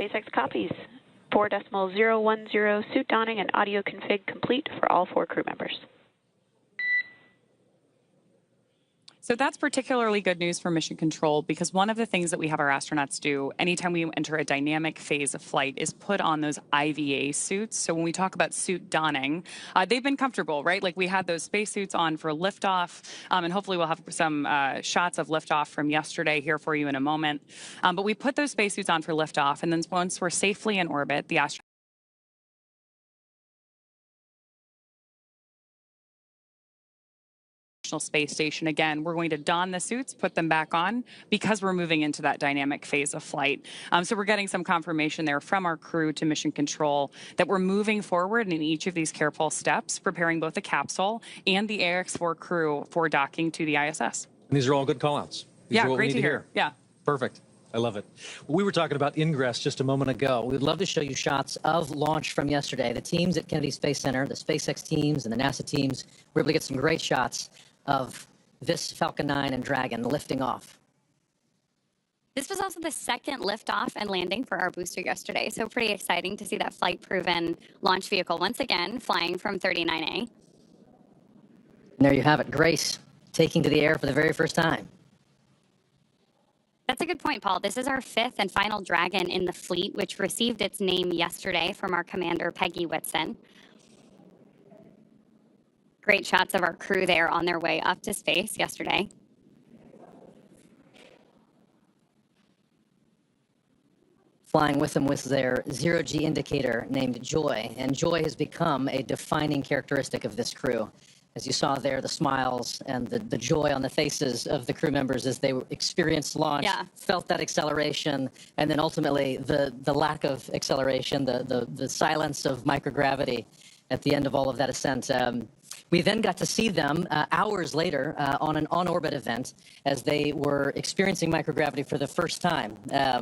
SpaceX copies. 4.010 suit donning and audio config complete for all 4 crew members. So that's particularly good news for mission control because one of the things that we have our astronauts do anytime we enter a dynamic phase of flight is put on those IVA suits. So when we talk about suit donning, they've been comfortable, right? Like we had those spacesuits on for liftoff, and hopefully we'll have some shots of liftoff from yesterday here for you in a moment. But we put those spacesuits on for liftoff, and then once we're safely in orbit, the astronauts Space Station again, we're going to don the suits, put them back on because we're moving into that dynamic phase of flight. So we're getting some confirmation there from our crew to mission control that we're moving forward in each of these careful steps, preparing both the capsule and the AX-4 crew for docking to the ISS. And these are all good call-outs. Yeah, great to hear. Yeah. Perfect. I love it. We were talking about ingress just a moment ago. We'd love to show you shots of launch from yesterday. The teams at Kennedy Space Center, the SpaceX teams and the NASA teams, were able to get some great shots of this Falcon 9 and Dragon lifting off. This was also the second liftoff and landing for our booster yesterday, so pretty exciting to see that flight-proven launch vehicle once again flying from 39A. And there you have it, Grace taking to the air for the very first time. That's a good point, Paul. This is our 5th and final Dragon in the fleet, which received its name yesterday from our commander, Peggy Whitson. Great shots of our crew there on their way up to space yesterday. Flying with them was their zero-G indicator named Joy, and Joy has become a defining characteristic of this crew. As you saw there, the smiles and the joy on the faces of the crew members as they experienced launch, felt that acceleration, and then ultimately the lack of acceleration, the silence of microgravity at the end of all of that ascent. We then got to see them hours later on an on-orbit event as they were experiencing microgravity for the first time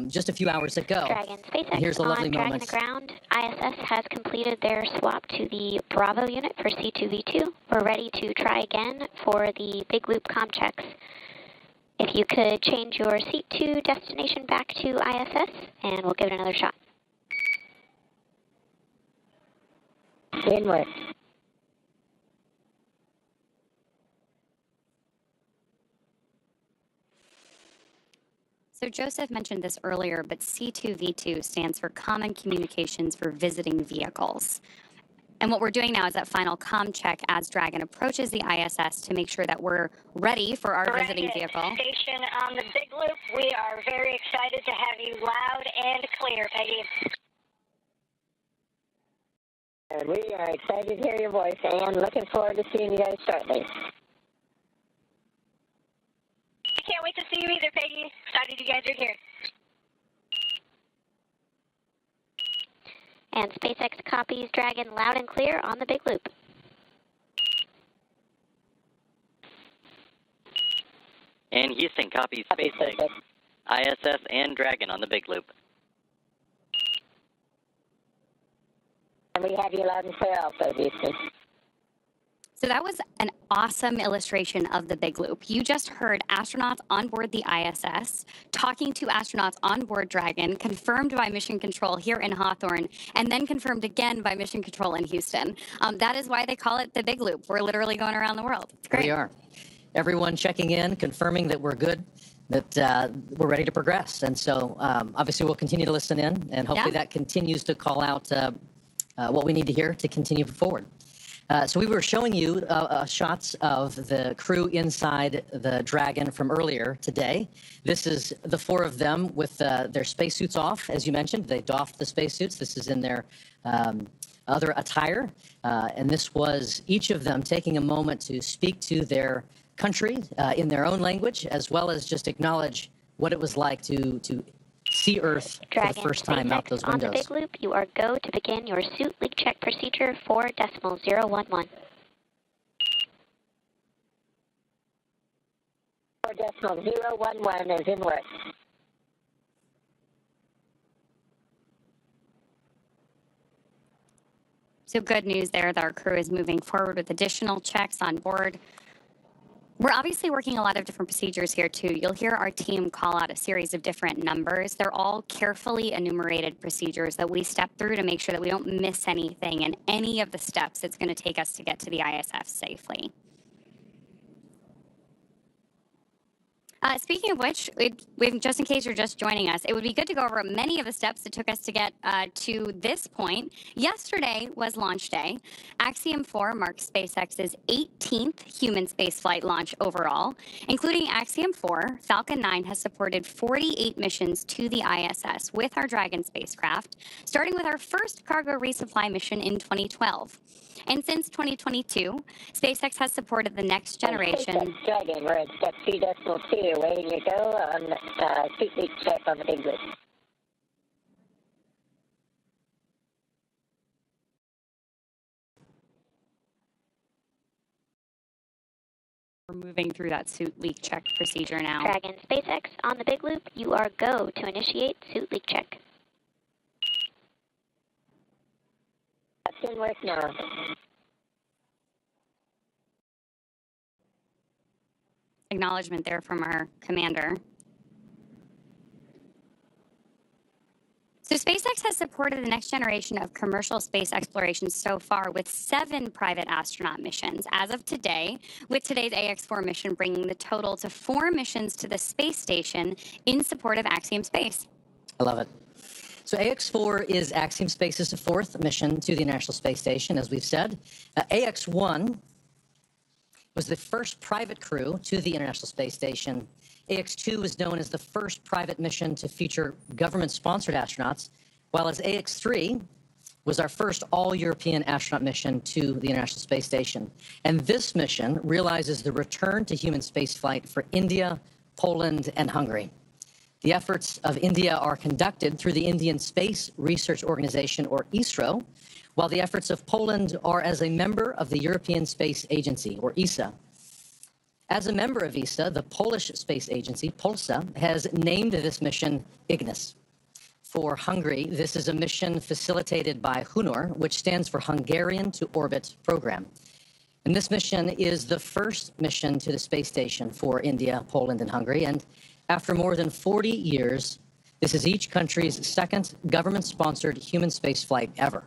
just a few hours ago. Dragon SpaceX and here's a lovely on Dragon moment. to ground. ISS has completed their swap to the Bravo unit for C2V2. We're ready to try again for the big loop comm checks. If you could change your seat to destination back to ISS, and we'll give it another shot. Inward. So Joseph mentioned this earlier, but C2V2 stands for Common Communications for Visiting Vehicles. And what we're doing now is that final comm check as Dragon approaches the ISS to make sure that we're ready for our visiting vehicle. Station on the big loop. We are very excited to have you loud and clear, Peggy. We are excited to hear your voice, and looking forward to seeing you guys shortly. I can't wait to see you either, Peggy. Excited you guys are here. And SpaceX copies Dragon loud and clear on the big loop. And Houston copies SpaceX, ISS, and Dragon on the big loop. And we have you loud and clear also, Houston. So that was an awesome illustration of the big loop. You just heard astronauts on board the ISS talking to astronauts on board Dragon, confirmed by Mission Control here in Hawthorne, and then confirmed again by Mission Control in Houston. That is why they call it the big loop. We're literally going around the world. It's great. We are. Everyone checking in, confirming that we're good, that we're ready to progress. And so obviously we'll continue to listen in, and hopefully that continues to call out what we need to hear to continue forward. So we were showing you shots of the crew inside the Dragon from earlier today. This is the 4 of them with their spacesuits off. As you mentioned, they doffed the spacesuits. This is in their other attire. And this was each of them taking a moment to speak to their country in their own language, as well as just acknowledge what it was like to see Earth Dragon for the first time out those windows. On the big loop, you are go to begin your suit leak check procedure 4.011. 4.011 is in work. So good news there that our crew is moving forward with additional checks on board. We're obviously working a lot of different procedures here too. You'll hear our team call out a series of different numbers. They're all carefully enumerated procedures that we step through to make sure that we don't miss anything in any of the steps it's going to take us to get to the ISS safely. Speaking of which, just in case you're just joining us, it would be good to go over many of the steps that took us to get to this point. Yesterday was launch day. Axiom-4 marks SpaceX's 18th human spaceflight launch overall. Including Axiom-4, Falcon 9 has supported 48 missions to the ISS with our Dragon spacecraft, starting with our first cargo resupply mission in 2012. And since 2022, SpaceX has supported the next generation. SpaceX Dragon, we're at step 3.2, waiting to go on suit leak check on the big loop. We're moving through that suit leak check procedure now. Dragon SpaceX on the big loop, you are go to initiate suit leak check. That's in work now. Acknowledgement there from our commander. So SpaceX has supported the next generation of commercial space exploration so far with 7 private astronaut missions as of today, with today's AX-4 mission bringing the total to 4 missions to the space station in support of Axiom Space. I love it. So AX-4 is Axiom Space's 4th mission to the International Space Station, as we've said. AX-1 was the first private crew to the International Space Station. AX-2 is known as the first private mission to feature government-sponsored astronauts, while as AX-3 was our first all-European astronaut mission to the International Space Station. And this mission realizes the return to human spaceflight for India, Poland, and Hungary. The efforts of India are conducted through the Indian Space Research Organization, or ISRO, while the efforts of Poland are as a member of the European Space Agency, or ESA. As a member of ESA, the Polish Space Agency, Polsa, has named this mission Ignis. For Hungary, this is a mission facilitated by HUNOR, which stands for Hungarian to Orbit Program. And this mission is the first mission to the space station for India, Poland, and Hungary. And after more than 40 years, this is each country's second government-sponsored human spaceflight ever.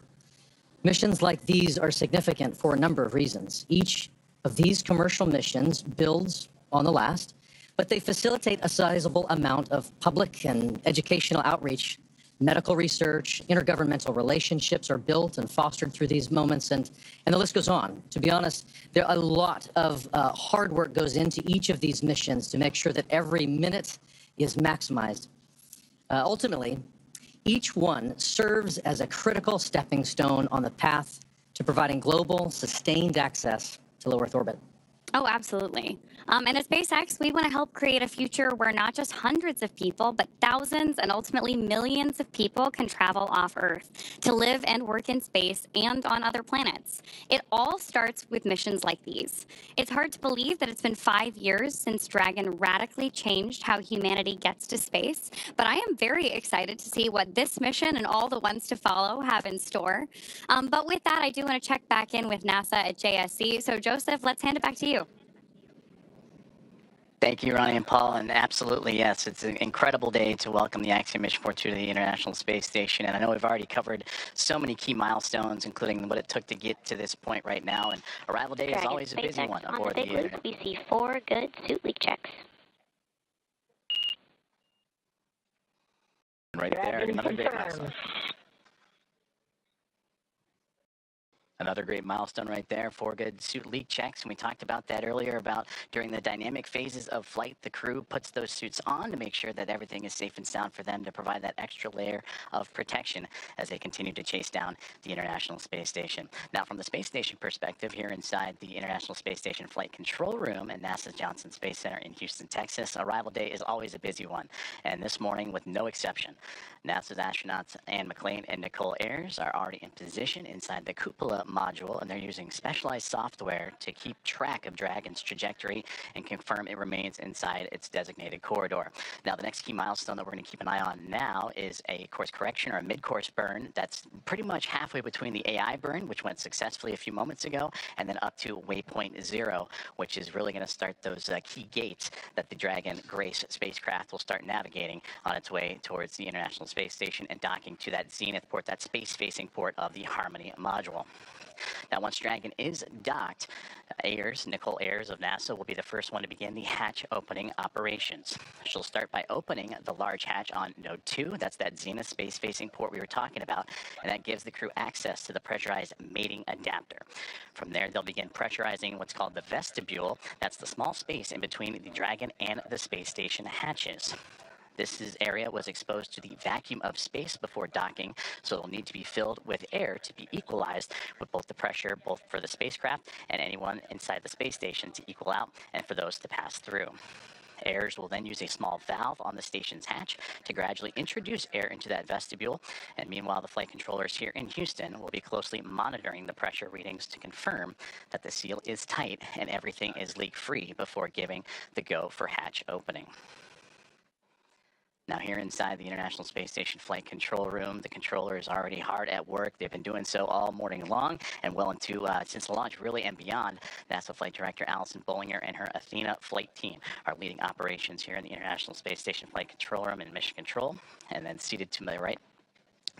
Missions like these are significant for a number of reasons. Each of these commercial missions builds on the last, but they facilitate a sizable amount of public and educational outreach. Medical research, intergovernmental relationships are built and fostered through these moments, and the list goes on. To be honest, a lot of hard work goes into each of these missions to make sure that every minute is maximized. Ultimately, each one serves as a critical stepping stone on the path to providing global, sustained access to low Earth orbit. Oh, absolutely. And at SpaceX, we want to help create a future where not just hundreds of people, but thousands and ultimately millions of people can travel off Earth to live and work in space and on other planets. It all starts with missions like these. It's hard to believe that it's been 5 years since Dragon radically changed how humanity gets to space, but I am very excited to see what this mission and all the ones to follow have in store. But with that, I do want to check back in with NASA at JSC. So Joseph, let's hand it back to you. Thank you, Ronnie and Paul, and absolutely, yes, it's an incredible day to welcome the Axiom Mission 42 to the International Space Station, and I know we've already covered so many key milestones, including what it took to get to this point right now, and arrival day is always a busy one aboard the loop, we see 4 good suit leak checks. Right there, another great milestone. Another great milestone right there, 4 good suit leak checks. And we talked about that earlier about during the dynamic phases of flight, the crew puts those suits on to make sure that everything is safe and sound for them to provide that extra layer of protection as they continue to chase down the International Space Station. Now, from the space station perspective, here inside the International Space Station Flight Control Room at NASA's Johnson Space Center in Houston, Texas, arrival day is always a busy one. And this morning, with no exception, NASA's astronauts Anne McClain and Nicole Ayers are already in position inside the cupola module, and they're using specialized software to keep track of Dragon's trajectory and confirm it remains inside its designated corridor. Now, the next key milestone that we're going to keep an eye on now is a course correction or a mid-course burn that's pretty much halfway between the AI burn, which went successfully a few moments ago, and then up to waypoint 0, which is really going to start those key gates that the Dragon Grace spacecraft will start navigating on its way towards the International Space Station and docking to that zenith port, that space-facing port of the Harmony module. Now, once Dragon is docked, Nicole Ayers of NASA will be the first one to begin the hatch opening operations. She'll start by opening the large hatch on Node 2. That's that zenith space-facing port we were talking about, and that gives the crew access to the pressurized mating adapter. From there, they'll begin pressurizing what's called the Vestibule. That's the small space in between the Dragon and the space station hatches. This area was exposed to the vacuum of space before docking, so it'll need to be filled with air to be equalized with both the pressure, both for the spacecraft and anyone inside the space station to equal out and for those to pass through. Ayers will then use a small valve on the station's hatch to gradually introduce air into that vestibule, and meanwhile the flight controllers here in Houston will be closely monitoring the pressure readings to confirm that the seal is tight and everything is leak-free before giving the go for hatch opening. Now, here inside the International Space Station Flight Control Room, the controller is already hard at work. They've been doing so all morning long and well into since the launch, really, and beyond. NASA Flight Director Allison Bollinger and her Athena flight team are leading operations here in the International Space Station Flight Control Room in Mission Control. And then seated to my right,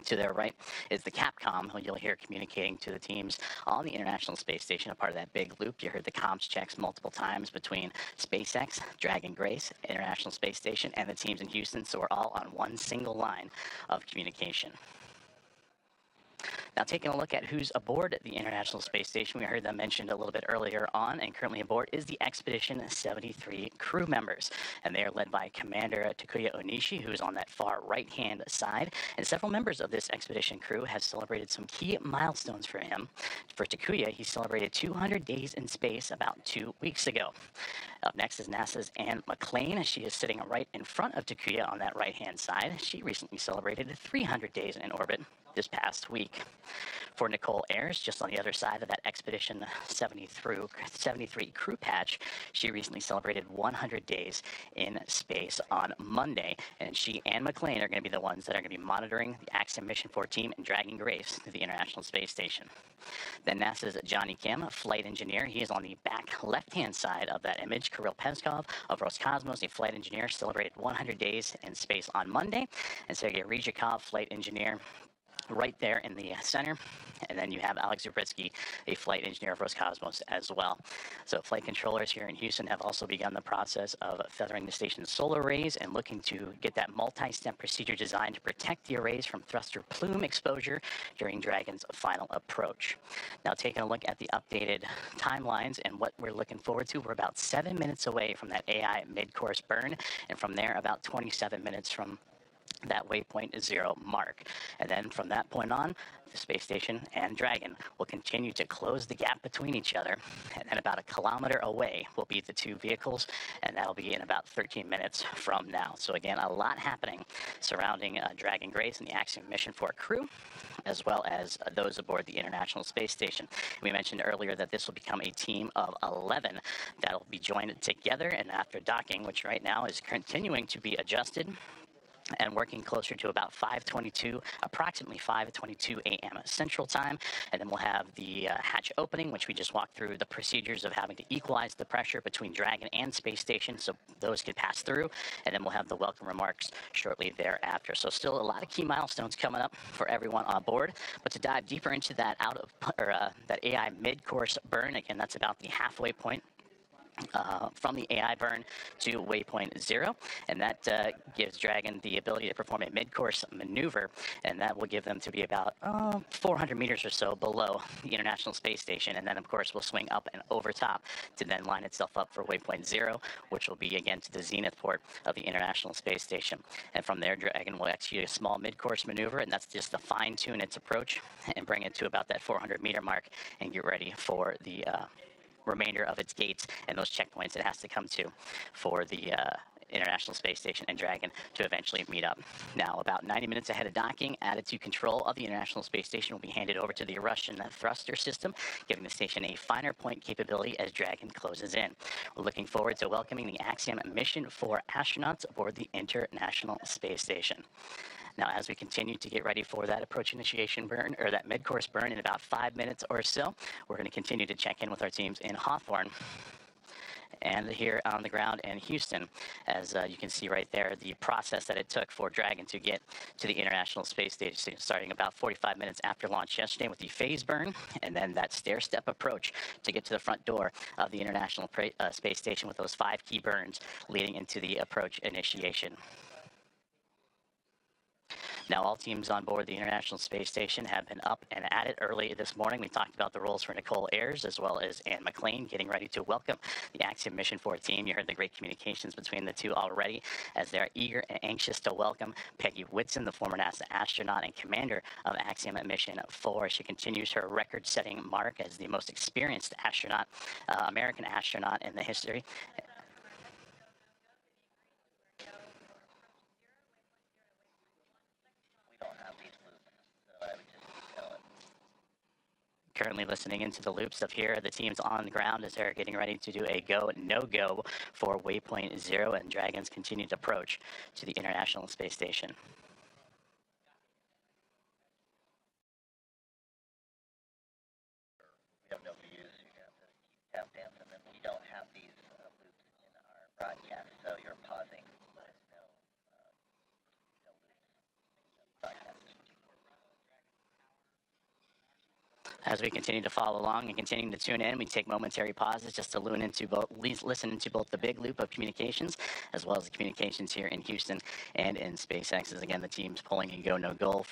to their right is the Capcom, who you'll hear communicating to the teams on the International Space Station, a part of that big loop. You heard the comms checks multiple times between SpaceX, Dragon Grace, International Space Station, and the teams in Houston, so we're all on one single line of communication. Now, taking a look at who's aboard the International Space Station, we heard them mentioned a little bit earlier on, and currently aboard is the Expedition 73 crew members, and they are led by Commander Takuya Onishi, who is on that far right-hand side, and several members of this expedition crew have celebrated some key milestones for him. For Takuya, he celebrated 200 days in space about 2 weeks ago. Up next is NASA's Anne McClain. She is sitting right in front of Takuya on that right-hand side. She recently celebrated 300 days in orbit this past week. For Nicole Ayers, just on the other side of that Expedition 73 crew patch, she recently celebrated 100 days in space on Monday, and she and McClain are going to be the ones that are going to be monitoring the Axiom-4 team and Dragon Grace to the International Space Station. Then NASA's Johnny Kim, flight engineer, he is on the back left-hand side of that image. Kirill Peskov of Roscosmos, a flight engineer, celebrated 100 days in space on Monday, and Sergei Ryzhikov, flight engineer, right there in the center. And then you have Alex Zubritsky, a flight engineer of Roscosmos as well. So flight controllers here in Houston have also begun the process of feathering the station's solar arrays and looking to get that multi-step procedure designed to protect the arrays from thruster plume exposure during Dragon's final approach. Now, taking a look at the updated timelines and what we're looking forward to, we're about 7 minutes away from that AI mid-course burn, and from there about 27 minutes from that waypoint 0 mark. And then from that point on, the space station and Dragon will continue to close the gap between each other, and then about 1 kilometer away will be the two vehicles, and that'll be in about 13 minutes from now. So again, a lot happening surrounding Dragon Grace and the Axiom-4 crew, as well as those aboard the International Space Station. We mentioned earlier that this will become a team of 11 that'll be joined together, and after docking, which right now is continuing to be adjusted, and working closer to about approximately 5:22 a.m. Central Time. And then we'll have the hatch opening, which we just walked through the procedures of having to equalize the pressure between Dragon and Space Station so those could pass through. And then we'll have the welcome remarks shortly thereafter. So still a lot of key milestones coming up for everyone on board. But to dive deeper into that that AI mid-course burn, again, that's about the halfway point from the AI burn to waypoint 0, and that gives Dragon the ability to perform a mid-course maneuver, and that will give them to be about 400 meters or so below the International Space Station, and then of course will swing up and over top to then line itself up for waypoint 0, which will be again to the zenith port of the International Space Station. And from there, Dragon will execute a small mid-course maneuver, and that's just to fine-tune its approach and bring it to about that 400-meter mark and get ready for the remainder of its gates and those checkpoints it has to come to for the International Space Station and Dragon to eventually meet up. Now, about 90 minutes ahead of docking, attitude control of the International Space Station will be handed over to the Russian thruster system, giving the station a finer point capability as Dragon closes in. We're looking forward to welcoming the Axiom Mission 4 astronauts aboard the International Space Station. Now, as we continue to get ready for that approach initiation burn, or that mid-course burn in about 5 minutes or so, we're going to continue to check in with our teams in Hawthorne and here on the ground in Houston. As you can see right there, the process that it took for Dragon to get to the International Space Station, starting about 45 minutes after launch yesterday with the phase burn, and then that stair-step approach to get to the front door of the International Space Station with those 5 key burns leading into the approach initiation. Now, all teams on board the International Space Station have been up and at it early this morning. We talked about the roles for Nicole Ayers as well as Ann McLean getting ready to welcome the Axiom Mission 4 team. You heard the great communications between the two already as they're eager and anxious to welcome Peggy Whitson, the former NASA astronaut and commander of Axiom Mission 4. She continues her record-setting mark as the most experienced astronaut, American astronaut in the history. Currently listening into the loops of here, the teams on the ground as they're getting ready to do a go, no-go for waypoint 0 and Dragon's continued approach to the International Space Station. We have no views, you have to keep tap dancing, and we don't have these loops in our broadcast, so you're pausing. Let us know no loops broadcast. As we continue to follow along and continue to tune in, we take momentary pauses just to listen to both the big loop of communications as well as the communications here in Houston and in SpaceX. As again, the team's pulling a go, no go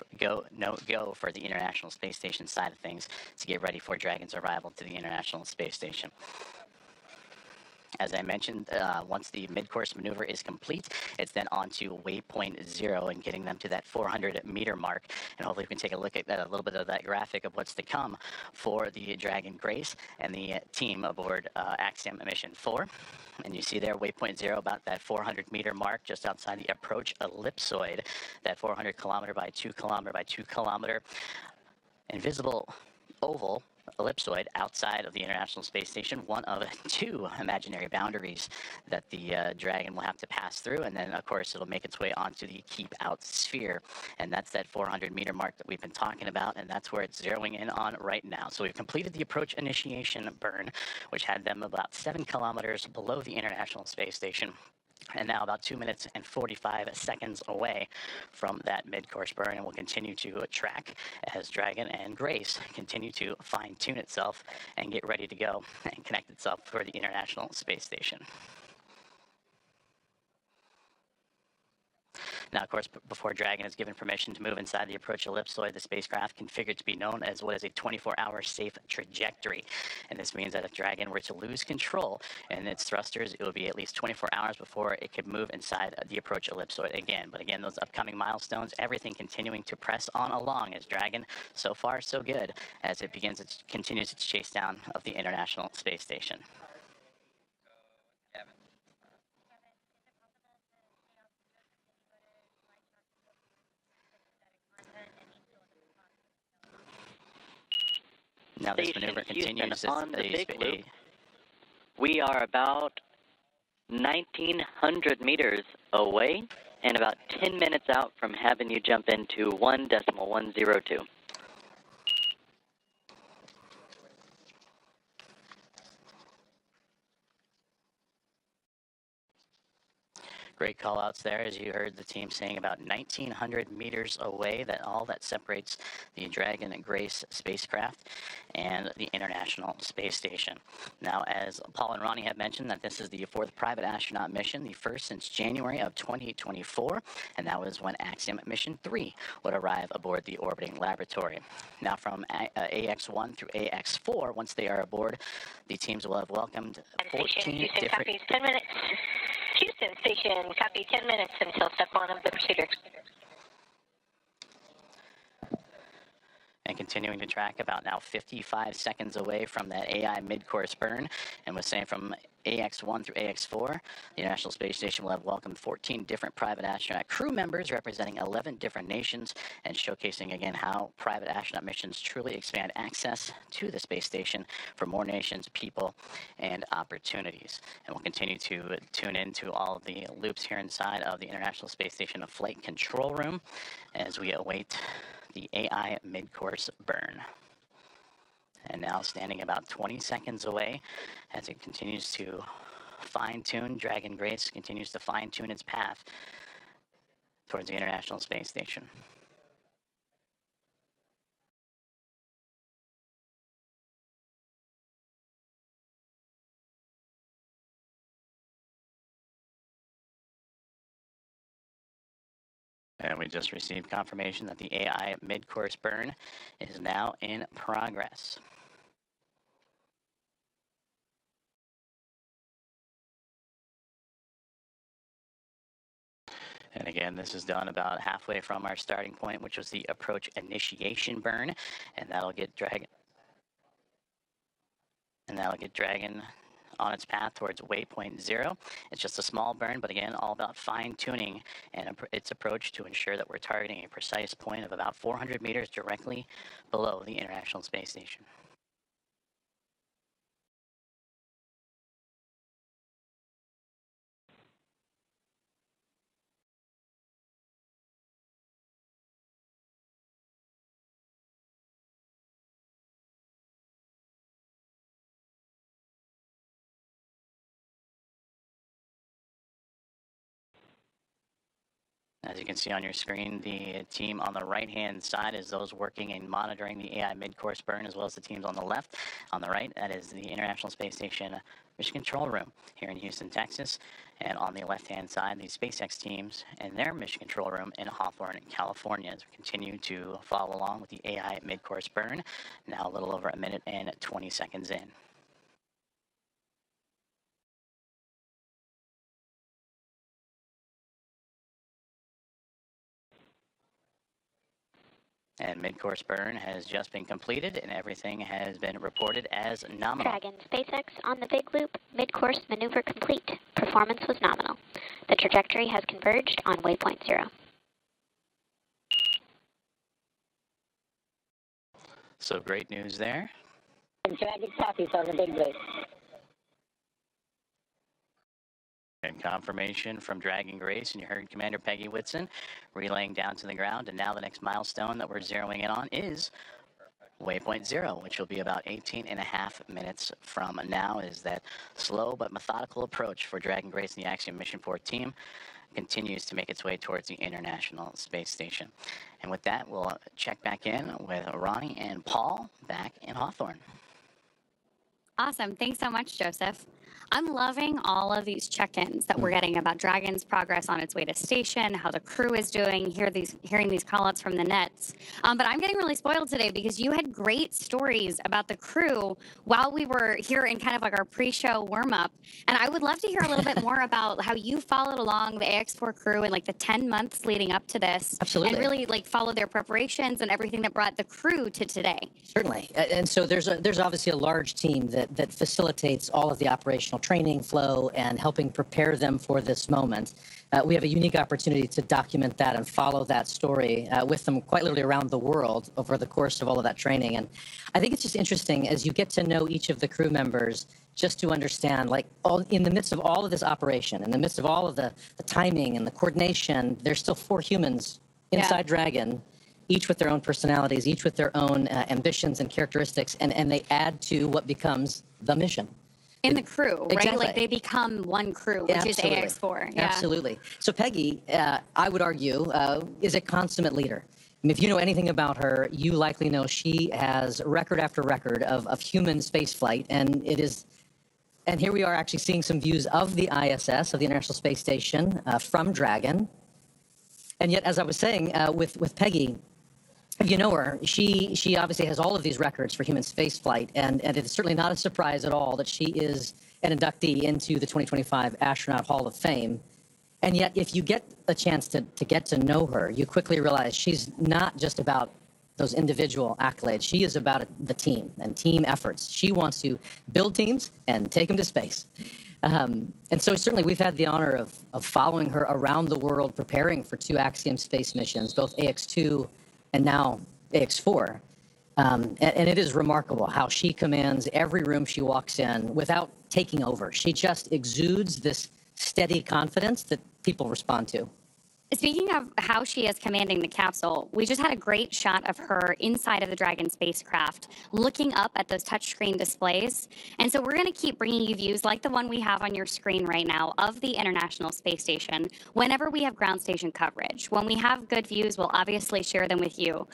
for the International Space Station side of things to get ready for Dragon's arrival to the International Space Station. As I mentioned, once the mid-course maneuver is complete, it's then on to waypoint 0 and getting them to that 400-meter mark. And hopefully we can take a look at a little bit of that graphic of what's to come for the Dragon Grace and the team aboard Axiom Mission 4. And you see there, waypoint 0, about that 400-meter mark just outside the approach ellipsoid, that 400-kilometer by 2-kilometer by 2-kilometer invisible oval ellipsoid outside of the International Space Station, one of 2 imaginary boundaries that the Dragon will have to pass through, and then of course it'll make its way onto the keep out sphere, and that's that 400-meter mark that we've been talking about, and that's where it's zeroing in on right now. So we've completed the approach initiation burn, which had them about 7 kilometers below the International Space Station, and now about 2 minutes and 45 seconds away from that mid-course burn, and we'll continue to track as Dragon and Grace continue to fine-tune itself and get ready to go and connect itself for the International Space Station. Now, of course, before Dragon is given permission to move inside the approach ellipsoid, the spacecraft configured to be known as what is a 24-hour safe trajectory. And this means that if Dragon were to lose control in its thrusters, it would be at least 24 hours before it could move inside the approach ellipsoid again. But again, those upcoming milestones, everything continuing to press on along as Dragon, so far so good, as it continues its chase down of the International Space Station. Now this maneuver continues on the big loop. We are about 1,900 meters away and about 10 minutes out from having you jump into 1.102. Great call outs there, as you heard the team saying about 1,900 meters away, all that separates the Dragon and Grace spacecraft and the International Space Station. Now, as Paul and Ronnie have mentioned, that this is the 4th private astronaut mission, the first since January of 2024, and that was when Axiom Mission 3 would arrive aboard the orbiting laboratory. Now, from AX1 through AX4, once they are aboard, the teams will have welcomed 14 different... Copies, 10 minutes. Houston Station, copy 10 minutes until step 1 of the procedure. And continuing to track about now 55 seconds away from that AI mid-course burn. And was saying from AX-1 through AX-4, the International Space Station will have welcomed 14 different private astronaut crew members representing 11 different nations and showcasing again how private astronaut missions truly expand access to the space station for more nations, people, and opportunities. And we'll continue to tune into all of the loops here inside of the International Space Station flight control room as we await the AI mid-course burn. And now standing about 20 seconds away as it continues to fine-tune, Dragon Grace continues to fine-tune its path towards the International Space Station. And we just received confirmation that the AI mid-course burn is now in progress. And again, this is done about halfway from our starting point, which was the approach initiation burn, and that'll get Dragon on its path towards waypoint 0. It's just a small burn, but again, all about fine-tuning and its approach to ensure that we're targeting a precise point of about 400 meters directly below the International Space Station. As you can see on your screen, the team on the right-hand side is those working and monitoring the AI mid-course burn, as well as the teams on the left. On the right, that is the International Space Station Mission Control Room here in Houston, Texas. And on the left-hand side, the SpaceX teams and their Mission Control Room in Hawthorne, California, as we continue to follow along with the AI mid-course burn, now a little over a minute and 20 seconds in. And mid-course burn has just been completed, and everything has been reported as nominal. Dragon SpaceX on the big loop, mid-course maneuver complete. Performance was nominal. The trajectory has converged on waypoint 0. So great news there. Dragon copies on the big loop. And confirmation from Dragon Grace, and you heard Commander Peggy Whitson relaying down to the ground. And now the next milestone that we're zeroing in on is waypoint 0, which will be about 18.5 minutes from now. Is that slow but methodical approach for Dragon Grace and the Axiom-4 team continues to make its way towards the International Space Station. And with that, we'll check back in with Ronnie and Paul back in Hawthorne. Awesome. Thanks so much, Joseph. I'm loving all of these check-ins that we're getting about Dragon's progress on its way to station, how the crew is doing, hearing these call-outs from the nets. But I'm getting really spoiled today because you had great stories about the crew while we were here in kind of like our pre-show warm-up. And I would love to hear a little bit more about how you followed along the AX-4 crew in like the 10 months leading up to this. Absolutely. And really like followed their preparations and everything that brought the crew to today. Certainly. And so there's obviously a large team that facilitates all of the operational training flow and helping prepare them for this moment. We have a unique opportunity to document that and follow that story with them quite literally around the world over the course of all of that training. And I think it's just interesting as you get to know each of the crew members, just to understand, like, in the midst of all of this operation, in the midst of all of the timing and the coordination, there's still 4 humans inside Dragon, each with their own personalities, each with their own ambitions and characteristics, and they add to what becomes the mission. In the crew, right? Exactly. Like they become one crew, which is AX-4. Yeah. Absolutely. So Peggy, I would argue, is a consummate leader. I mean, if you know anything about her, you likely know she has record after record of human spaceflight, and here we are actually seeing some views of the ISS, of the International Space Station, from Dragon. And yet, as I was saying, with Peggy, if you know her, she obviously has all of these records for human spaceflight, and it's certainly not a surprise at all that she is an inductee into the 2025 Astronaut Hall of Fame. And yet, if you get a chance to get to know her, you quickly realize she's not just about those individual accolades. She is about the team and team efforts. She wants to build teams and take them to space. And so certainly we've had the honor of following her around the world, preparing for 2 Axiom space missions, both AX-2 and now AX-4. And it is remarkable how she commands every room she walks in without taking over. She just exudes this steady confidence that people respond to. Speaking of how she is commanding the capsule, we just had a great shot of her inside of the Dragon spacecraft, looking up at those touchscreen displays. And so we're going to keep bringing you views like the one we have on your screen right now of the International Space Station whenever we have ground station coverage. When we have good views, we'll obviously share them with you.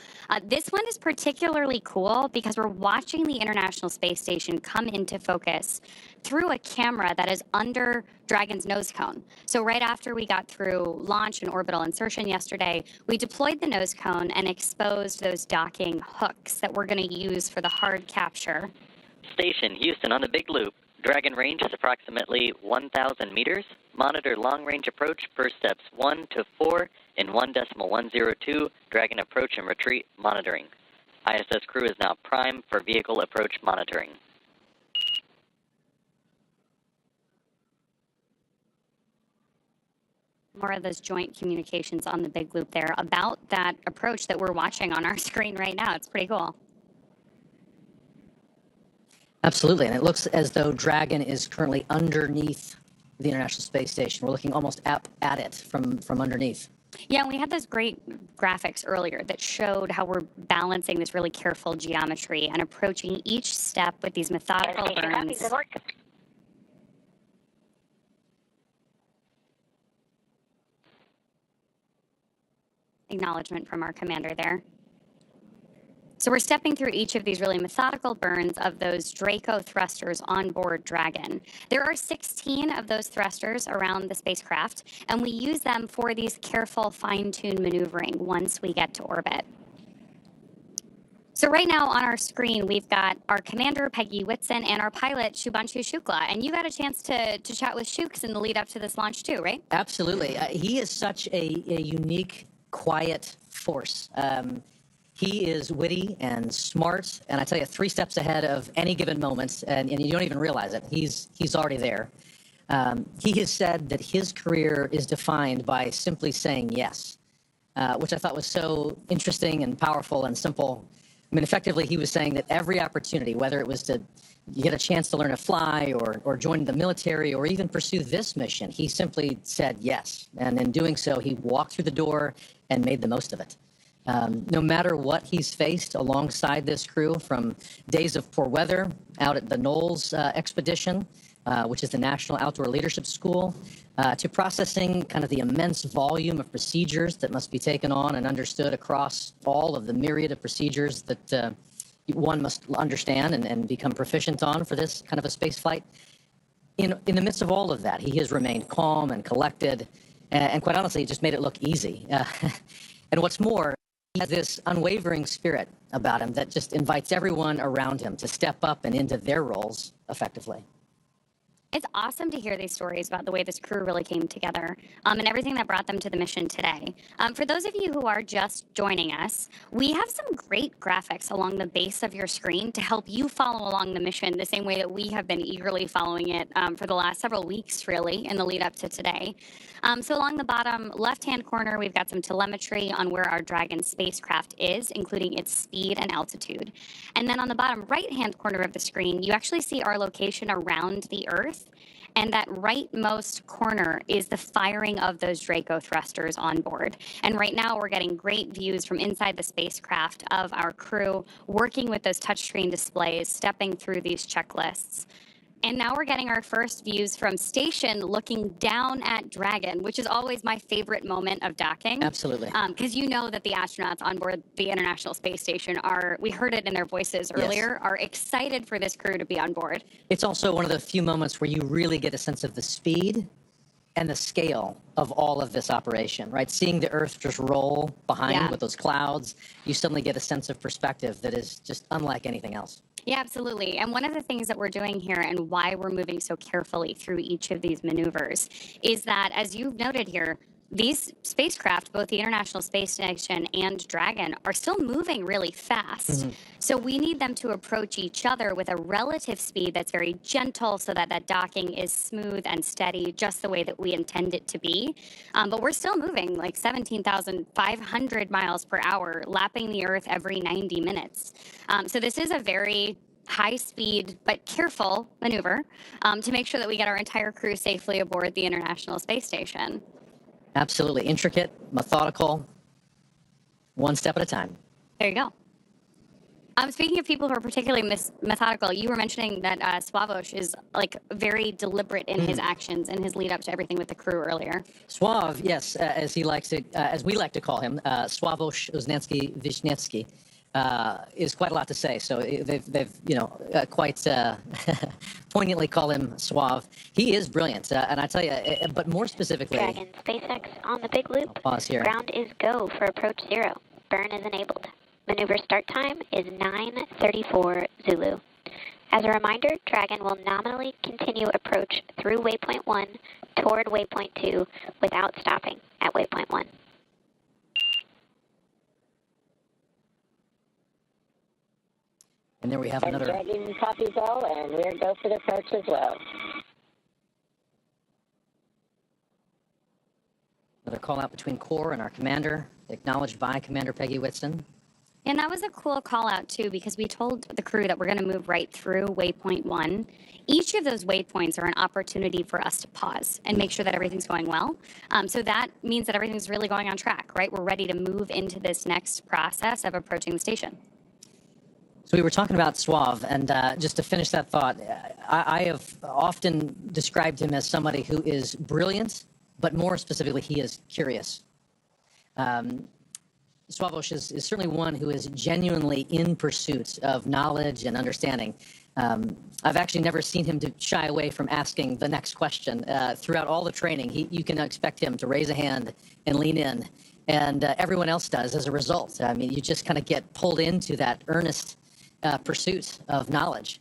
This one is particularly cool because we're watching the International Space Station come into focus through a camera that is under Dragon's nose cone. So right after we got through launch and orbital insertion yesterday, we deployed the nose cone and exposed those docking hooks that we're going to use for the hard capture. Station Houston on the Big Loop. Dragon range is approximately 1,000 meters. Monitor long-range approach for steps 1 to 4 in 1.102. Dragon approach and retreat monitoring. ISS crew is now primed for vehicle approach monitoring. More of those joint communications on the Big Loop there about that approach that we're watching on our screen right now. It's pretty cool. Absolutely, and it looks as though Dragon is currently underneath the International Space Station. We're looking almost up at it from underneath. Yeah, and we had those great graphics earlier that showed how we're balancing this really careful geometry and approaching each step with these methodical burns. Acknowledgement from our commander there. So we're stepping through each of these really methodical burns of those Draco thrusters on board Dragon. There are 16 of those thrusters around the spacecraft, and we use them for these careful fine-tuned maneuvering once we get to orbit. So right now on our screen, we've got our commander, Peggy Whitson, and our pilot, Shubhanshu Shukla. And you got a chance to chat with Shuks in the lead up to this launch too, right? Absolutely. He is such a unique, quiet force. He is witty and smart, and I tell you, 3 steps ahead of any given moment, and you don't even realize it. He's already there. He has said that his career is defined by simply saying yes, which I thought was so interesting and powerful and simple. I mean, effectively, he was saying that every opportunity, whether it was to get a chance to learn to fly or join the military or even pursue this mission, he simply said yes. And in doing so, he walked through the door and made the most of it. No matter what he's faced alongside this crew, from days of poor weather out at the Knowles expedition, which is the National Outdoor Leadership School, to processing kind of the immense volume of procedures that must be taken on and understood across all of the myriad of procedures that one must understand and become proficient on for this kind of a space flight. In the midst of all of that, he has remained calm and collected, and quite honestly, just made it look easy. And what's more, he has this unwavering spirit about him that just invites everyone around him to step up and into their roles effectively. It's awesome to hear these stories about the way this crew really came together and everything that brought them to the mission today. For those of you who are just joining us, we have some great graphics along the base of your screen to help you follow along the mission the same way that we have been eagerly following it for the last several weeks, really, in the lead up to today. So along the bottom left-hand corner, we've got some telemetry on where our Dragon spacecraft is, including its speed and altitude. And then on the bottom right-hand corner of the screen, you actually see our location around the Earth. And that rightmost corner is the firing of those Draco thrusters on board. And right now we're getting great views from inside the spacecraft of our crew working with those touchscreen displays, stepping through these checklists. And now we're getting our first views from station looking down at Dragon, which is always my favorite moment of docking. Absolutely. Because you know that the astronauts on board the International Space Station we heard it in their voices earlier, are excited for this crew to be on board. It's also one of the few moments where you really get a sense of the speed and the scale of all of this operation, right? Seeing the Earth just roll behind with those clouds, you suddenly get a sense of perspective that is just unlike anything else. Yeah, absolutely. And one of the things that we're doing here and why we're moving so carefully through each of these maneuvers is that, as you've noted here, these spacecraft, both the International Space Station and Dragon, are still moving really fast. So we need them to approach each other with a relative speed that's very gentle so that that docking is smooth and steady, just the way that we intend it to be. But we're still moving like 17,500 miles per hour, lapping the Earth every 90 minutes. So this is a very high speed but careful maneuver to make sure that we get our entire crew safely aboard the International Space Station. Absolutely. Intricate, methodical, one step at a time. There you go. Speaking of people who are particularly methodical, you were mentioning that Sławosz is like very deliberate in his actions and his lead up to everything with the crew earlier. Sław, yes, as he likes to, as we like to call him, Sławosz Uznański-Wiśniewski, is quite a lot to say. So they've quite poignantly call him Sław. He is brilliant, and I tell you, but more specifically, Dragon, SpaceX on the big loop. I'll pause here. Ground is go for approach 0. Burn is enabled. Maneuver start time is 9:34 Zulu. As a reminder, Dragon will nominally continue approach through waypoint 1 toward waypoint 2 without stopping at waypoint 1. And there we have another. Dragon copies all, and we're go for the approach as well. Another call out between Core and our commander, acknowledged by Commander Peggy Whitson. And that was a cool call out too, because we told the crew that we're going to move right through waypoint 1. Each of those waypoints are an opportunity for us to pause and make sure that everything's going well. So that means that everything's really going on track, right? We're ready to move into this next process of approaching the station. So we were talking about Sław, and just to finish that thought, I have often described him as somebody who is brilliant, but more specifically, he is curious. Sławosz is certainly one who is genuinely in pursuit of knowledge and understanding. I've actually never seen him to shy away from asking the next question. Throughout all the training, you can expect him to raise a hand and lean in, and everyone else does as a result. I mean, you just kind of get pulled into that earnest pursuit of knowledge,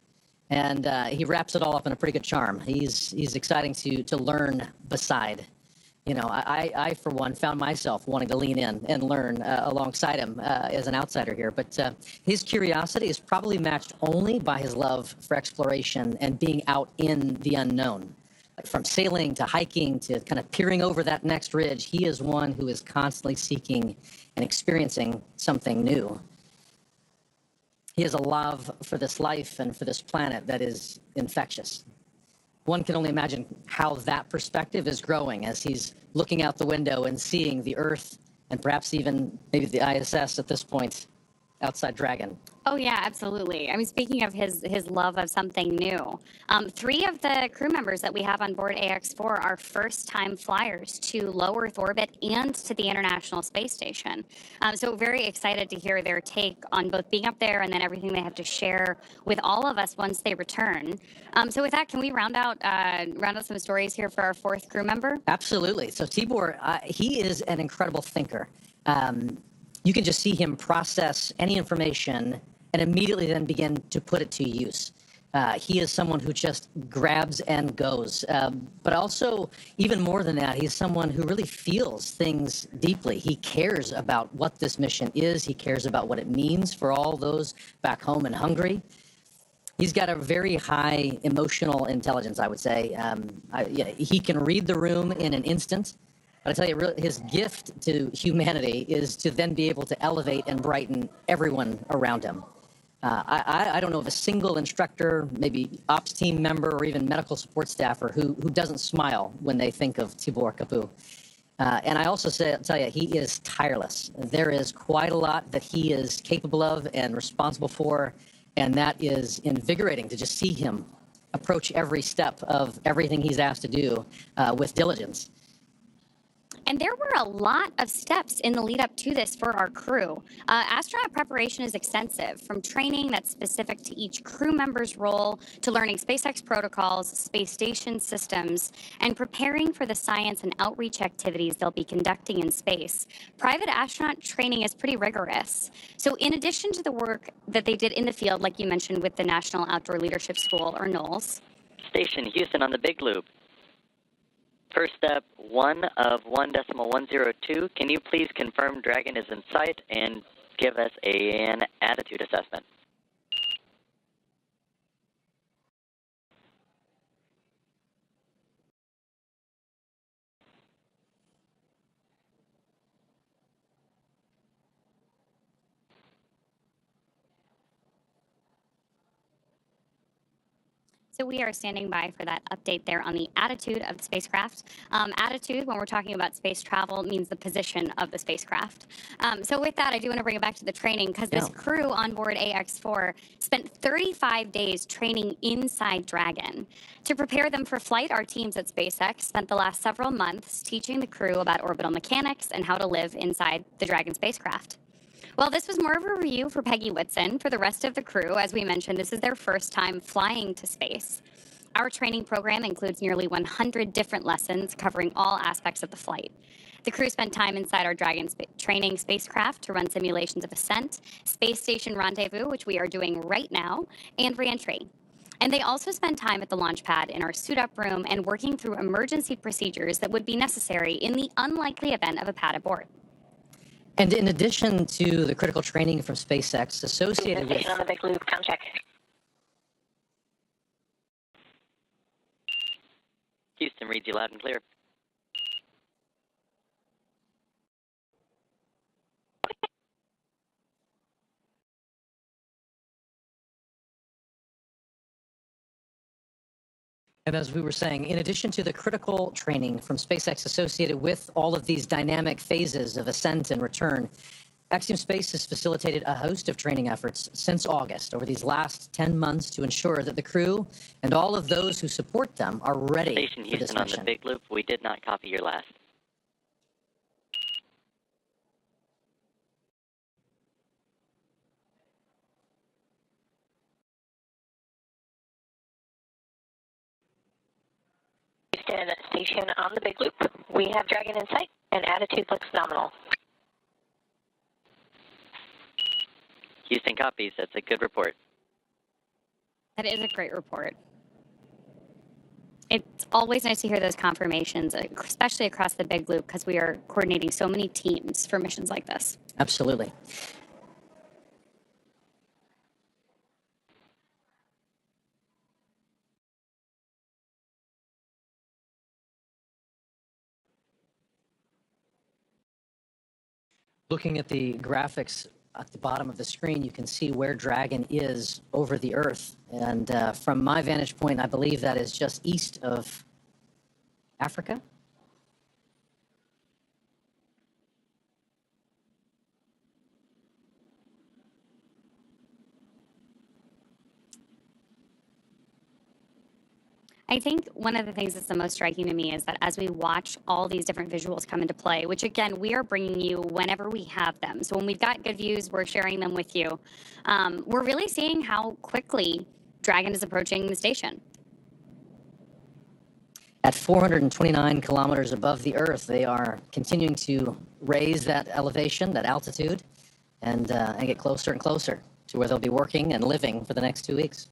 and he wraps it all up in a pretty good charm. He's exciting to learn beside. You know, I for one found myself wanting to lean in and learn alongside him as an outsider here. But his curiosity is probably matched only by his love for exploration and being out in the unknown. Like from sailing to hiking to kind of peering over that next ridge, he is one who is constantly seeking and experiencing something new. He has a love for this life and for this planet that is infectious. One can only imagine how that perspective is growing as he's looking out the window and seeing the Earth and perhaps even maybe the ISS at this point outside Dragon. Oh, yeah, absolutely. I mean, speaking of his love of something new, 3 of the crew members that we have on board AX-4 are first-time flyers to low Earth orbit and to the International Space Station. So very excited to hear their take on both being up there and then everything they have to share with all of us once they return. So with that, can we round out some stories here for our 4th crew member? Absolutely. So Tibor, he is an incredible thinker. You can just see him process any information and immediately then begin to put it to use. He is someone who just grabs and goes. But also, even more than that, he's someone who really feels things deeply. He cares about what this mission is. He cares about what it means for all those back home in Hungary. He's got a very high emotional intelligence, I would say. He can read the room in an instant. But I tell you, his gift to humanity is to then be able to elevate and brighten everyone around him. I don't know of a single instructor, maybe ops team member, or even medical support staffer who doesn't smile when they think of Tibor Kapu. And I also tell you, he is tireless. There is quite a lot that he is capable of and responsible for, and that is invigorating to just see him approach every step of everything he's asked to do with diligence. And there were a lot of steps in the lead up to this for our crew. Astronaut preparation is extensive, from training that's specific to each crew member's role to learning SpaceX protocols, space station systems, and preparing for the science and outreach activities they'll be conducting in space. Private astronaut training is pretty rigorous. So in addition to the work that they did in the field, like you mentioned with the National Outdoor Leadership School, or NOLS. Station Houston on the Big Loop. First step, 1 of 1.102. Can you please confirm Dragon is in sight and give us an attitude assessment? So we are standing by for that update there on the attitude of the spacecraft. Attitude, when we're talking about space travel, means the position of the spacecraft. So with that, I do want to bring it back to the training because this crew on board AX-4 spent 35 days training inside Dragon. To prepare them for flight, our teams at SpaceX spent the last several months teaching the crew about orbital mechanics and how to live inside the Dragon spacecraft. Well, this was more of a review for Peggy Whitson. For the rest of the crew, as we mentioned, this is their first time flying to space. Our training program includes nearly 100 different lessons covering all aspects of the flight. The crew spent time inside our Dragon training spacecraft to run simulations of ascent, space station rendezvous, which we are doing right now, and reentry. And they also spent time at the launch pad in our suit-up room and working through emergency procedures that would be necessary in the unlikely event of a pad abort. And in addition to the critical training from SpaceX associated with... on the big loop, come check. Houston reads you loud and clear. And as we were saying, in addition to the critical training from SpaceX associated with all of these dynamic phases of ascent and return, Axiom Space has facilitated a host of training efforts since August over these last 10 months to ensure that the crew and all of those who support them are ready Station for this Houston on mission. the big loop. We did not copy your last. Houston station on the big loop. We have Dragon in sight, and attitude looks nominal. Houston copies. That's a good report. That is a great report. It's always nice to hear those confirmations, especially across the big loop, because we are coordinating so many teams for missions like this. Absolutely. Looking at the graphics at the bottom of the screen, you can see where Dragon is over the Earth. And from my vantage point, I believe that is just east of Africa. I think one of the things that's the most striking to me is that as we watch all these different visuals come into play, which again, we are bringing you whenever we have them. So when we've got good views, we're sharing them with you. We're really seeing how quickly Dragon is approaching the station. At 429 kilometers above the Earth, they are continuing to raise that elevation, that altitude, and get closer and closer to where they'll be working and living for the next 2 weeks.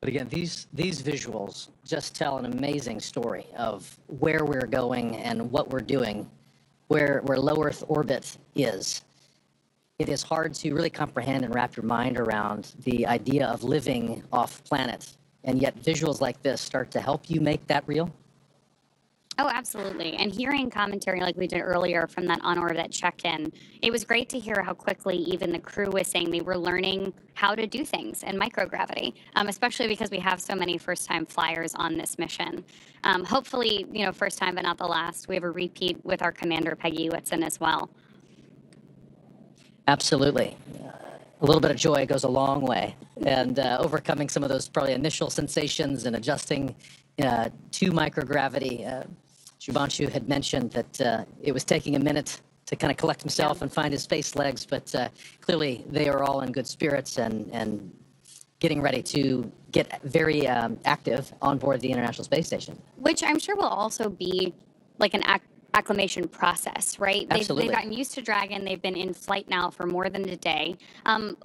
But again, these visuals just tell an amazing story of where we're going and what we're doing, where low Earth orbit is. It is hard to really comprehend and wrap your mind around the idea of living off planet, and yet visuals like this start to help you make that real. Oh, absolutely. And hearing commentary like we did earlier from that on-orbit check-in, it was great to hear how quickly even the crew was saying they were learning how to do things in microgravity, especially because we have so many first-time flyers on this mission. Hopefully, first time but not the last. We have a repeat with our commander, Peggy Whitson, as well. Absolutely. A little bit of joy goes a long way, and overcoming some of those probably initial sensations and adjusting to microgravity. Shubhanshu had mentioned that it was taking a minute to kind of collect himself and find his space legs, but clearly they are all in good spirits and getting ready to get very active on board the International Space Station. Which I'm sure will also be like an acclimation process, right? Absolutely. They've gotten used to Dragon. They've been in flight now for more than a day.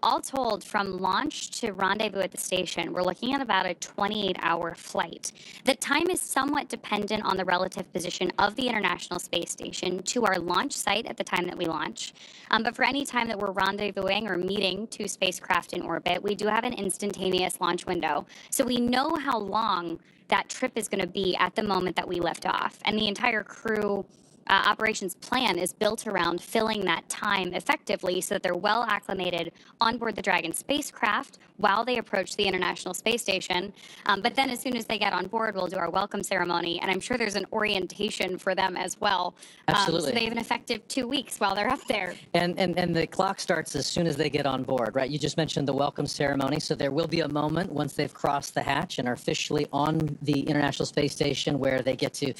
All told, from launch to rendezvous at the station, we're looking at about a 28-hour flight. The time is somewhat dependent on the relative position of the International Space Station to our launch site at the time that we launch. But for any time that we're rendezvousing or meeting two spacecraft in orbit, we do have an instantaneous launch window. So we know how long that trip is going to be at the moment that we lift off. And the entire crew operations plan is built around filling that time effectively so that they're well acclimated on board the Dragon spacecraft while they approach the International Space Station. But then as soon as they get on board, we'll do our welcome ceremony. And I'm sure there's an orientation for them as well. Absolutely. So they have an effective 2 weeks while they're up there. And the clock starts as soon as they get on board, right? You just mentioned the welcome ceremony. So there will be a moment once they've crossed the hatch and are officially on the International Space Station where they get to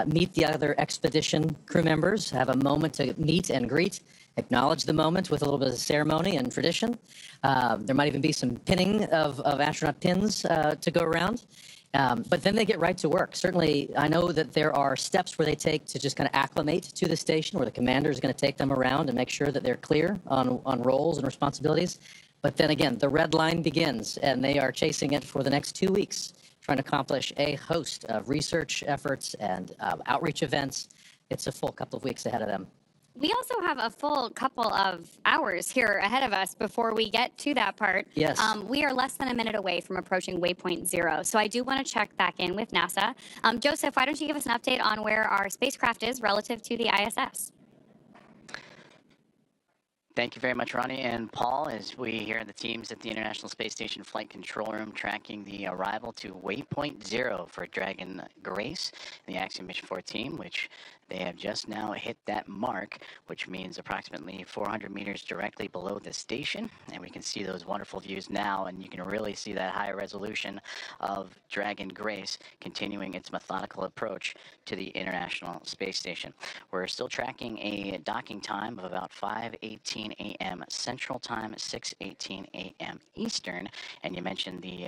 meet the other expedition crew members, have a moment to meet and greet, acknowledge the moment with a little bit of ceremony and tradition. There might even be some pinning of astronaut pins to go around. But then they get right to work. Certainly, I know that there are steps where they take to just kind of acclimate to the station, where the commander is going to take them around and make sure that they're clear on roles and responsibilities. But then again, the red line begins, and they are chasing it for the next 2 weeks, trying to accomplish a host of research efforts and outreach events. It's a full couple of weeks ahead of them. We also have a full couple of hours here ahead of us before we get to that part. Yes. We are less than a minute away from approaching waypoint 0. So I do want to check back in with NASA. Joseph, why don't you give us an update on where our spacecraft is relative to the ISS? Thank you very much, Ronnie and Paul, as we here at the teams at the International Space Station Flight Control Room tracking the arrival to waypoint 0 for Dragon Grace, the Axiom-4 team, which they have just now hit that mark, which means approximately 400 meters directly below the station. And we can see those wonderful views now, and you can really see that high resolution of Dragon Grace continuing its methodical approach to the International Space Station. We're still tracking a docking time of about 5:18 a.m. Central Time, 6:18 a.m. Eastern. And you mentioned the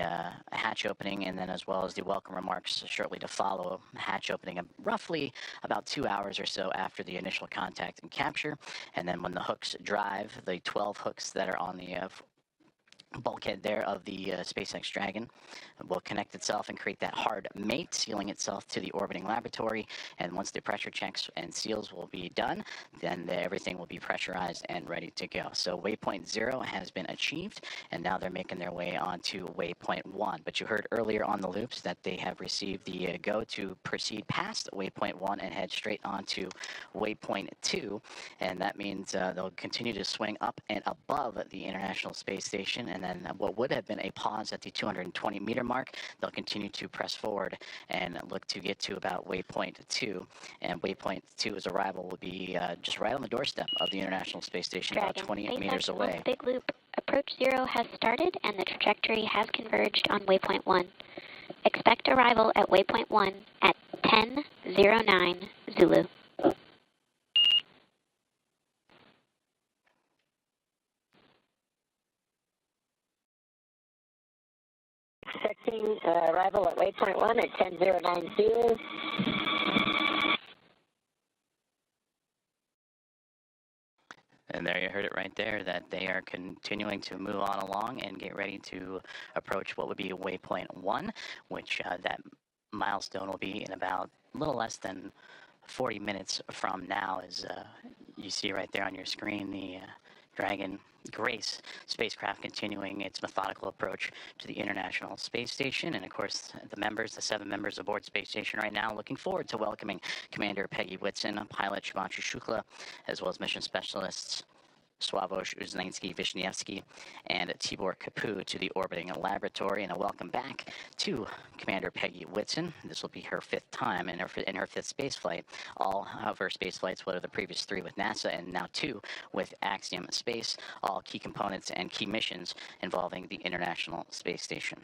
hatch opening, and then as well as the welcome remarks shortly to follow. Hatch opening roughly about 2 hours or so after the initial contact and capture. And then when the hooks drive, the 12 hooks that are on the bulkhead there of the SpaceX Dragon will connect itself and create that hard mate, sealing itself to the orbiting laboratory. And once the pressure checks and seals will be done, then everything will be pressurized and ready to go. So waypoint 0 has been achieved, and now they're making their way on to waypoint 1. But you heard earlier on the loops that they have received the go to proceed past waypoint 1 and head straight on to waypoint 2. And that means they'll continue to swing up and above the International Space Station, and then what would have been a pause at the 220-meter mark, they'll continue to press forward and look to get to about waypoint 2. And waypoint 2's arrival will be just right on the doorstep of the International Space Station, Dragon, about 28 meters away. Big loop approach 0 has started, and the trajectory has converged on waypoint 1. Expect arrival at waypoint 1 at 10:09 Zulu. Expecting arrival at waypoint 1 at 10:09 Zulu. And there you heard it right there, that they are continuing to move on along and get ready to approach what would be waypoint 1, which that milestone will be in about a little less than 40 minutes from now. As you see right there on your screen, the Dragon Grace spacecraft continuing its methodical approach to the International Space Station. And of course, the 7 members aboard Space Station right now, looking forward to welcoming Commander Peggy Whitson, pilot Shubhanshu Shukla, as well as mission specialists Sławosz Uznański-Wiśniewski and Tibor Kapu to the orbiting laboratory. And a welcome back to Commander Peggy Whitson. This will be her 5th time in her 5th space flight. All of her space flights, what are the previous 3 with NASA and now 2 with Axiom Space, all key components and key missions involving the International Space Station.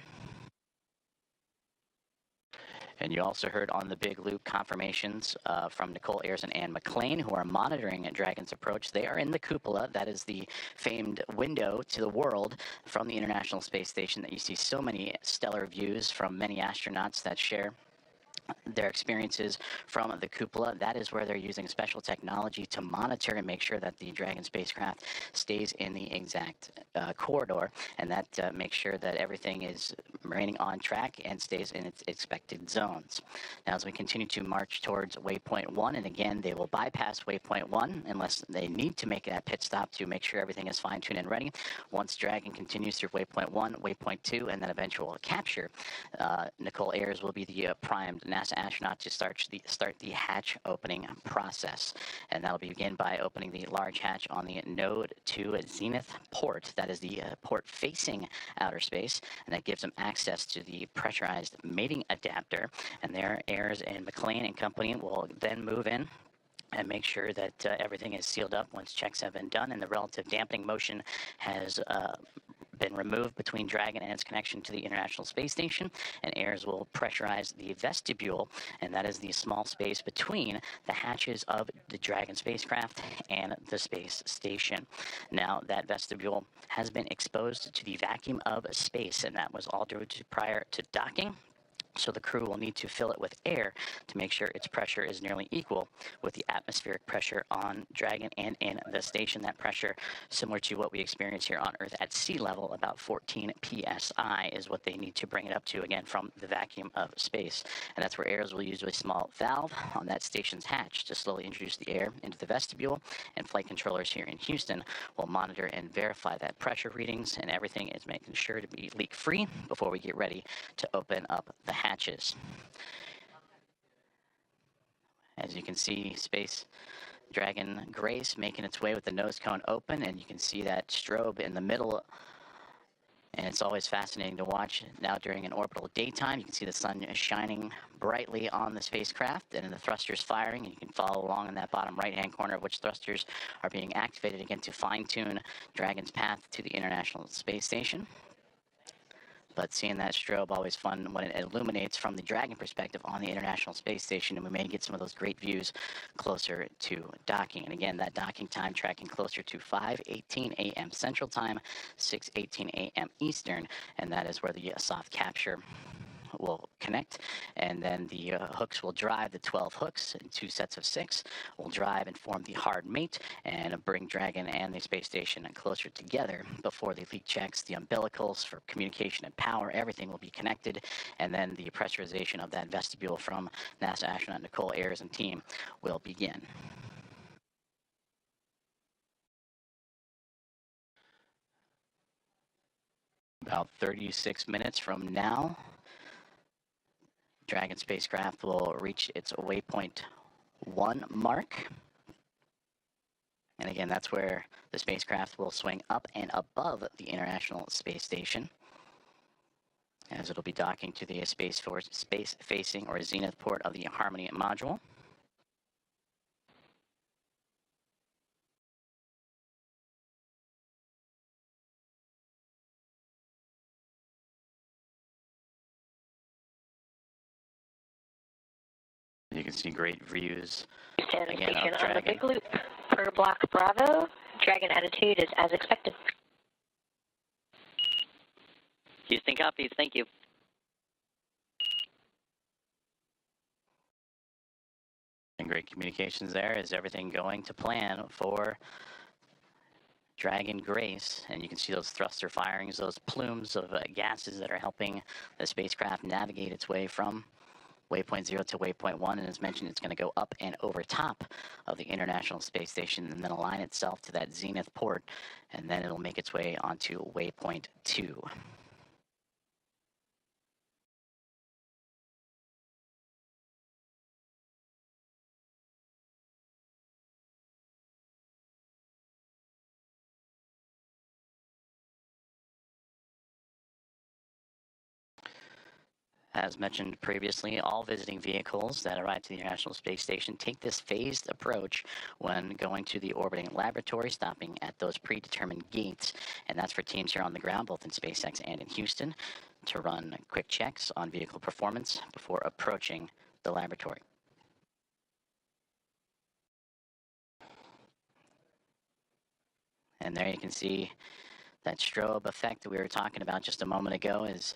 And you also heard on the big loop confirmations from Nicole Ayers and Ann McLean, who are monitoring Dragon's approach. They are in the cupola. That is the famed window to the world from the International Space Station that you see so many stellar views from many astronauts that share their experiences from the cupola. That is where they're using special technology to monitor and make sure that the Dragon spacecraft stays in the exact corridor, and that makes sure that everything is remaining on track and stays in its expected zones. Now, as we continue to march towards waypoint 1, and again, they will bypass waypoint 1 unless they need to make that pit stop to make sure everything is fine-tuned and ready. Once Dragon continues through waypoint 1, waypoint 2, and then eventual capture, Nicole Ayers will be the primed NASA astronaut to start the hatch opening process. And that'll begin by opening the large hatch on the Node 2 Zenith port. That is the port facing outer space, and that gives them access to the pressurized mating adapter. And there, Ayers and McLean and company will then move in and make sure that everything is sealed up once checks have been done and the relative dampening motion has been removed between Dragon and its connection to the International Space Station. And Ayers will pressurize the vestibule, and that is the small space between the hatches of the Dragon spacecraft and the space station. Now, that vestibule has been exposed to the vacuum of space, and that was all due to prior to docking. So the crew will need to fill it with air to make sure its pressure is nearly equal with the atmospheric pressure on Dragon and in the station. That pressure, similar to what we experience here on Earth at sea level, about 14 psi is what they need to bring it up to, again, from the vacuum of space. And that's where Ayers will use a small valve on that station's hatch to slowly introduce the air into the vestibule, and flight controllers here in Houston will monitor and verify that pressure readings, and everything is making sure to be leak-free before we get ready to open up the hatches. As you can see, Space Dragon Grace making its way with the nose cone open, and you can see that strobe in the middle, and it's always fascinating to watch. Now during an orbital daytime, you can see the sun shining brightly on the spacecraft, and the thrusters firing, and you can follow along in that bottom right-hand corner of which thrusters are being activated again to fine-tune Dragon's path to the International Space Station. But seeing that strobe, always fun when it illuminates from the Dragon perspective on the International Space Station, and we may get some of those great views closer to docking. And again, that docking time tracking closer to 5:18 a.m. Central Time, 6:18 a.m. Eastern, and that is where the soft capture will connect, and then the hooks will drive. The 12 hooks in 2 sets of 6 will drive and form the hard mate and bring Dragon and the space station closer together before the leak checks, the umbilicals for communication and power. Everything will be connected, and then the pressurization of that vestibule from NASA astronaut Nicole Ayers and team will begin. About 36 minutes from now, Dragon spacecraft will reach its waypoint 1 mark. And again, that's where the spacecraft will swing up and above the International Space Station, as it'll be docking to the space-facing or zenith port of the Harmony module. You can see great views again of Dragon. On the big loop per block Bravo. Dragon attitude is as expected. Houston copies. Thank you. And great communications there. Is everything going to plan for Dragon Grace? And you can see those thruster firings, those plumes of gases that are helping the spacecraft navigate its way from waypoint 0 to waypoint 1, and as mentioned, it's going to go up and over top of the International Space Station and then align itself to that zenith port, and then it'll make its way onto waypoint 2. As mentioned previously, all visiting vehicles that arrive to the International Space Station take this phased approach when going to the orbiting laboratory, stopping at those predetermined gates. And that's for teams here on the ground, both in SpaceX and in Houston, to run quick checks on vehicle performance before approaching the laboratory. And there you can see that strobe effect that we were talking about just a moment ago is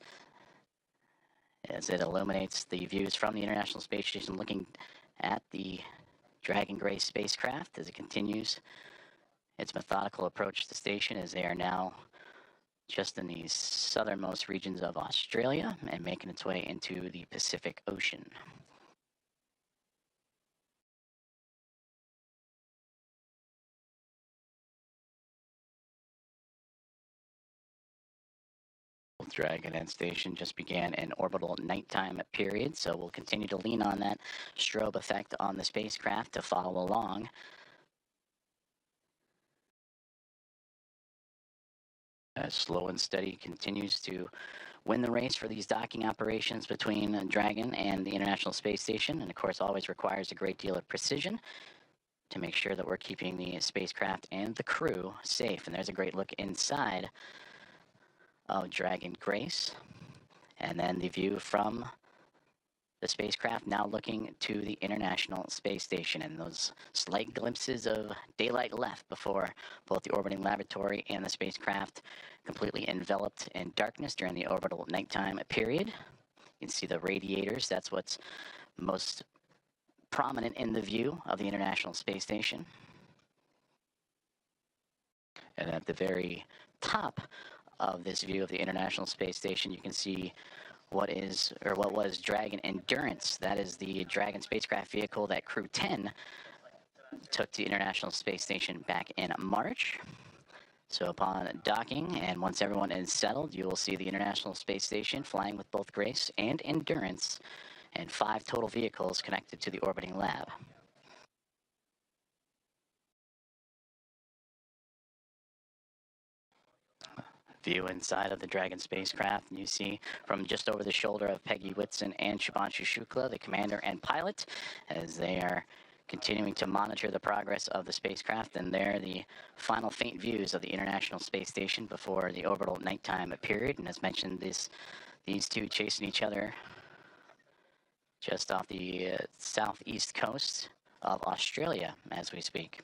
as it illuminates the views from the International Space Station looking at the Dragon Grace spacecraft as it continues its methodical approach to the station, as they are now just in the southernmost regions of Australia and making its way into the Pacific Ocean. Dragon and station just began an orbital nighttime period, so we'll continue to lean on that strobe effect on the spacecraft to follow along. As slow and steady continues to win the race for these docking operations between Dragon and the International Space Station, and of course always requires a great deal of precision to make sure that we're keeping the spacecraft and the crew safe. And there's a great look inside of Dragon Grace, and then the view from the spacecraft now looking to the International Space Station, and those slight glimpses of daylight left before both the orbiting laboratory and the spacecraft completely enveloped in darkness during the orbital nighttime period. You can see the radiators. That's what's most prominent in the view of the International Space Station. And at the very top of this view of the International Space Station, you can see what was Dragon Endurance. That is the Dragon spacecraft vehicle that Crew 10 took to the International Space Station back in March. So upon docking, and once everyone is settled, you will see the International Space Station flying with both Grace and Endurance, and 5 total vehicles connected to the orbiting lab. View inside of the Dragon spacecraft, and you see from just over the shoulder of Peggy Whitson and Shubhanshu Shukla, the commander and pilot, as they are continuing to monitor the progress of the spacecraft. And there, the final faint views of the International Space Station before the orbital nighttime period. And as mentioned, these two chasing each other just off the southeast coast of Australia as we speak.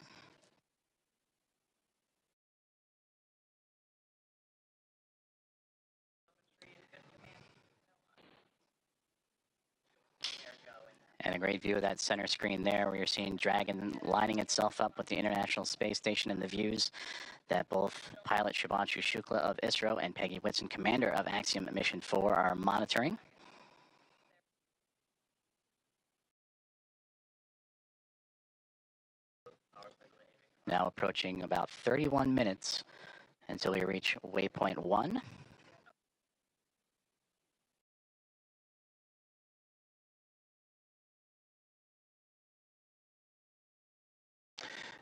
And a great view of that center screen there, where you're seeing Dragon lining itself up with the International Space Station, and the views that both pilot Shubhanshu Shukla of ISRO and Peggy Whitson, commander of Axiom-4, are monitoring. Now approaching about 31 minutes until we reach waypoint 1.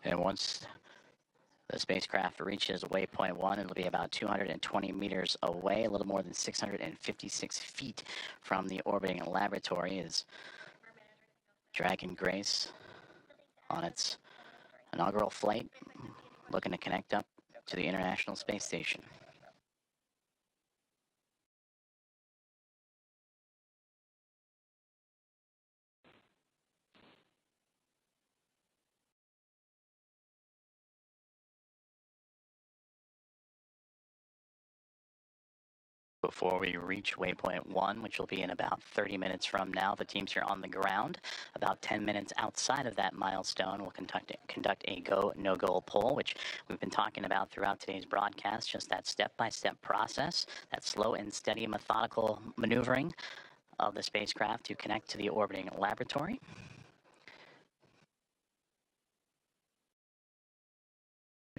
And once the spacecraft reaches waypoint 1, it'll be about 220 meters away, a little more than 656 feet from the orbiting laboratory, is Dragon Grace on its inaugural flight, looking to connect up to the International Space Station. Before we reach waypoint 1, which will be in about 30 minutes from now, the teams here on the ground, about 10 minutes outside of that milestone, will conduct a go, no-go poll, which we've been talking about throughout today's broadcast, just that step-by-step process, that slow and steady methodical maneuvering of the spacecraft to connect to the orbiting laboratory.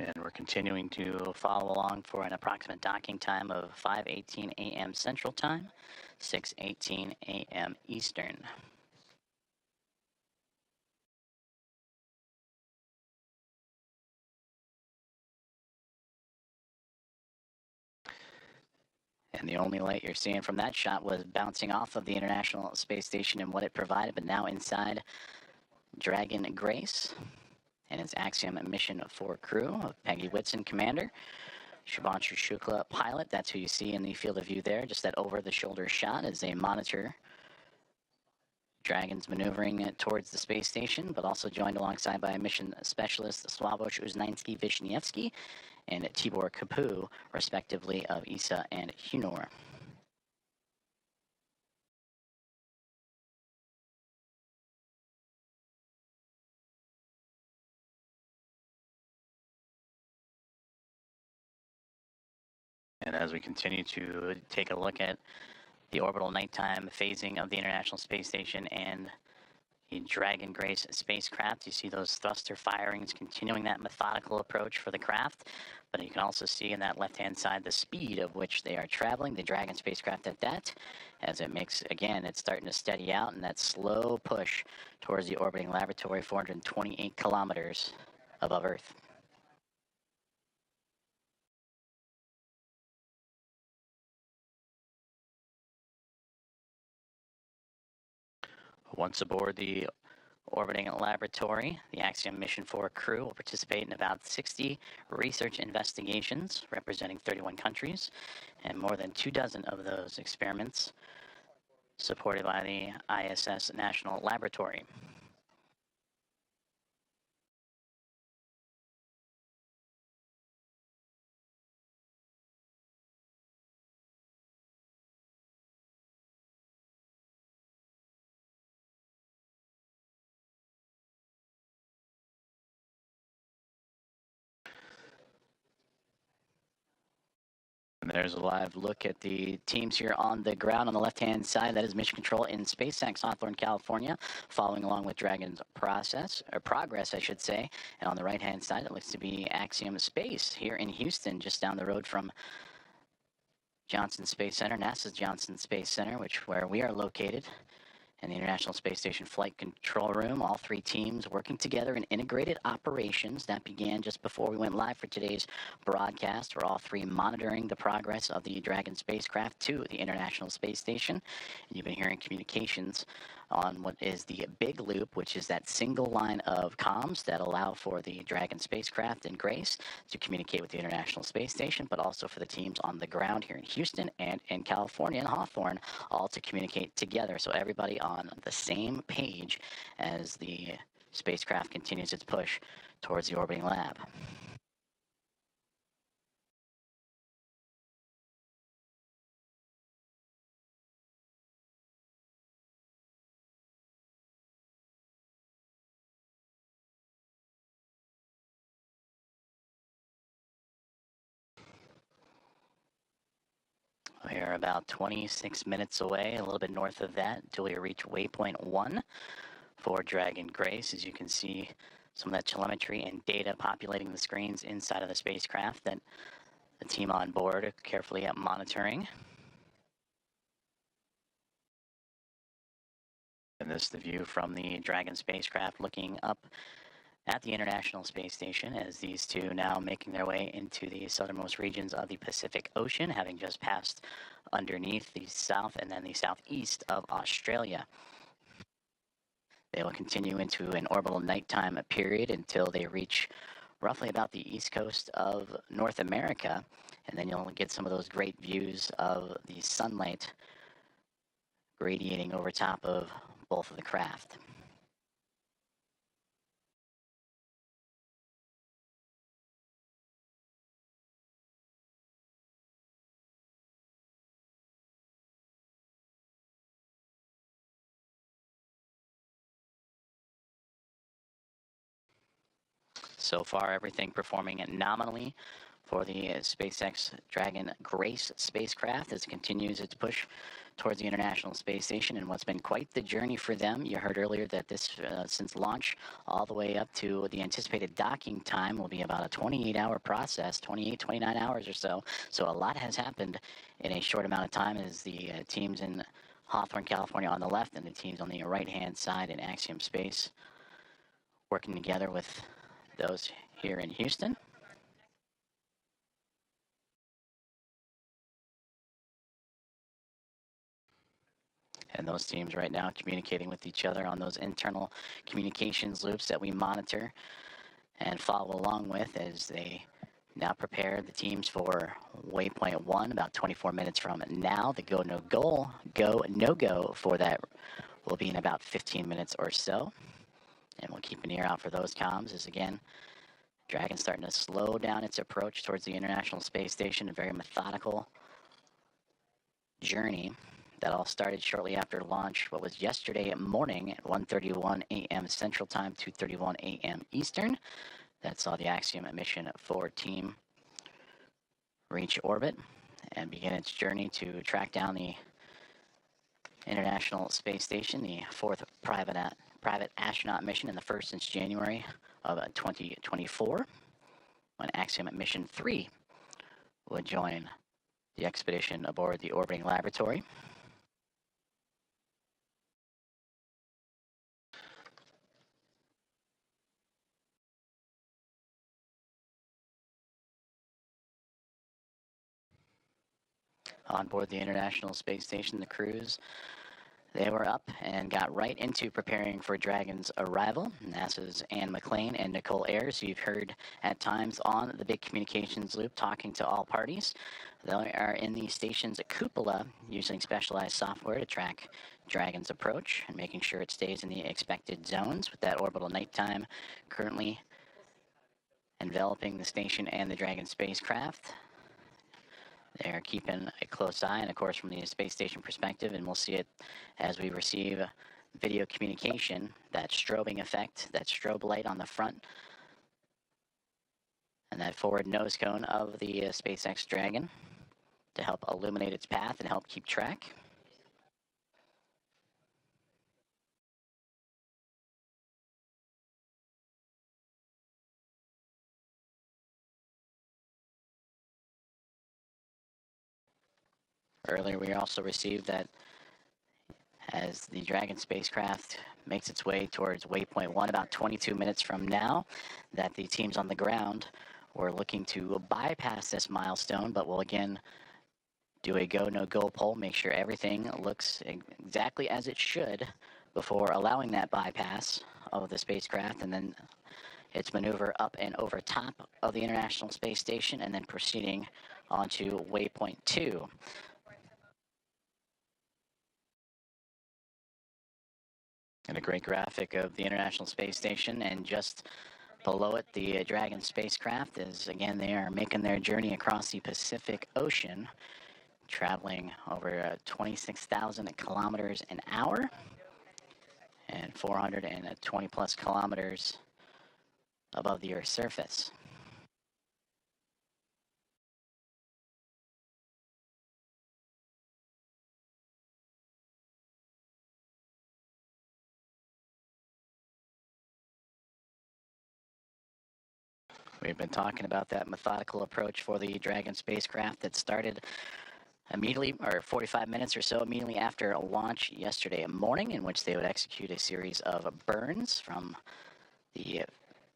And we're continuing to follow along for an approximate docking time of 5:18 a.m. Central Time, 6:18 a.m. Eastern. And the only light you're seeing from that shot was bouncing off of the International Space Station and what it provided, but now inside Dragon Grace and its Axiom-4 crew of Peggy Whitson, commander, Shubhanshu Shukla, pilot. That's who you see in the field of view there, just that over-the-shoulder shot as they monitor Dragon's maneuvering towards the space station, but also joined alongside by mission specialist Sławosz Uznański-Wiśniewski and Tibor Kapu, respectively, of ESA and HUNOR. And as we continue to take a look at the orbital nighttime phasing of the International Space Station and the Dragon Grace spacecraft, you see those thruster firings continuing that methodical approach for the craft. But you can also see in that left-hand side the speed of which they are traveling, the Dragon spacecraft at that, as it makes, again, it's starting to steady out, and that slow push towards the orbiting laboratory, 428 kilometers above Earth. Once aboard the orbiting laboratory, the Axiom-4 crew will participate in about 60 research investigations representing 31 countries, and more than 24 of those experiments supported by the ISS National Laboratory. There's a live look at the teams here on the ground. On the left-hand side, that is Mission Control in SpaceX, Hawthorne, California, following along with Dragon's progress, I should say. And on the right-hand side, it looks to be Axiom Space here in Houston, just down the road from Johnson Space Center, NASA's Johnson Space Center, where we are located. And the International Space Station Flight Control Room, all three teams working together in integrated operations. That began just before we went live for today's broadcast. We're all three monitoring the progress of the Dragon spacecraft to the International Space Station. And you've been hearing communications on what is the big loop, which is that single line of comms that allow for the Dragon spacecraft and Grace to communicate with the International Space Station, but also for the teams on the ground here in Houston and in California and Hawthorne, all to communicate together. So everybody on the same page as the spacecraft continues its push towards the orbiting lab. We are about 26 minutes away, a little bit north of that, until we reach waypoint 1 for Dragon Grace. As you can see, some of that telemetry and data populating the screens inside of the spacecraft that the team on board are carefully monitoring. And this is the view from the Dragon spacecraft looking up at the International Space Station, as these two now making their way into the southernmost regions of the Pacific Ocean, having just passed underneath the south and then the southeast of Australia. They will continue into an orbital nighttime period until they reach roughly about the east coast of North America, and then you'll get some of those great views of the sunlight radiating over top of both of the craft. So far, everything performing nominally for the SpaceX Dragon Grace spacecraft as it continues its push towards the International Space Station, and what's been quite the journey for them. You heard earlier that this, since launch, all the way up to the anticipated docking time will be about a 28-hour process, 29 hours or so. So a lot has happened in a short amount of time as the teams in Hawthorne, California on the left and the teams on the right-hand side in Axiom Space working together with those here in Houston. And those teams right now communicating with each other on those internal communications loops that we monitor and follow along with as they now prepare the teams for waypoint 1 about 24 minutes from now. The go no go for that will be in about 15 minutes or so. And we'll keep an ear out for those comms as, again, Dragon's starting to slow down its approach towards the International Space Station, a very methodical journey that all started shortly after launch, what was yesterday morning at 1:31 a.m. Central Time, 2:31 a.m. Eastern. That saw the Axiom-4 team reach orbit and begin its journey to track down the International Space Station, the fourth private astronaut mission and the first since January of 2024, when Axiom Mission 3 would join the expedition aboard the orbiting laboratory. On board the International Space Station, the crews, they were up and got right into preparing for Dragon's arrival. NASA's Anne McClain and Nicole Ayers, who you've heard at times on the big communications loop talking to all parties. They are in the station's cupola using specialized software to track Dragon's approach and making sure it stays in the expected zones with that orbital nighttime currently enveloping the station and the Dragon spacecraft. They're keeping a close eye, and of course from the space station perspective, and we'll see it as we receive video communication, that strobing effect, that strobe light on the front, and that forward nose cone of the SpaceX Dragon to help illuminate its path and help keep track. Earlier, we also received that as the Dragon spacecraft makes its way towards waypoint 1 about 22 minutes from now, that the teams on the ground were looking to bypass this milestone, but will again do a go, no-go poll, make sure everything looks exactly as it should before allowing that bypass of the spacecraft, and then its maneuver up and over top of the International Space Station, and then proceeding onto waypoint 2. And a great graphic of the International Space Station, and just below it, the Dragon spacecraft is, again, they are making their journey across the Pacific Ocean, traveling over 26,000 kilometers an hour and 420 plus kilometers above the Earth's surface. We've been talking about that methodical approach for the Dragon spacecraft that started immediately, or 45 minutes or so immediately after launch yesterday morning, in which they would execute a series of burns from the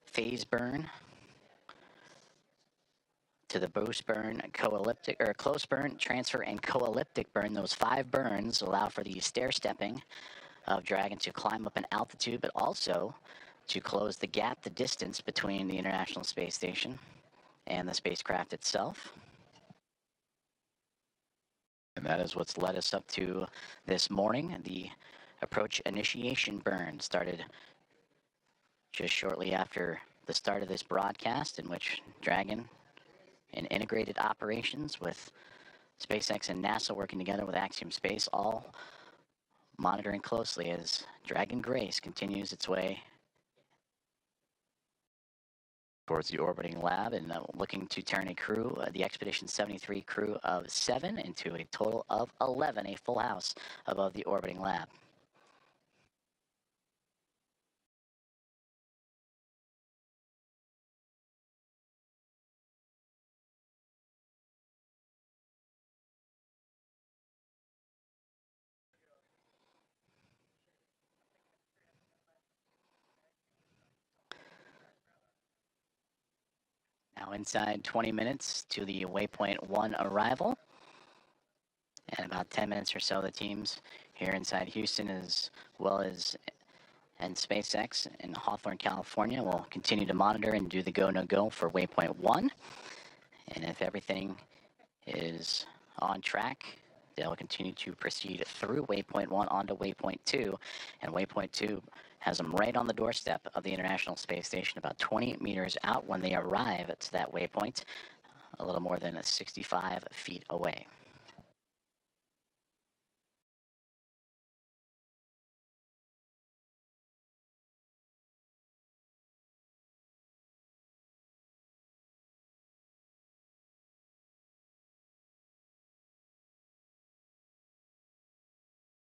phase burn to the boost burn, co-elliptic, or close burn, transfer, and co-elliptic burn. Those 5 burns allow for the stair-stepping of Dragon to climb up in altitude, but also to close the gap, the distance between the International Space Station and the spacecraft itself. And that is what's led us up to this morning. The approach initiation burn started just shortly after the start of this broadcast, in which Dragon, in integrated operations with SpaceX and NASA working together with Axiom Space, all monitoring closely as Dragon Grace continues its way towards the orbiting lab, and looking to turn a crew, the Expedition 73 crew of 7, into a total of 11, a full house above the orbiting lab. Now inside 20 minutes to the waypoint 1 arrival. And about 10 minutes or so, the teams here inside Houston, as well as and SpaceX in Hawthorne, California, will continue to monitor and do the go, no-go for waypoint 1. And if everything is on track, they'll continue to proceed through waypoint 1 onto waypoint 2. And waypoint 2 has them right on the doorstep of the International Space Station, about 20 meters out when they arrive to that waypoint, a little more than 65 feet away.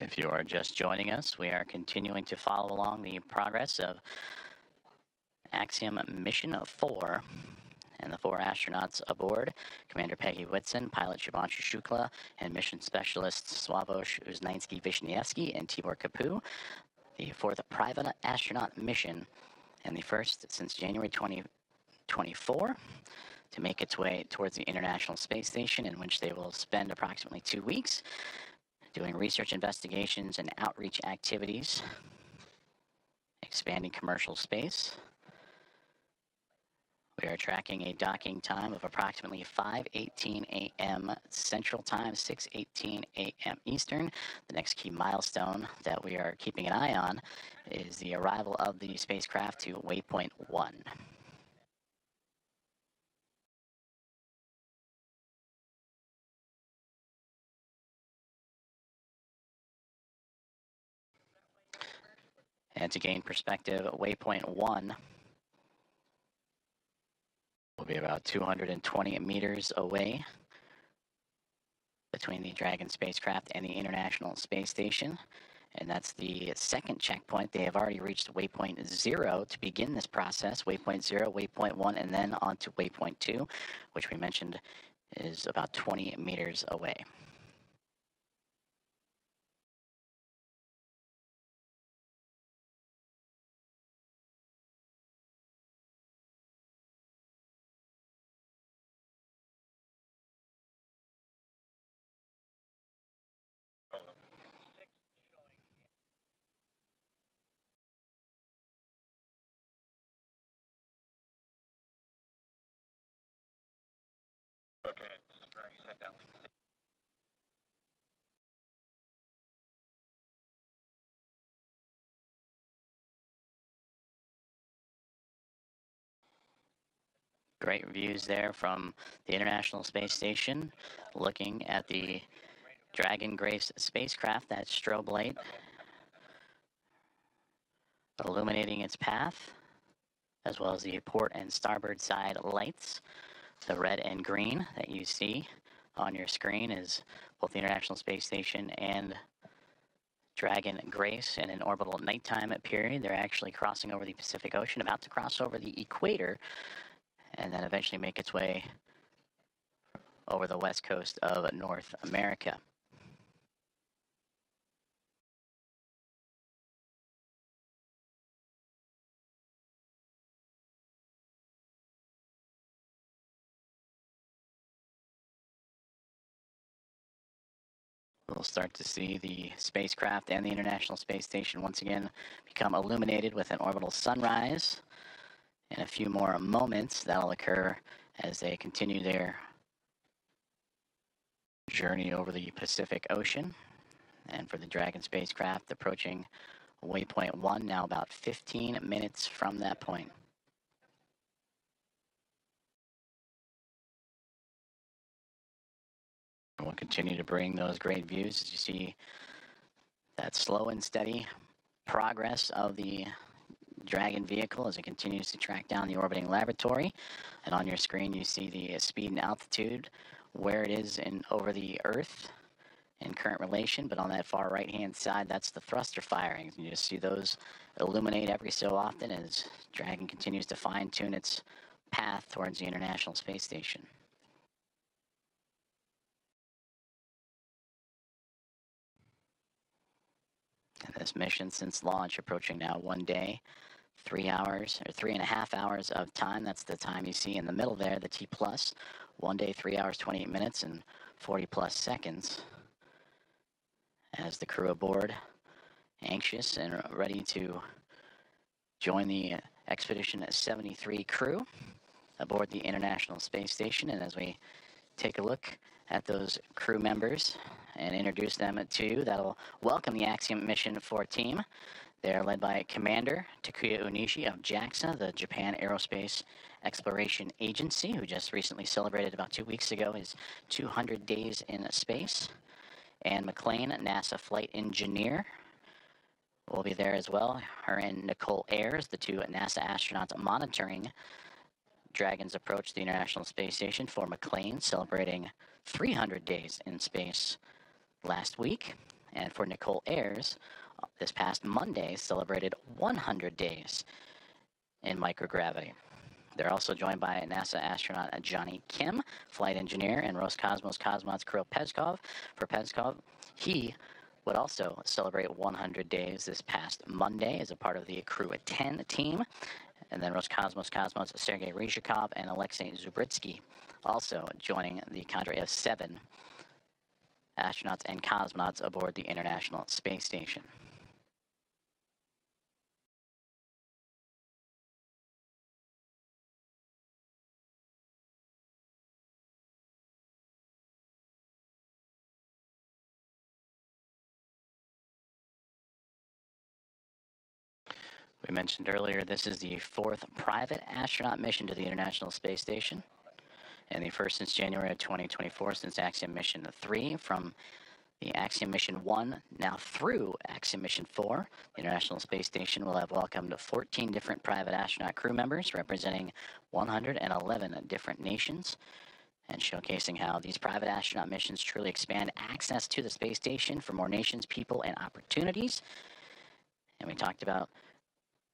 If you are just joining us, we are continuing to follow along the progress of Axiom Mission 4 and the 4 astronauts aboard, Commander Peggy Whitson, pilot Shubhanshu Shukla, and mission specialists Sławosz Uznański-Wiśniewski and Tibor Kapu, the 4th private astronaut mission and the first since January 2024 to make its way towards the International Space Station, in which they will spend approximately 2 weeks doing research investigations and outreach activities, expanding commercial space. We are tracking a docking time of approximately 5:18 a.m. Central Time, 6:18 a.m. Eastern. The next key milestone that we are keeping an eye on is the arrival of the spacecraft to waypoint 1. And to gain perspective, waypoint 1 will be about 220 meters away between the Dragon spacecraft and the International Space Station. And that's the second checkpoint. They have already reached waypoint 0 to begin this process. Waypoint 0, waypoint 1, and then on to waypoint 2, which we mentioned is about 20 meters away. Great views there from the International Space Station, looking at the Dragon Grace spacecraft, that strobe light illuminating its path, as well as the port and starboard side lights. The red and green that you see on your screen is both the International Space Station and Dragon Grace in an orbital nighttime period. They're actually crossing over the Pacific Ocean, about to cross over the equator, and then eventually make its way over the west coast of North America. We'll start to see the spacecraft and the International Space Station once again become illuminated with an orbital sunrise. In a few more moments, that'll occur as they continue their journey over the Pacific Ocean. And for the Dragon spacecraft, approaching waypoint 1, now about 15 minutes from that point. We'll continue to bring those great views as you see that slow and steady progress of the Dragon vehicle as it continues to track down the orbiting laboratory. And on your screen you see the speed and altitude, where it is over the Earth in current relation, but on that far right hand side, that's the thruster firings. And you just see those illuminate every so often as Dragon continues to fine-tune its path towards the International Space Station. And this mission since launch approaching now 1 day, 3 hours, or 3.5 hours of time. That's the time you see in the middle there, the T plus. 1 day, 3 hours, 28 minutes, and 40 plus seconds. As the crew aboard, anxious and ready to join the Expedition 73 crew aboard the International Space Station. And as we take a look at those crew members and introduce them to you, that'll welcome the Axiom Mission 4 team. They're led by Commander Takuya Onishi of JAXA, the Japan Aerospace Exploration Agency, who just recently celebrated about 2 weeks ago his 200 days in space. Anne McLean, NASA flight engineer, will be there as well. Her and Nicole Ayers, the 2 NASA astronauts monitoring Dragon's approach to the International Space Station. For McLean, celebrating 300 days in space last week. And for Nicole Ayers, this past Monday celebrated 100 days in microgravity. They're also joined by NASA astronaut Johnny Kim, flight engineer, and Roscosmos cosmonaut Kirill Peskov. For Peskov, he would also celebrate 100 days this past Monday as a part of the Crew 10 team. And then Roscosmos cosmonauts Sergei Ryzhikov and Alexei Zubritsky also joining the cadre of 7 astronauts and cosmonauts aboard the International Space Station. We mentioned earlier, this is the 4th private astronaut mission to the International Space Station, and the first since January of 2024, since Axiom Mission 3, from the Axiom Mission 1 now through Axiom Mission 4. The International Space Station will have welcomed 14 different private astronaut crew members representing 111 different nations, and showcasing how these private astronaut missions truly expand access to the space station for more nations, people, and opportunities. And we talked about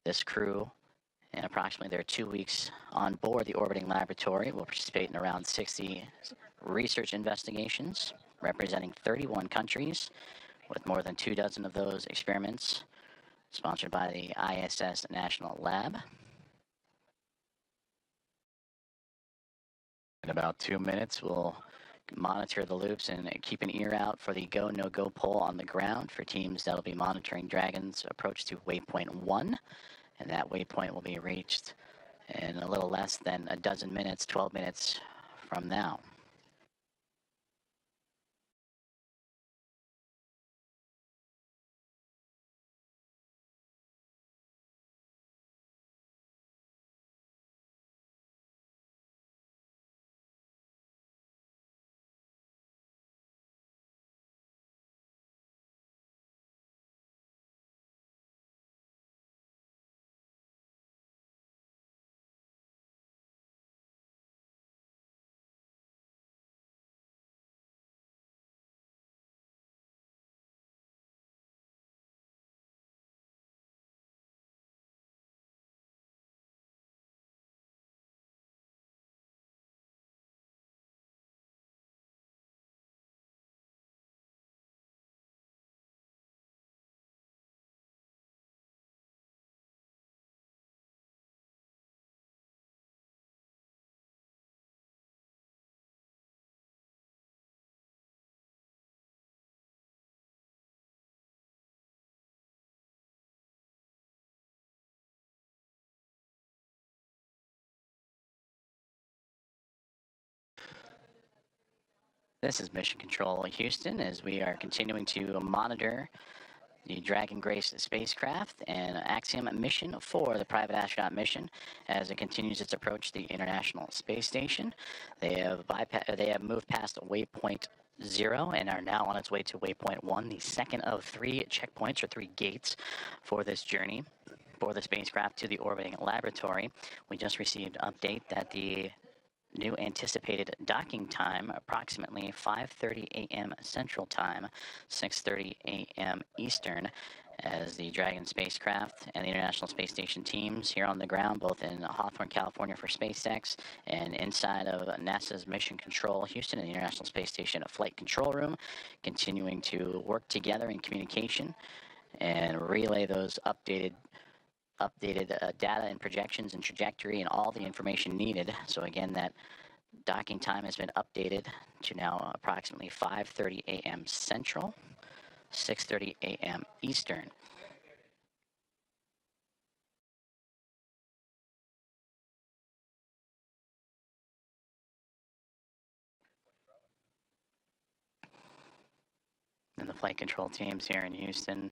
this crew, and approximately their 2 weeks on board the orbiting laboratory, will participate in around 60 research investigations representing 31 countries, with more than 24 of those experiments sponsored by the ISS National Lab. In about 2 minutes, we'll monitor the loops and keep an ear out for the go, no-go poll on the ground for teams that will be monitoring Dragon's approach to waypoint 1. And that waypoint will be reached in a little less than a dozen minutes, 12 minutes from now. This is Mission Control Houston, as we are continuing to monitor the Dragon Grace spacecraft and Axiom Mission 4, the private astronaut mission, as it continues its approach to the International Space Station. They have moved past waypoint 0 and are now on its way to waypoint 1, the second of 3 checkpoints or 3 gates for this journey for the spacecraft to the orbiting laboratory. We just received an update that the new anticipated docking time, approximately 5:30 a.m. Central Time, 6:30 a.m. Eastern, as the Dragon spacecraft and the International Space Station teams here on the ground, both in Hawthorne, California for SpaceX, and inside of NASA's Mission Control Houston in the International Space Station Flight Control Room, continuing to work together in communication and relay those updated data and projections and trajectory and all the information needed. So again, that docking time has been updated to now approximately 5:30 a.m. Central, 6:30 a.m. Eastern. And the flight control teams here in Houston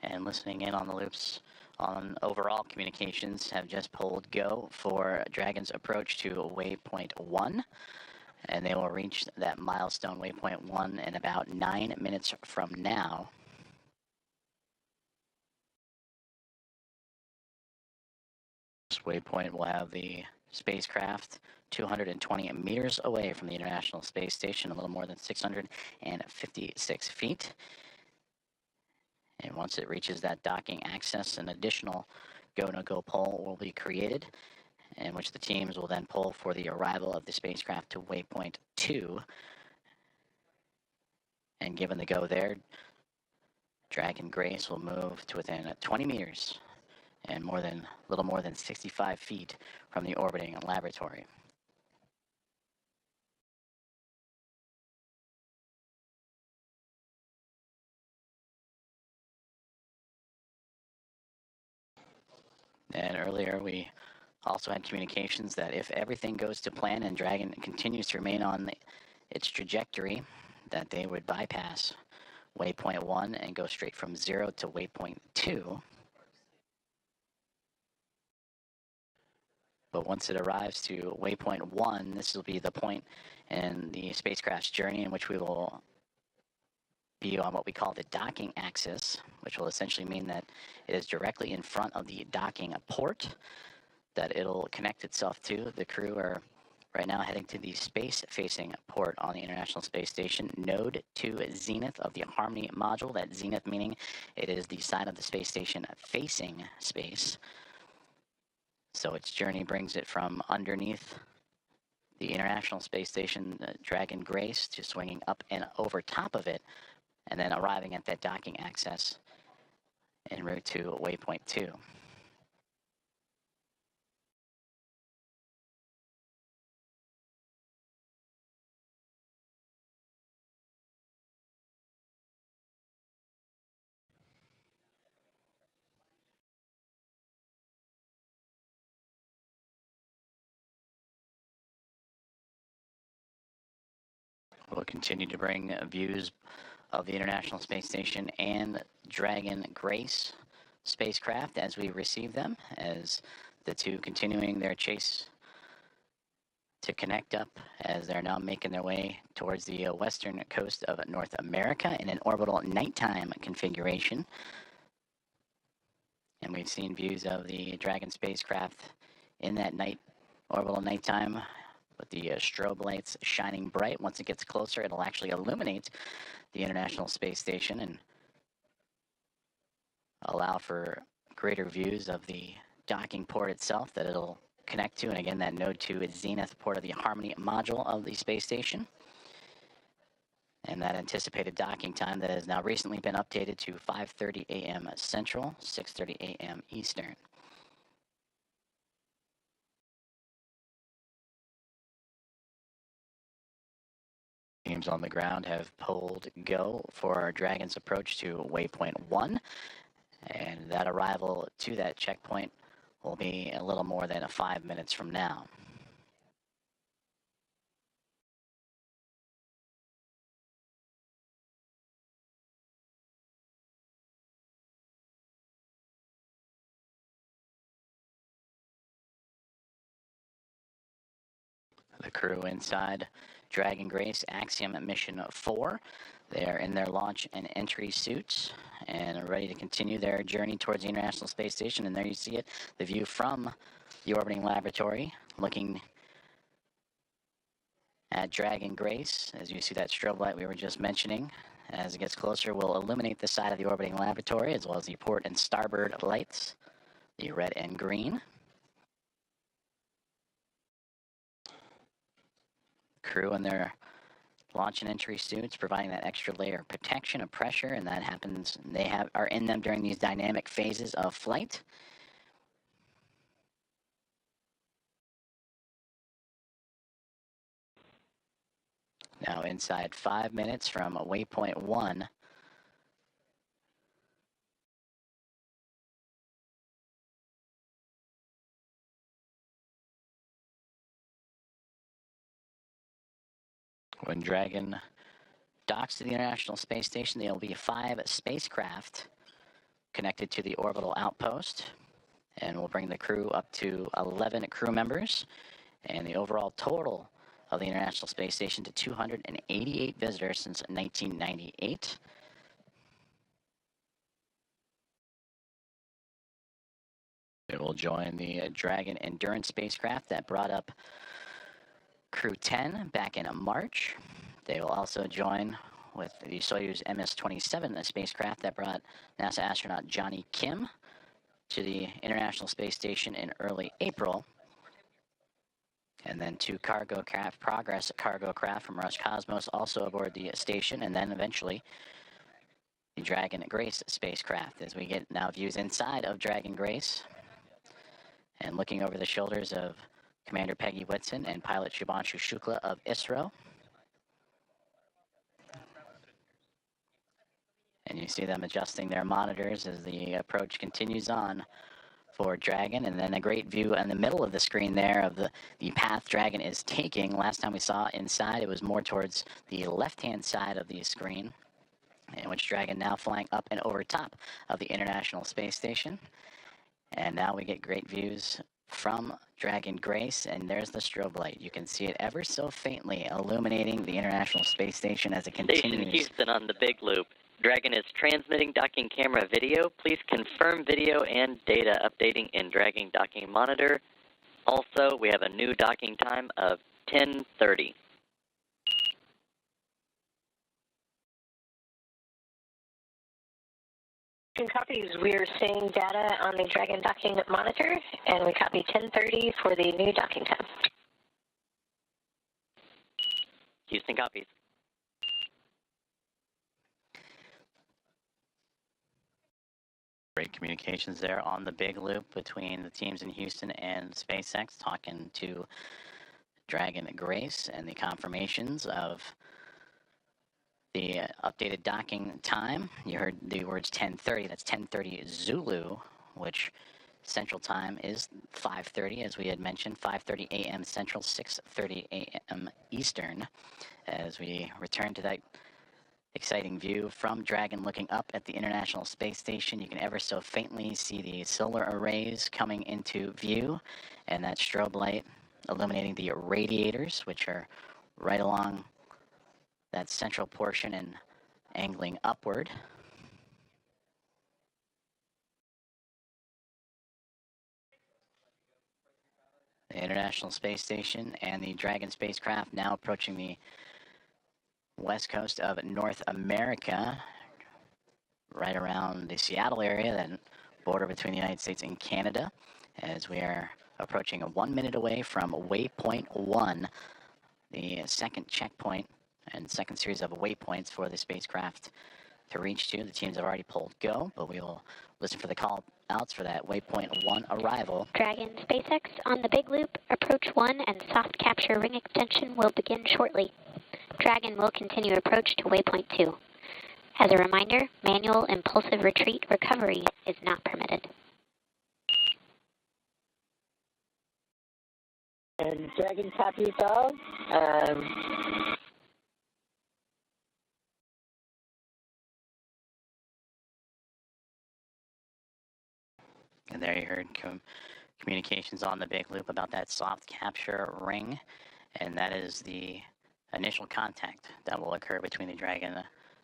and listening in on the loops on overall communications have just pulled go for Dragon's approach to waypoint 1, and they will reach that milestone waypoint 1 in about 9 minutes from now. This waypoint will have the spacecraft 220 meters away from the International Space Station, a little more than 656 feet. And once it reaches that docking access, an additional go-no-go pole will be created, in which the teams will then pull for the arrival of the spacecraft to waypoint 2. And given the go there, Dragon Grace will move to within 20 meters and little more than 65 feet from the orbiting laboratory. And earlier we also had communications that if everything goes to plan and Dragon continues to remain on its trajectory, that they would bypass waypoint 1 and go straight from 0 to waypoint 2. But once it arrives to waypoint 1, this will be the point in the spacecraft's journey in which we will be on what we call the docking axis, which will essentially mean that it is directly in front of the docking port that it'll connect itself to. The crew are right now heading to the space-facing port on the International Space Station, node to zenith of the Harmony module. That zenith meaning it is the side of the space station facing space. So its journey brings it from underneath the International Space Station, Dragon Grace, to swinging up and over top of it, and then arriving at that docking access en route to waypoint 2. We'll continue to bring views of the International Space Station and Dragon Grace spacecraft as we receive them, as the two continuing their chase to connect up as they're now making their way towards the western coast of North America in an orbital nighttime configuration. And we've seen views of the Dragon spacecraft in that orbital nighttime, with the strobe lights shining bright. Once it gets closer, it'll actually illuminate the International Space Station and allow for greater views of the docking port itself that it'll connect to. And again, that node 2 is zenith port of the Harmony module of the space station. And that anticipated docking time that has now recently been updated to 5:30 a.m. Central, 6:30 a.m. Eastern. Teams on the ground have pulled go for our Dragon's approach to waypoint 1, and that arrival to that checkpoint will be a little more than 5 minutes from now. The crew inside Dragon Grace Axiom Mission 4. They are in their launch and entry suits and are ready to continue their journey towards the International Space Station. And there you see it, the view from the orbiting laboratory, looking at Dragon Grace. As you see that strobe light we were just mentioning, as it gets closer, will illuminate the side of the orbiting laboratory, as well as the port and starboard lights, the red and green. Crew in their launch and entry suits, providing that extra layer of protection and pressure, and that happens, are in them during these dynamic phases of flight. Now inside 5 minutes from waypoint 1. When Dragon docks to the International Space Station, there will be 5 spacecraft connected to the orbital outpost, and we'll bring the crew up to 11 crew members, and the overall total of the International Space Station to 288 visitors since 1998. It will join the Dragon Endurance spacecraft that brought up Crew 10 back in March. They will also join with the Soyuz MS-27, a spacecraft that brought NASA astronaut Johnny Kim to the International Space Station in early April. And then 2 cargo craft, Progress cargo craft from Roscosmos also aboard the station, and then eventually the Dragon Grace spacecraft, as we get now views inside of Dragon Grace and looking over the shoulders of Commander Peggy Whitson and pilot Shubhanshu Shukla of ISRO. And you see them adjusting their monitors as the approach continues on for Dragon. And then a great view in the middle of the screen there of the path Dragon is taking. Last time we saw inside, it was more towards the left-hand side of the screen, in which Dragon now flying up and over top of the International Space Station. And now we get great views from Dragon Grace, and there's the strobe light. You can see it ever so faintly illuminating the International Space Station as it continues. Station Houston on the Big Loop. Dragon is transmitting docking camera video. Please confirm video and data updating in Dragon Docking Monitor. Also, we have a new docking time of 10:30. Copies. We're seeing data on the Dragon Docking Monitor, and we copy 10:30 for the new docking time. Houston copies. Great communications there on the Big Loop between the teams in Houston and SpaceX, talking to Dragon Grace and the confirmations of the updated docking time. You heard the words 10:30. That's 10:30 Zulu, which Central Time is 5:30, as we had mentioned, 5:30 a.m. Central, 6:30 a.m. Eastern, as we return to that exciting view from Dragon looking up at the International Space Station. You can ever so faintly see the solar arrays coming into view, and that strobe light illuminating the radiators, which are right along that central portion and angling upward. The International Space Station and the Dragon spacecraft now approaching the west coast of North America, right around the Seattle area, that border between the United States and Canada, as we are approaching 1 minute away from waypoint 1, the second checkpoint and second series of waypoints for the spacecraft to reach to. The teams have already pulled go, but we will listen for the call outs for that waypoint 1 arrival. Dragon SpaceX on the Big Loop, approach 1 and soft capture ring extension will begin shortly. Dragon will continue approach to waypoint 2. As a reminder, manual impulsive retreat recovery is not permitted. And Dragon copies all. And there you heard communications on the Big Loop about that soft capture ring, and that is the initial contact that will occur between the Dragon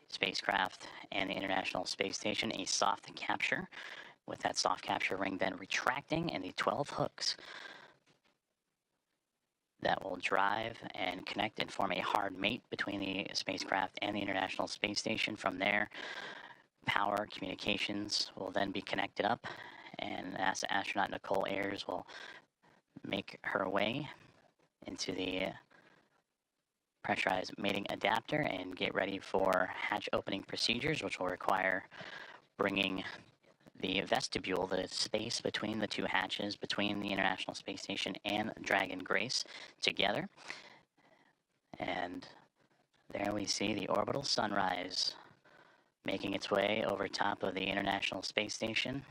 spacecraft and the International Space Station, a soft capture, with that soft capture ring then retracting and the 12 hooks that will drive and connect and form a hard mate between the spacecraft and the International Space Station. From there, power communications will then be connected up, and NASA astronaut Nicole Ayers will make her way into the pressurized mating adapter and get ready for hatch opening procedures, which will require bringing the vestibule, the space between the two hatches, between the International Space Station and Dragon Grace, together. And there we see the orbital sunrise making its way over top of the International Space Station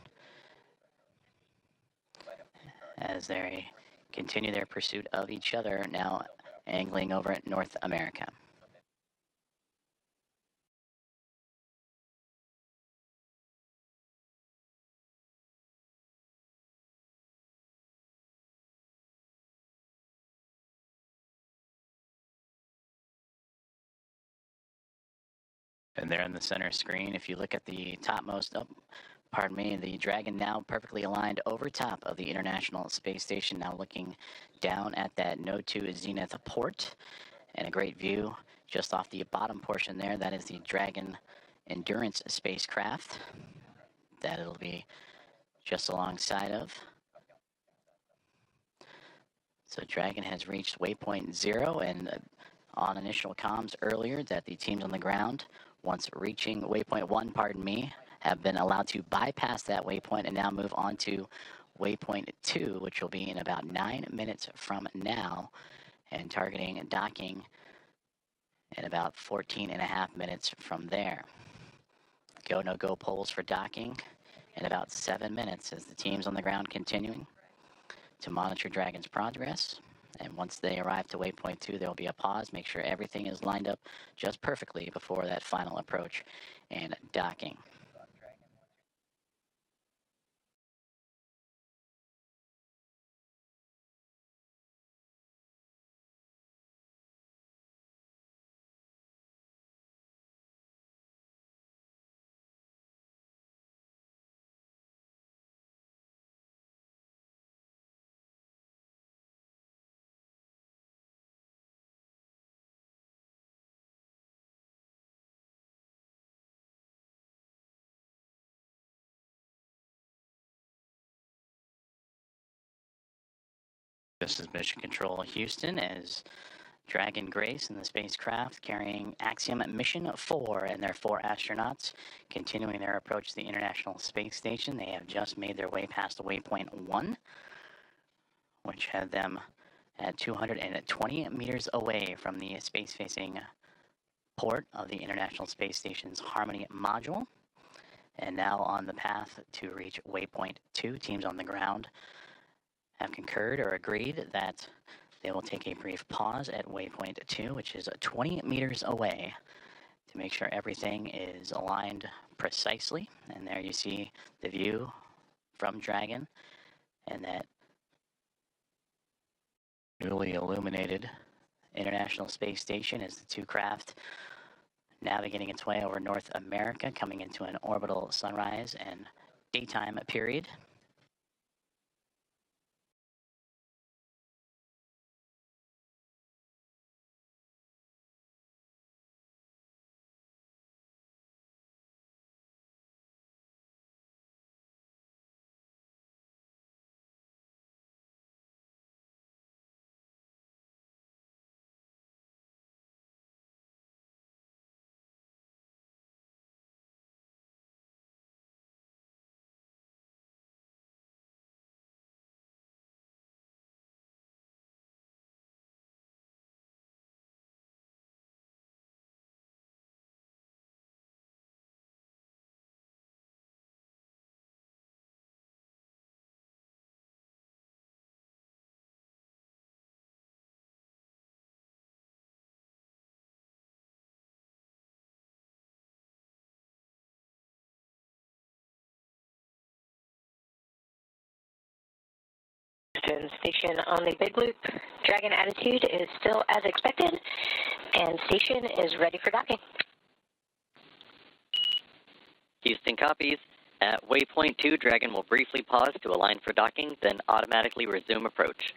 as they continue their pursuit of each other, now angling over at North America. And there in the center screen, if you look at the topmost, the Dragon now perfectly aligned over top of the International Space Station, now looking down at that Node 2 Zenith port, and a great view just off the bottom portion there, that is the Dragon Endurance spacecraft that it'll be just alongside of. So Dragon has reached waypoint 0, and on initial comms earlier that the teams on the ground, once reaching waypoint 1, pardon me, have been allowed to bypass that waypoint and now move on to waypoint 2, which will be in about 9 minutes from now, and targeting docking in about 14.5 minutes from there. Go, no-go polls for docking in about 7 minutes as the teams on the ground continuing to monitor Dragon's progress. And once they arrive to waypoint 2, there will be a pause, make sure everything is lined up just perfectly before that final approach and docking. This is Mission Control Houston as Dragon Grace and the spacecraft carrying Axiom-4 and their 4 astronauts continuing their approach to the International Space Station. They have just made their way past waypoint 1, which had them at 220 meters away from the space-facing port of the International Space Station's Harmony module. And now on the path to reach waypoint 2, teams on the ground have concurred or agreed that they will take a brief pause at waypoint 2, which is 20 meters away, to make sure everything is aligned precisely. And there you see the view from Dragon and that newly illuminated International Space Station as the 2 craft navigating its way over North America, coming into an orbital sunrise and daytime period. Station on the Big Loop. Dragon attitude is still as expected, and station is ready for docking. Houston copies. At waypoint 2, Dragon will briefly pause to align for docking, then automatically resume approach.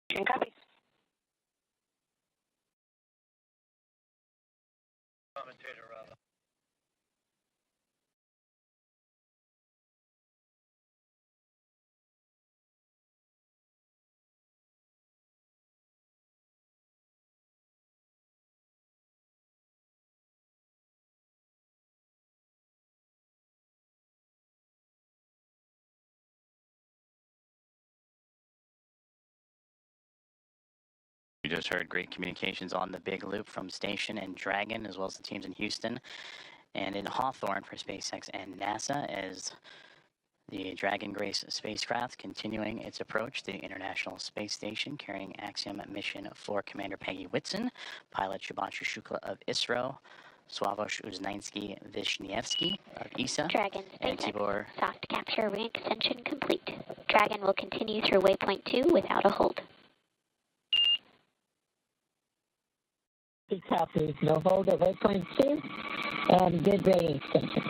Houston copies. You just heard great communications on the Big Loop from Station and Dragon, as well as the teams in Houston and in Hawthorne for SpaceX and NASA, as the Dragon Grace spacecraft continuing its approach to the International Space Station, carrying Axiom-4 Commander Peggy Whitson, pilot Shubhanshu Shukla of ISRO, Sławosz Uznański-Wiśniewski of ESA, Dragon and SpaceX Tibor. Soft capture re-extension complete. Dragon will continue through waypoint 2 without a hold. Copies. No hold at waypoint 2 and good rating extension.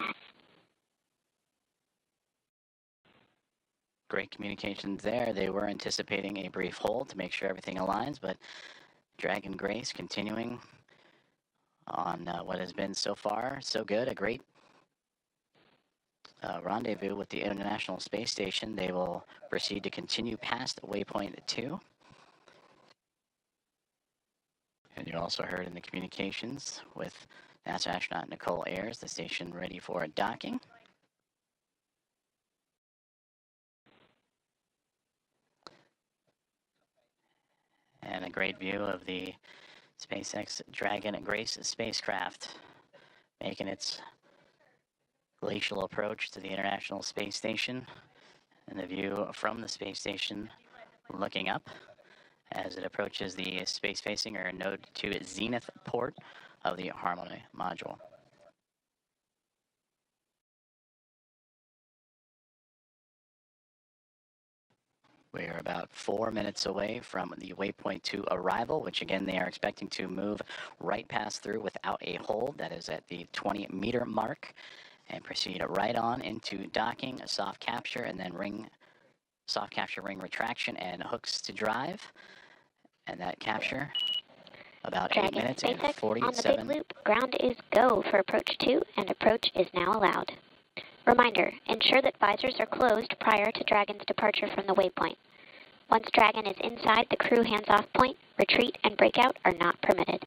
Great communications there. They were anticipating a brief hold to make sure everything aligns, but Dragon Grace continuing on what has been so far so good. A great rendezvous with the International Space Station. They will proceed to continue past waypoint 2. And you also heard in the communications with NASA astronaut Nicole Ayers, the station ready for docking. And a great view of the SpaceX Dragon Grace spacecraft making its glacial approach to the International Space Station. And the view from the space station looking up as it approaches the space-facing or Node 2 zenith port of the Harmony module. We are about 4 minutes away from the waypoint 2 arrival, which again they are expecting to move right past through without a hold. That is at the 20-meter mark, and proceed right on into docking, soft capture, and then soft capture ring retraction and hooks to drive. And that capture about Dragon 8 minutes and SpaceX 47. on the big loop. Ground is go for approach 2, and approach is now allowed. Reminder, ensure that visors are closed prior to Dragon's departure from the waypoint. Once Dragon is inside the crew hands-off point, retreat and breakout are not permitted.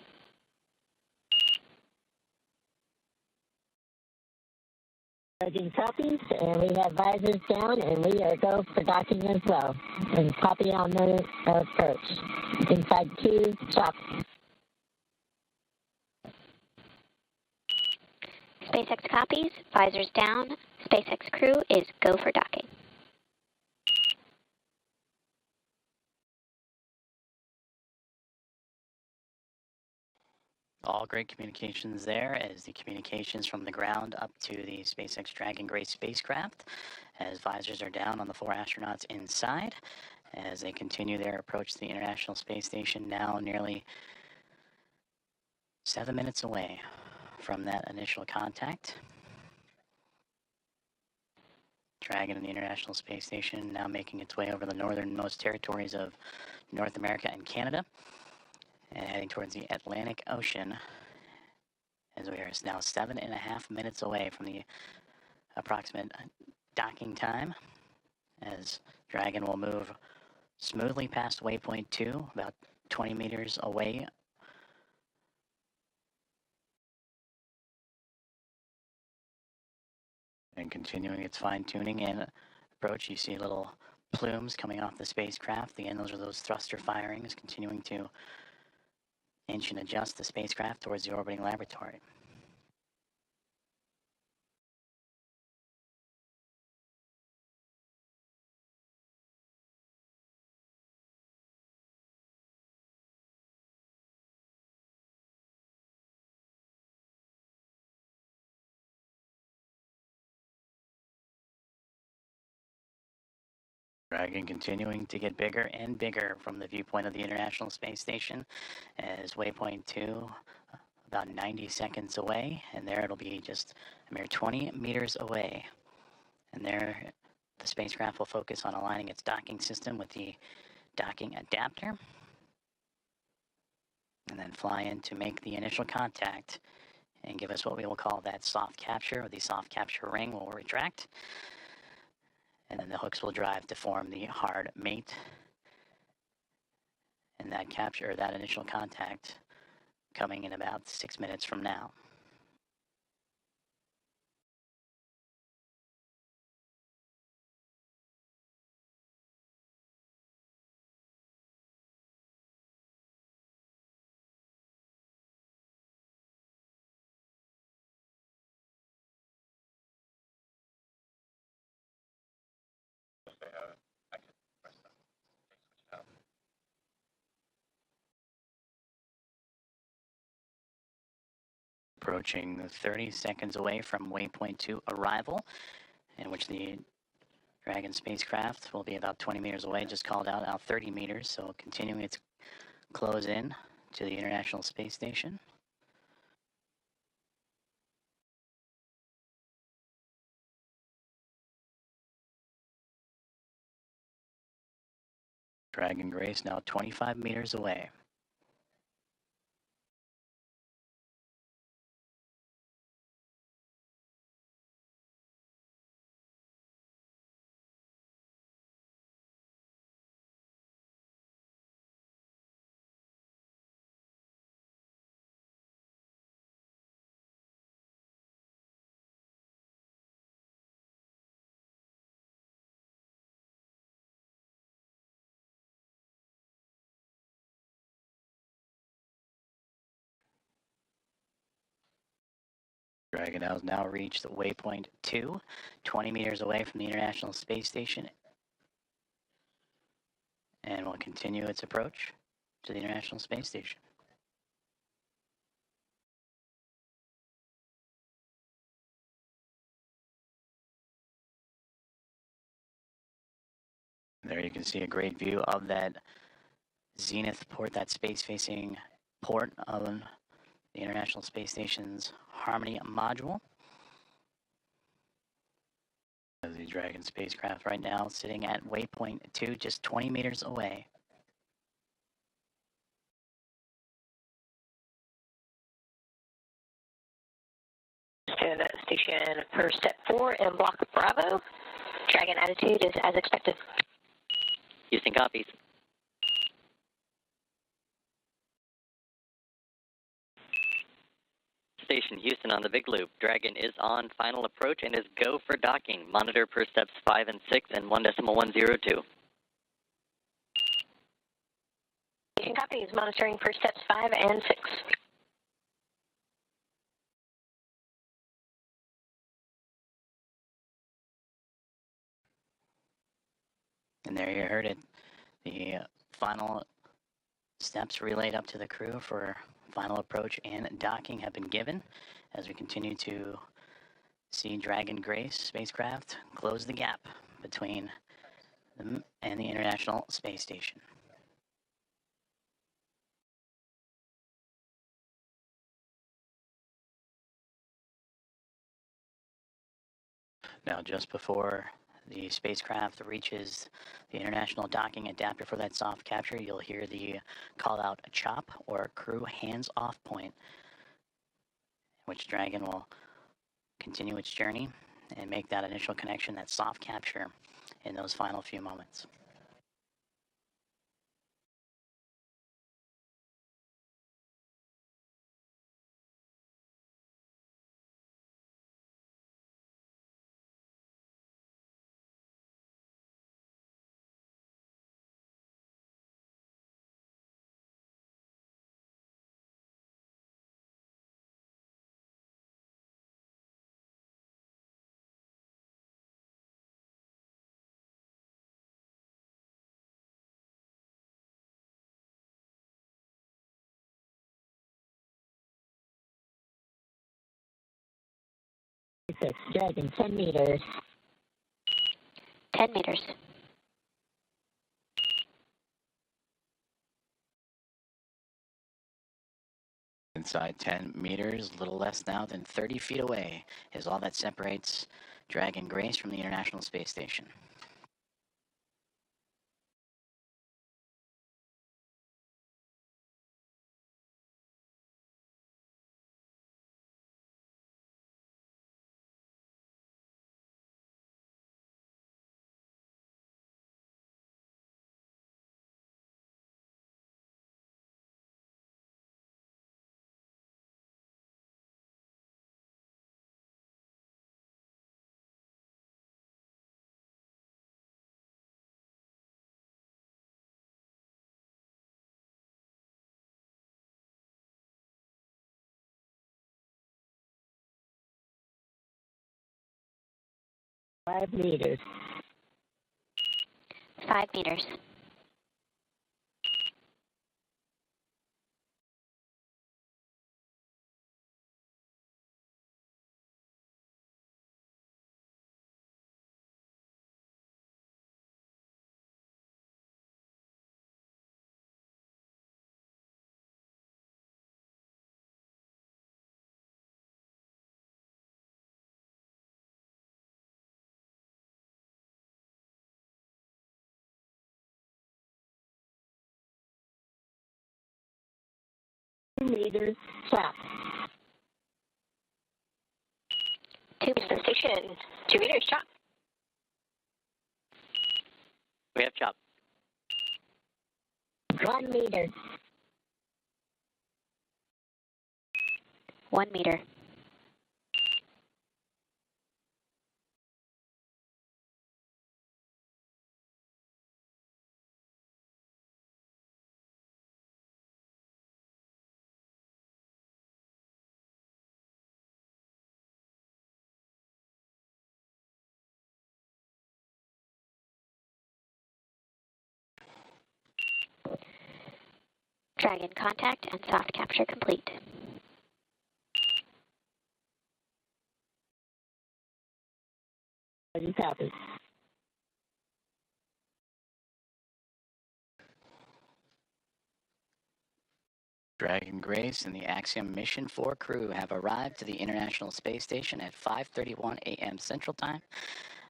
Dragon copies, and we have visors down, and we are go for docking as well. And copy on the approach. Inside 2, chop. SpaceX copies, visors down, SpaceX crew is go for docking. All great communications there as the communications from the ground up to the SpaceX Dragon Grace spacecraft as visors are down on the 4 astronauts inside as they continue their approach to the International Space Station, now nearly 7 minutes away from that initial contact. Dragon and the International Space Station now making its way over the northernmost territories of North America and Canada, and heading towards the Atlantic Ocean as we are now 7.5 minutes away from the approximate docking time as Dragon will move smoothly past waypoint 2, about 20 meters away. And continuing its fine-tuning and approach, you see little plumes coming off the spacecraft. Again, those are those thruster firings continuing to inch and adjust the spacecraft towards the orbiting laboratory. Dragon continuing to get bigger and bigger from the viewpoint of the International Space Station as waypoint 2 about 90 seconds away, and there it'll be just a mere 20 meters away. And there the spacecraft will focus on aligning its docking system with the docking adapter and then fly in to make the initial contact and give us what we will call that soft capture, or the soft capture ring will retract. And then the hooks will drive to form the hard mate. And that capture, that initial contact, coming in about 6 minutes from now. Approaching 30 seconds away from waypoint 2 arrival, in which the Dragon spacecraft will be about 20 meters away, just called out 30 meters, so continuing its close in to the International Space Station. Dragon Grace now 25 meters away. Dragon has now reached waypoint 2, 20 meters away from the International Space Station, and will continue its approach to the International Space Station. There you can see a great view of that zenith port, that space-facing port of the International Space Station's Harmony module. The Dragon spacecraft right now sitting at waypoint 2, just 20 meters away. Station per step 4 in block Bravo. Dragon attitude is as expected. Houston copies. Station Houston on the Big Loop. Dragon is on final approach and is go for docking. Monitor per steps 5 and 6 and 1.102. Station copies. Monitoring per steps 5 and 6. And there you heard it. The final steps relayed up to the crew for final approach and docking have been given as we continue to see Dragon Grace spacecraft close the gap between them and the International Space Station. Now, just before the spacecraft reaches the international docking adapter for that soft capture, you'll hear the call out CHOP, or crew hands off point, which Dragon will continue its journey and make that initial connection, that soft capture, in those final few moments. Dragon, 10 meters. 10 meters. Inside 10 meters, a little less now than 30 feet away, is all that separates Dragon Grace from the International Space Station. Five meters. 5 meters. 2 meters chop. Houston Station, 2 meters chop. We have chop. 1 meter. 1 meter. Dragon contact and soft capture complete. Ready, copy. Dragon Grace and the Axiom-4 crew have arrived to the International Space Station at 5:31 a.m. Central Time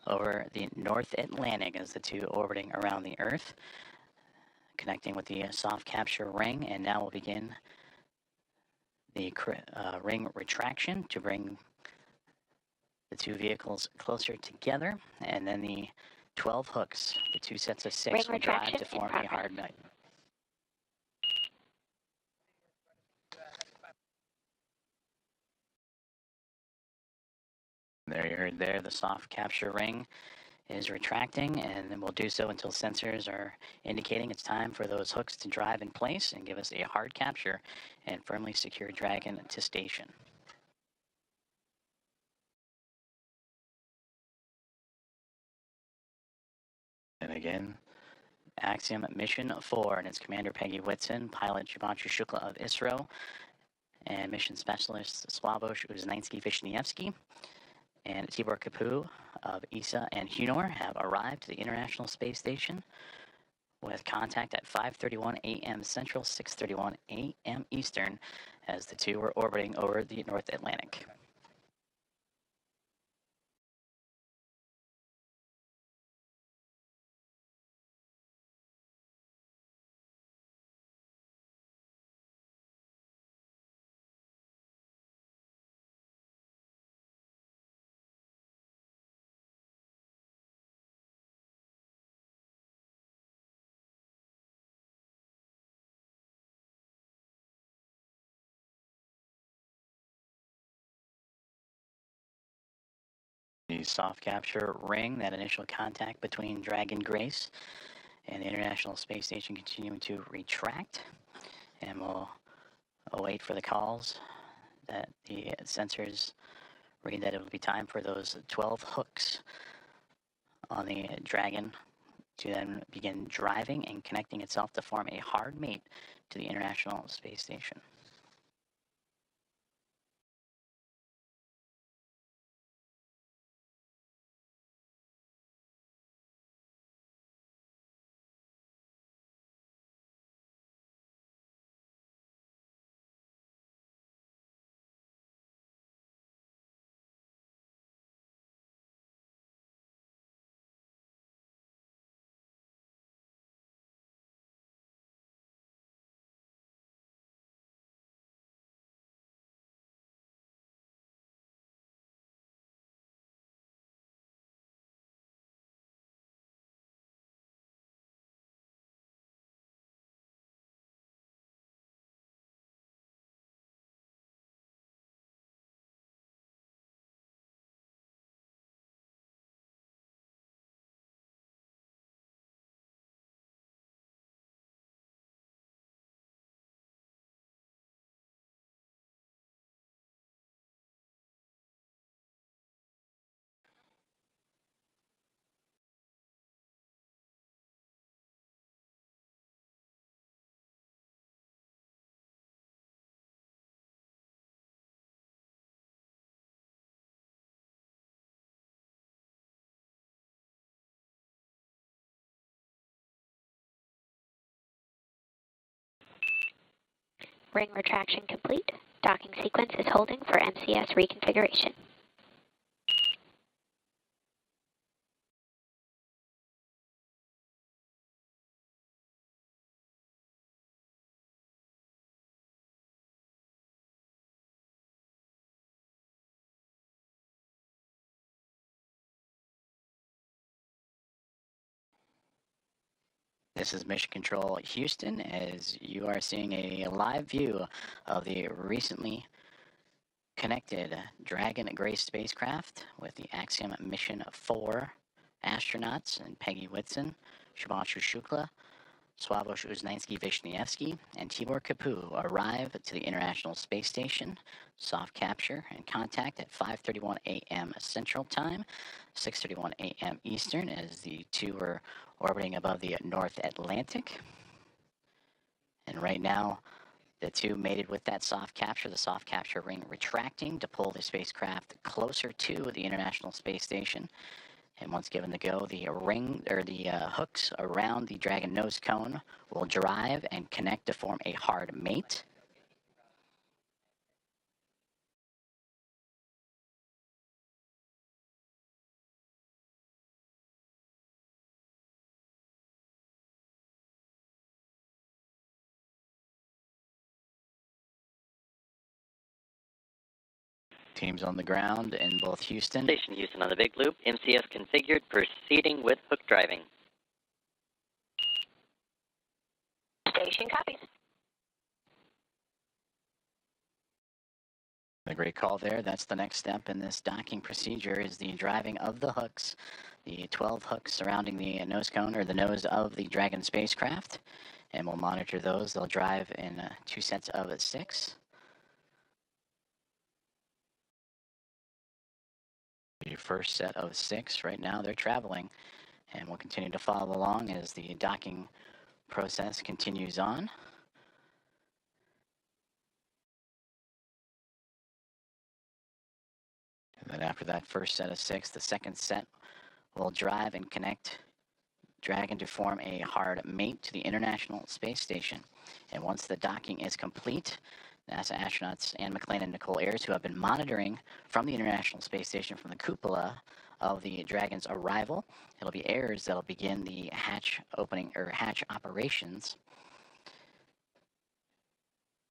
over the North Atlantic as the two orbiting around the Earth, connecting with the soft capture ring, and now we'll begin the ring retraction to bring the two vehicles closer together, and then the 12 hooks, the two sets of 6 will drive to form a hard nut. There you heard there, the soft capture ring is retracting, and then we'll do so until sensors are indicating it's time for those hooks to drive in place and give us a hard capture and firmly secure Dragon to station. And again, Axiom-4 and its commander Peggy Whitson, pilot Shubhanshu Shukla of ISRO, and mission specialist Sławosz Uznański-Wiśniewski and Tibor Kapu of ESA and HUNOR have arrived to the International Space Station with contact at 5:31 a.m. Central, 6:31 a.m. Eastern, as the two were orbiting over the North Atlantic. The soft capture ring, that initial contact between Dragon Grace and the International Space Station, continuing to retract, and we'll await for the calls that the sensors read that it will be time for those 12 hooks on the Dragon to then begin driving and connecting itself to form a hard mate to the International Space Station. Ring retraction complete. Docking sequence is holding for MCS reconfiguration. This is Mission Control Houston, as you are seeing a live view of the recently connected Dragon Grace spacecraft with the Axiom-4 astronauts and Peggy Whitson, Shubhanshu Shukla, Sławosz Uznański-Wiśniewski, and Tibor Kapu arrive to the International Space Station, soft capture and contact at 5:31 a.m. Central Time, 6:31 a.m. Eastern, as the two were orbiting above the North Atlantic. And right now, the two mated with that soft capture, the soft capture ring retracting to pull the spacecraft closer to the International Space Station. And once given the go, the ring or the hooks around the Dragon nose cone will drive and connect to form a hard mate. Teams on the ground in both Houston. Station Houston on the big loop. MCS configured, proceeding with hook driving. Station copies. A great call there. That's the next step in this docking procedure, is the driving of the hooks, the 12 hooks surrounding the nose cone or the nose of the Dragon spacecraft. And we'll monitor those. They'll drive in 2 sets of 6. The first set of 6 right now, they're traveling, and we'll continue to follow along as the docking process continues on. And then after that first set of 6, the second set will drive and connect Dragon to form a hard mate to the International Space Station. And once the docking is complete, NASA astronauts Anne McLean and Nicole Ayers, who have been monitoring from the International Space Station from the cupola of the Dragon's arrival, it'll be Ayers that'll begin the hatch opening or hatch operations.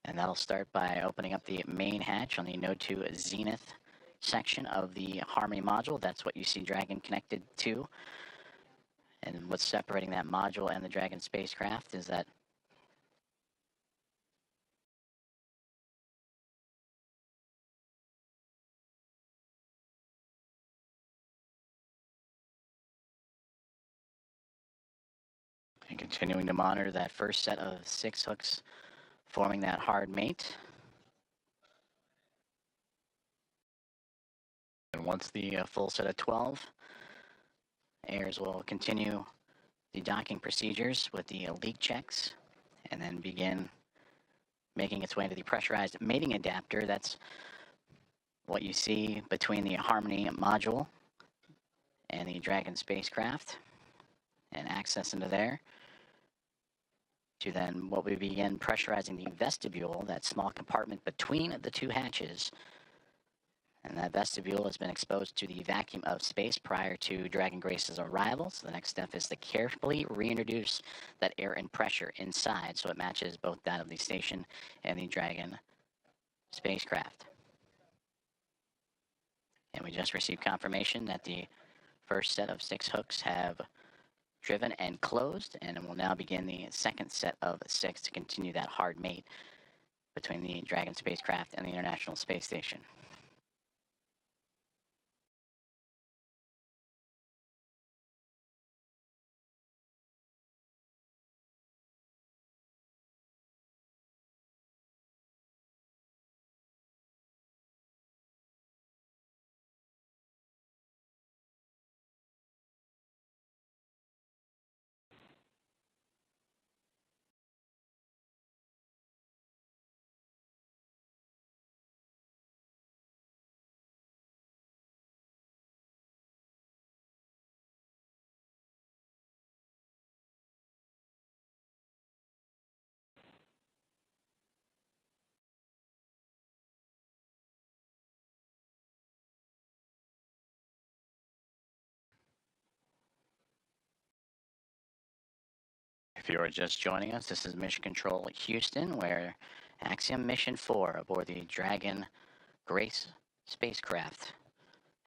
And that'll start by opening up the main hatch on the Node 2 Zenith section of the Harmony module. That's what you see Dragon connected to. And what's separating that module and the Dragon spacecraft is that and continuing to monitor that first set of 6 hooks forming that hard mate. And once the full set of 12, Ayers will continue the docking procedures with the leak checks and then begin making its way into the pressurized mating adapter. That's what you see between the Harmony module and the Dragon spacecraft, and access into there to then what we begin pressurizing the vestibule, that small compartment between the 2 hatches. And that vestibule has been exposed to the vacuum of space prior to Dragon Grace's arrival. So the next step is to carefully reintroduce that air and pressure inside so it matches both that of the station and the Dragon spacecraft. And we just received confirmation that the first set of 6 hooks have driven and closed, and we'll now begin the second set of 6 to continue that hard mate between the Dragon spacecraft and the International Space Station. If you are just joining us, this is Mission Control Houston, where Axiom Mission 4 aboard the Dragon Grace spacecraft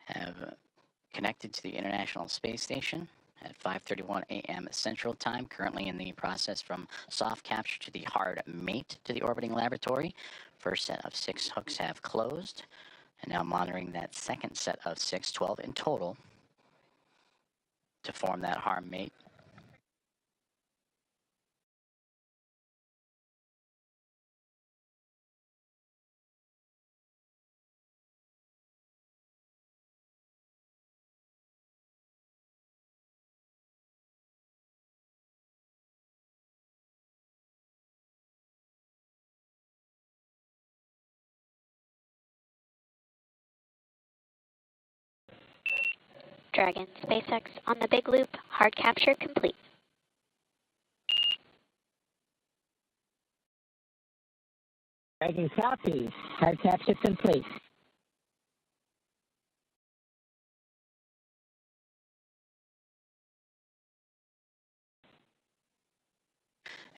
have connected to the International Space Station. at 5:31 a.m. Central Time, currently in the process from soft capture to the hard mate to the orbiting laboratory. First set of 6 hooks have closed, and now monitoring that second set of 6, 12 in total, to form that hard mate. Dragon SpaceX on the big loop, hard capture complete. Dragon copy. Hard capture complete.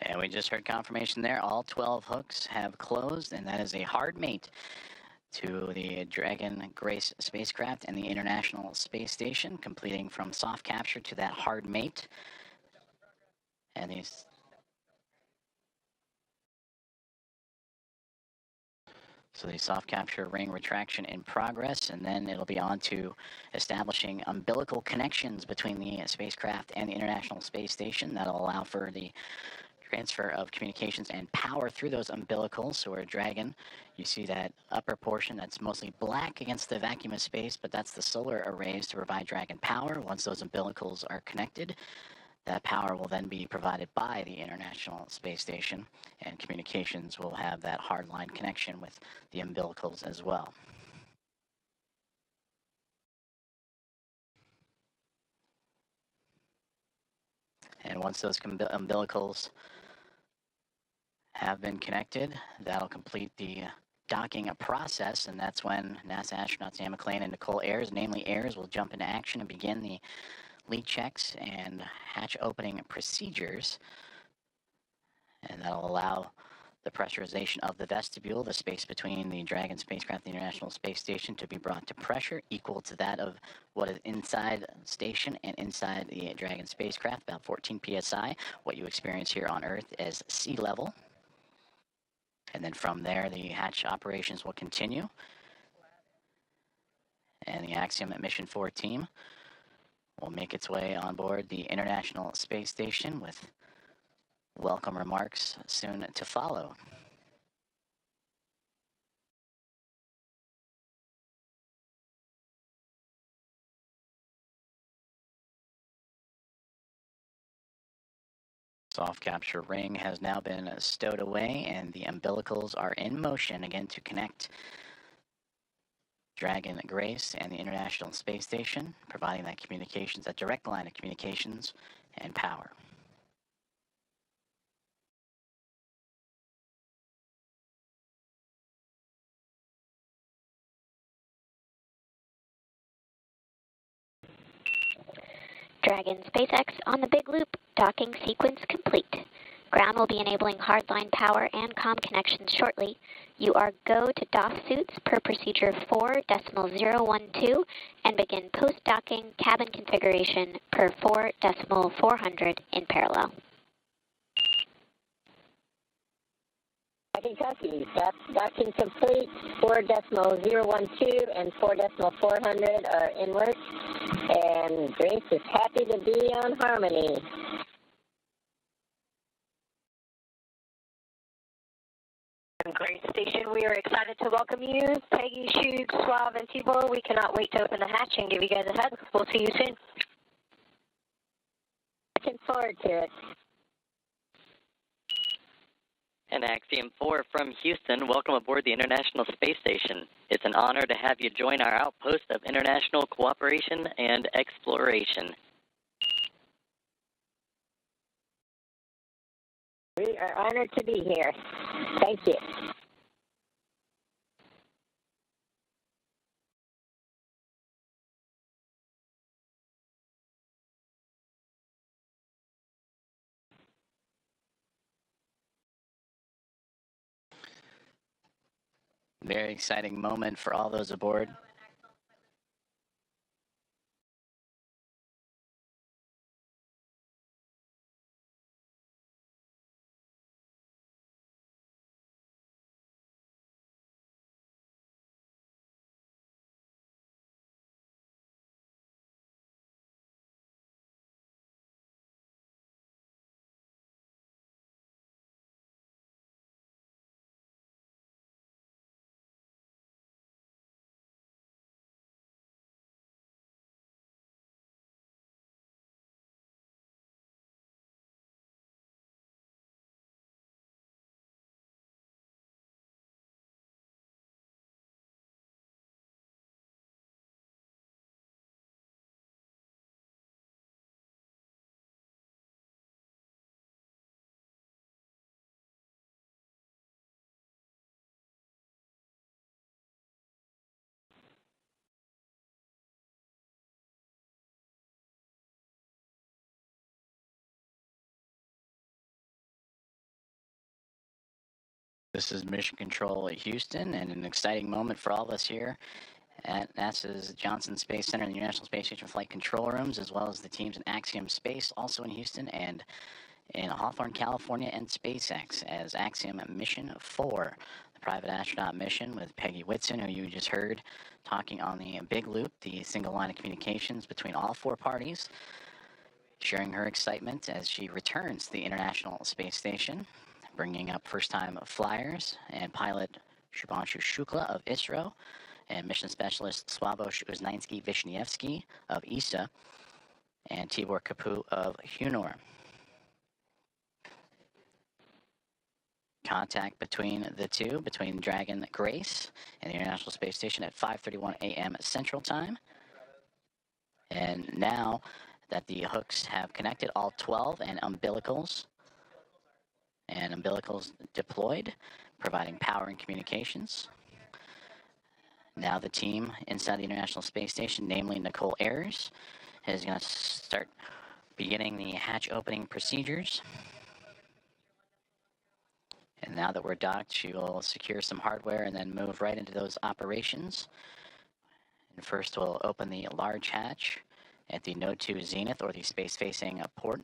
And we just heard confirmation there. All 12 hooks have closed, and that is a hard mate to the Dragon Grace spacecraft and the International Space Station, completing from soft capture to that hard mate. And these... So the soft capture ring retraction in progress, and then it'll be on to establishing umbilical connections between the spacecraft and the International Space Station. That'll allow for the transfer of communications and power through those umbilicals. So we're a Dragon. You see that upper portion that's mostly black against the vacuum of space, but that's the solar arrays to provide Dragon power. Once those umbilicals are connected, that power will then be provided by the International Space Station, and communications will have that hardline connection with the umbilicals as well. And once those umbilicals have been connected, that'll complete the docking process, and that's when NASA astronauts Anne McClain and Nicole Ayers, namely Ayers, will jump into action and begin the leak checks and hatch opening procedures. And that'll allow the pressurization of the vestibule, the space between the Dragon spacecraft and the International Space Station, to be brought to pressure equal to that of what is inside the station and inside the Dragon spacecraft, about 14 psi, what you experience here on Earth as sea level. And then from there, the hatch operations will continue. And the Axiom Mission 4 team will make its way on board the International Space Station with welcome remarks soon to follow. Soft capture ring has now been stowed away, and the umbilicals are in motion again to connect Dragon Grace and the International Space Station, providing that communications, that direct line of communications and power. Dragon SpaceX on the big loop, docking sequence complete. Ground will be enabling hardline power and comm connections shortly. You are go to DOF suits per procedure 4.012 and begin post-docking cabin configuration per 4.400 in parallel. Copy. Docking complete. 4.012 and 4.400 are in work. And Grace is happy to be on Harmony. Grace Station, we are excited to welcome you. Peggy, Shug, Sław, and Tibor, we cannot wait to open the hatch and give you guys a hug. We'll see you soon. Looking forward to it. And Axiom-4 from Houston, welcome aboard the International Space Station. It's an honor to have you join our outpost of international cooperation and exploration. We are honored to be here. Thank you. Very exciting moment for all those aboard. This is Mission Control Houston, and an exciting moment for all of us here at NASA's Johnson Space Center and the International Space Station flight control rooms, as well as the teams in Axiom Space, also in Houston, and in Hawthorne, California, and SpaceX as Axiom Mission 4, the private astronaut mission with Peggy Whitson, who you just heard talking on the big loop, the single line of communications between all four parties, sharing her excitement as she returns to the International Space Station, bringing up first-time flyers and pilot Shubhanshu Shukla of ISRO and mission specialist Sławosz Uznański-Wiśniewski of ESA and Tibor Kapu of WION. Contact between the two, between Dragon Grace and the International Space Station at 5:31 a.m. Central Time. And now that the hooks have connected, all 12 and umbilicals deployed, providing power and communications. Now the team inside the International Space Station, namely Nicole Ayers, is going to start beginning the hatch opening procedures. And now that we're docked, she will secure some hardware and then move right into those operations. And first we'll open the large hatch at the Node 2 Zenith, or the space-facing port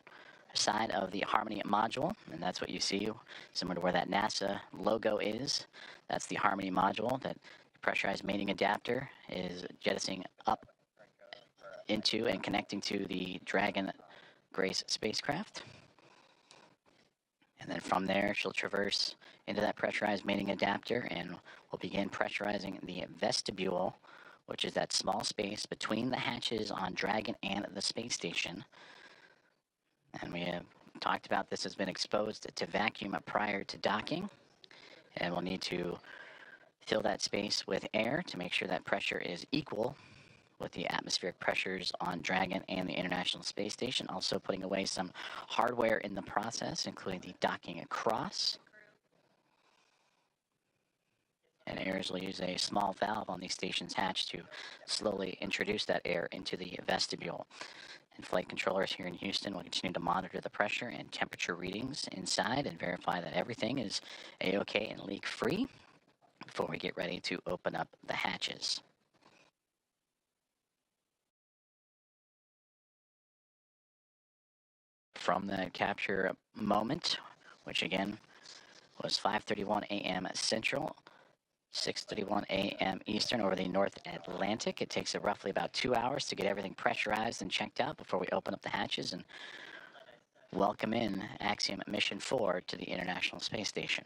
side of the Harmony module, and that's what you see, similar to where that NASA logo is. That's the Harmony module that the pressurized mating adapter is jettisoning up into and connecting to the Dragon Grace spacecraft. And then from there, she'll traverse into that pressurized mating adapter, and we'll begin pressurizing the Vestibule, which is that small space between the hatches on Dragon and the space station. And we have talked about this has been exposed to vacuum prior to docking, and we'll need to fill that space with air to make sure that pressure is equal with the atmospheric pressures on Dragon and the International Space Station, also putting away some hardware in the process, including the docking across. And Ayers will use a small valve on the station's hatch to slowly introduce that air into the vestibule. And flight controllers here in Houston will continue to monitor the pressure and temperature readings inside and verify that everything is A-OK and leak-free before we get ready to open up the hatches. From that capture moment, which again was 5:31 a.m. Central, 6:31 a.m. Eastern over the North Atlantic. It takes roughly about 2 hours to get everything pressurized and checked out before we open up the hatches and welcome in Axiom Mission 4 to the International Space Station.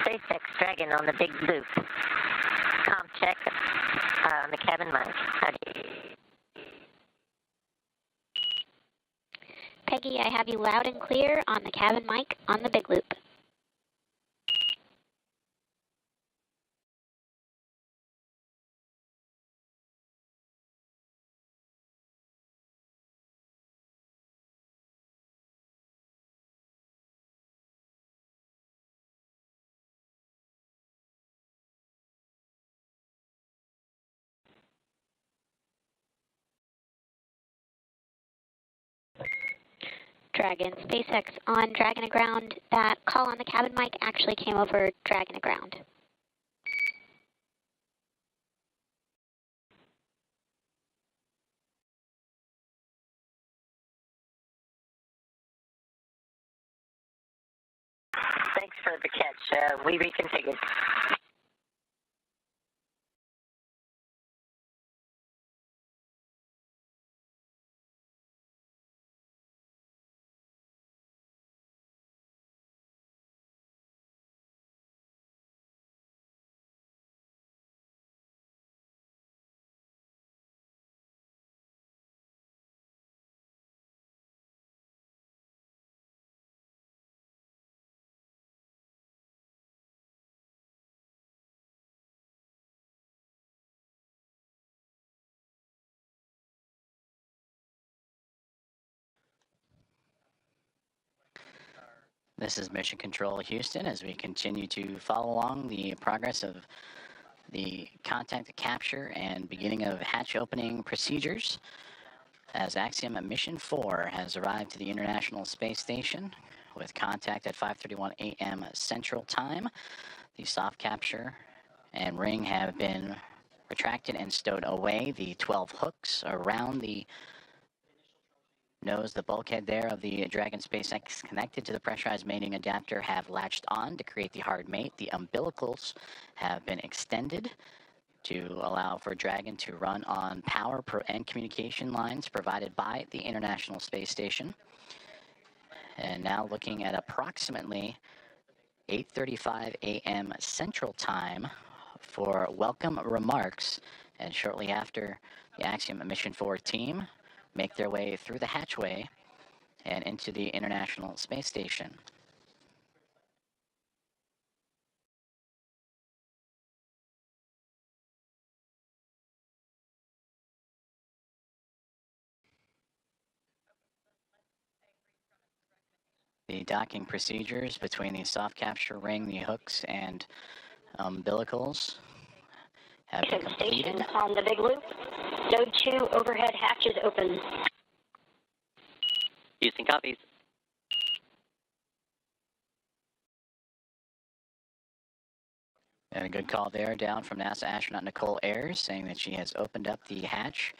SpaceX Dragon on the big loop. Com check on the cabin mic. Peggy, I have you loud and clear on the cabin mic on the big loop. Dragon, SpaceX on Dragon Aground. That call on the cabin mic actually came over Dragon Aground. Thanks for the catch. We reconfigured. This is Mission Control Houston as we continue to follow along the progress of the contact capture and beginning of hatch opening procedures as Axiom Mission 4 has arrived to the International Space Station with contact at 5:31 a.m. Central Time. The soft capture and ring have been retracted and stowed away. The 12 hooks around the nose, the bulkhead there of the Dragon SpaceX connected to the pressurized mating adapter have latched on to create the hard mate. The umbilicals have been extended to allow for Dragon to run on power and communication lines provided by the International Space Station. And now looking at approximately 8:35 a.m. Central Time for welcome remarks, and shortly after the Axiom Mission 4 team make their way through the hatchway and into the International Space Station. The docking procedures between the soft capture ring, the hooks, and umbilicals have been completed. Station on the big loop. Node 2 overhead hatches open. Houston copies. And a good call there down from NASA astronaut Nicole Ayers saying that she has opened up the hatch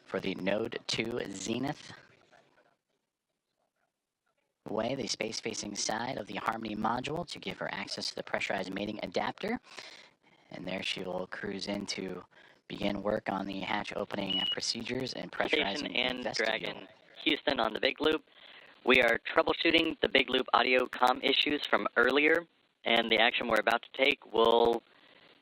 for the Node 2 Zenith way, the space-facing side of the Harmony module, to give her access to the pressurized mating adapter. And there she will cruise in to begin work on the hatch opening procedures and pressurizing Station and the vestibule. Dragon Houston on the big loop. We are troubleshooting the big loop audio comm issues from earlier, and the action we're about to take will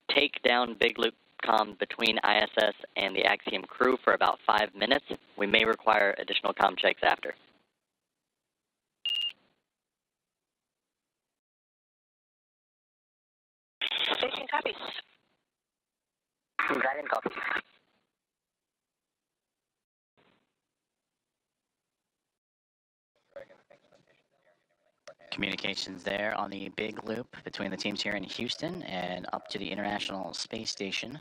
take down big loop comm between ISS and the Axiom crew for about 5 minutes. We may require additional comm checks after. Station copies. Dragon copy. Communications there on the big loop between the teams here in Houston and up to the International Space Station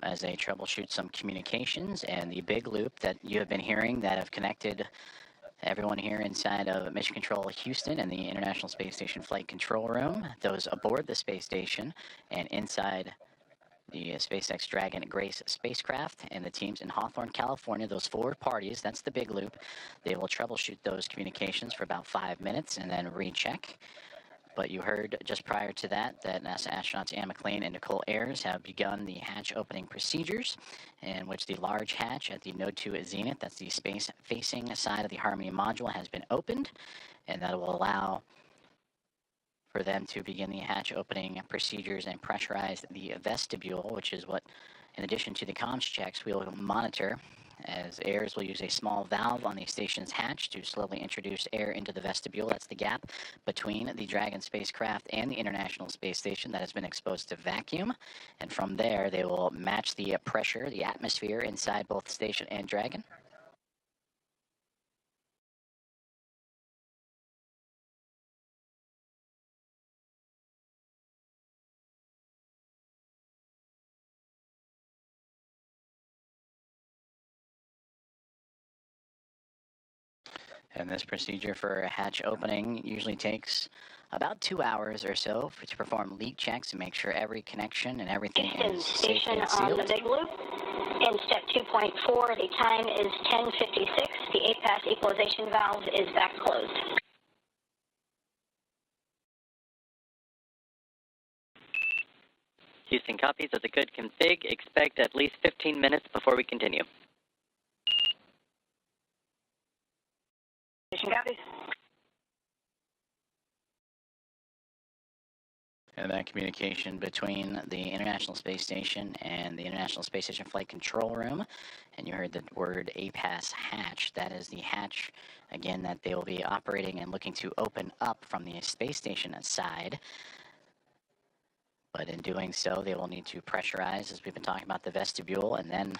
as they troubleshoot some communications, and the big loop that you have been hearing that have connected everyone here inside of Mission Control Houston and the International Space Station Flight Control Room, those aboard the space station and inside the SpaceX Dragon Grace spacecraft, and the teams in Hawthorne, California, those forward parties, that's the big loop. They will troubleshoot those communications for about 5 minutes and then recheck. But you heard just prior to that NASA astronauts Anne McLean and Nicole Ayers have begun the hatch opening procedures, in which the large hatch at the Node 2 Zenith, that's the space-facing side of the Harmony module, has been opened, and that will allow for them to begin the hatch opening procedures and pressurize the vestibule, which is what, in addition to the comms checks, we'll monitor, as Ayers will use a small valve on the station's hatch to slowly introduce air into the vestibule. That's the gap between the Dragon spacecraft and the International Space Station that has been exposed to vacuum. And from there, they will match the pressure, the atmosphere inside both station and Dragon. And this procedure for a hatch opening usually takes about 2 hours or so to perform leak checks and make sure every connection and everything is safe and sealed. On the big loop. In step 2.4, the time is 10:56. The APAS equalization valve is back closed. Houston copies as a good config. Expect at least 15 minutes before we continue. Copies. And that communication between the International Space Station and the International Space Station Flight Control Room, and you heard the word APAS hatch. That is the hatch, again, that they will be operating and looking to open up from the space station side. But in doing so, they will need to pressurize, as we've been talking about, the vestibule, and then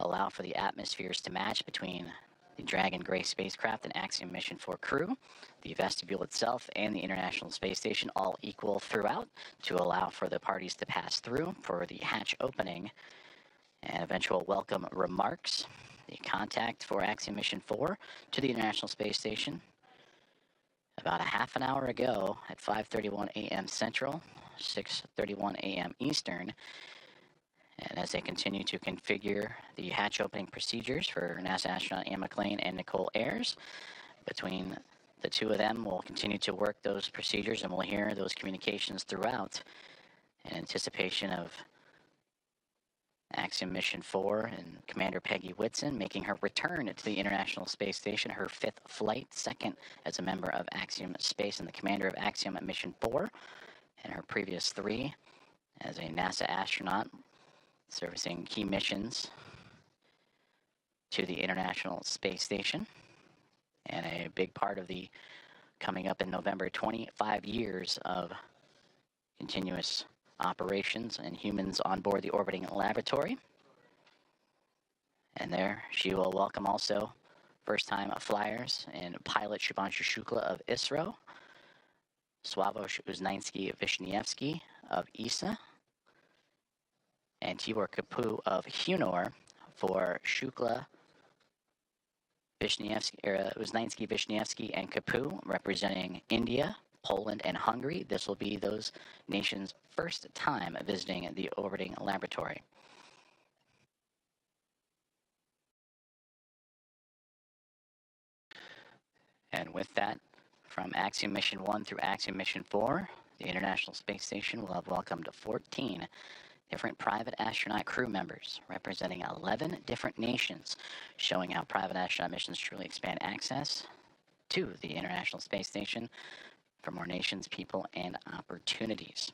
allow for the atmospheres to match between the Dragon Grace spacecraft and Axiom Mission 4 crew, the Vestibule itself, and the International Space Station all equal throughout to allow for the parties to pass through for the hatch opening and eventual welcome remarks. The contact for Axiom Mission 4 to the International Space Station about a half an hour ago at 5:31 a.m. Central, 6:31 a.m. Eastern. And as they continue to configure the hatch opening procedures for NASA astronaut Anne McClain and Nicole Ayers, between the two of them, we'll continue to work those procedures and we'll hear those communications throughout in anticipation of Axiom Mission 4 and Commander Peggy Whitson making her return to the International Space Station, her 5th flight, 2nd as a member of Axiom Space and the commander of Axiom Mission 4, and her previous 3 as a NASA astronaut servicing key missions to the International Space Station. And a big part of the coming up in November 25 years of continuous operations and humans on board the orbiting laboratory. And there she will welcome also first-time flyers and pilot Shubhanshu Shukla of ISRO, Sławosz Uznański-Wiśniewski of ESA, and Tibor Kapu of HUNOR for Shukla, Uznański-Wiśniewski, and Kapu representing India, Poland, and Hungary. This will be those nations' first time visiting the orbiting laboratory. And with that, from Axiom Mission 1 through Axiom Mission 4, the International Space Station will have welcomed 14 different private astronaut crew members representing 11 different nations, showing how private astronaut missions truly expand access to the International Space Station for more nations, people, and opportunities.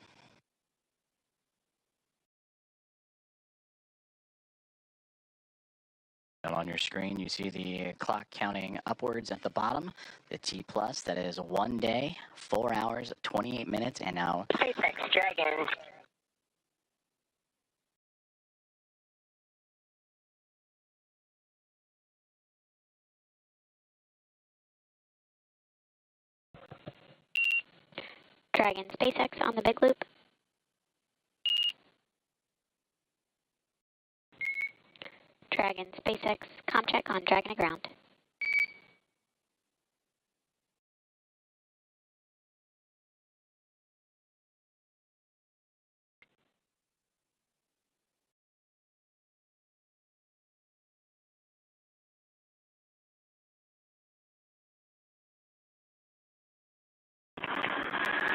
And on your screen, you see the clock counting upwards at the bottom, the T+, that is 1 day, 4 hours, 28 minutes, and now SpaceX Dragon. Dragon SpaceX on the big loop. Dragon SpaceX ComCheck on Dragon to ground.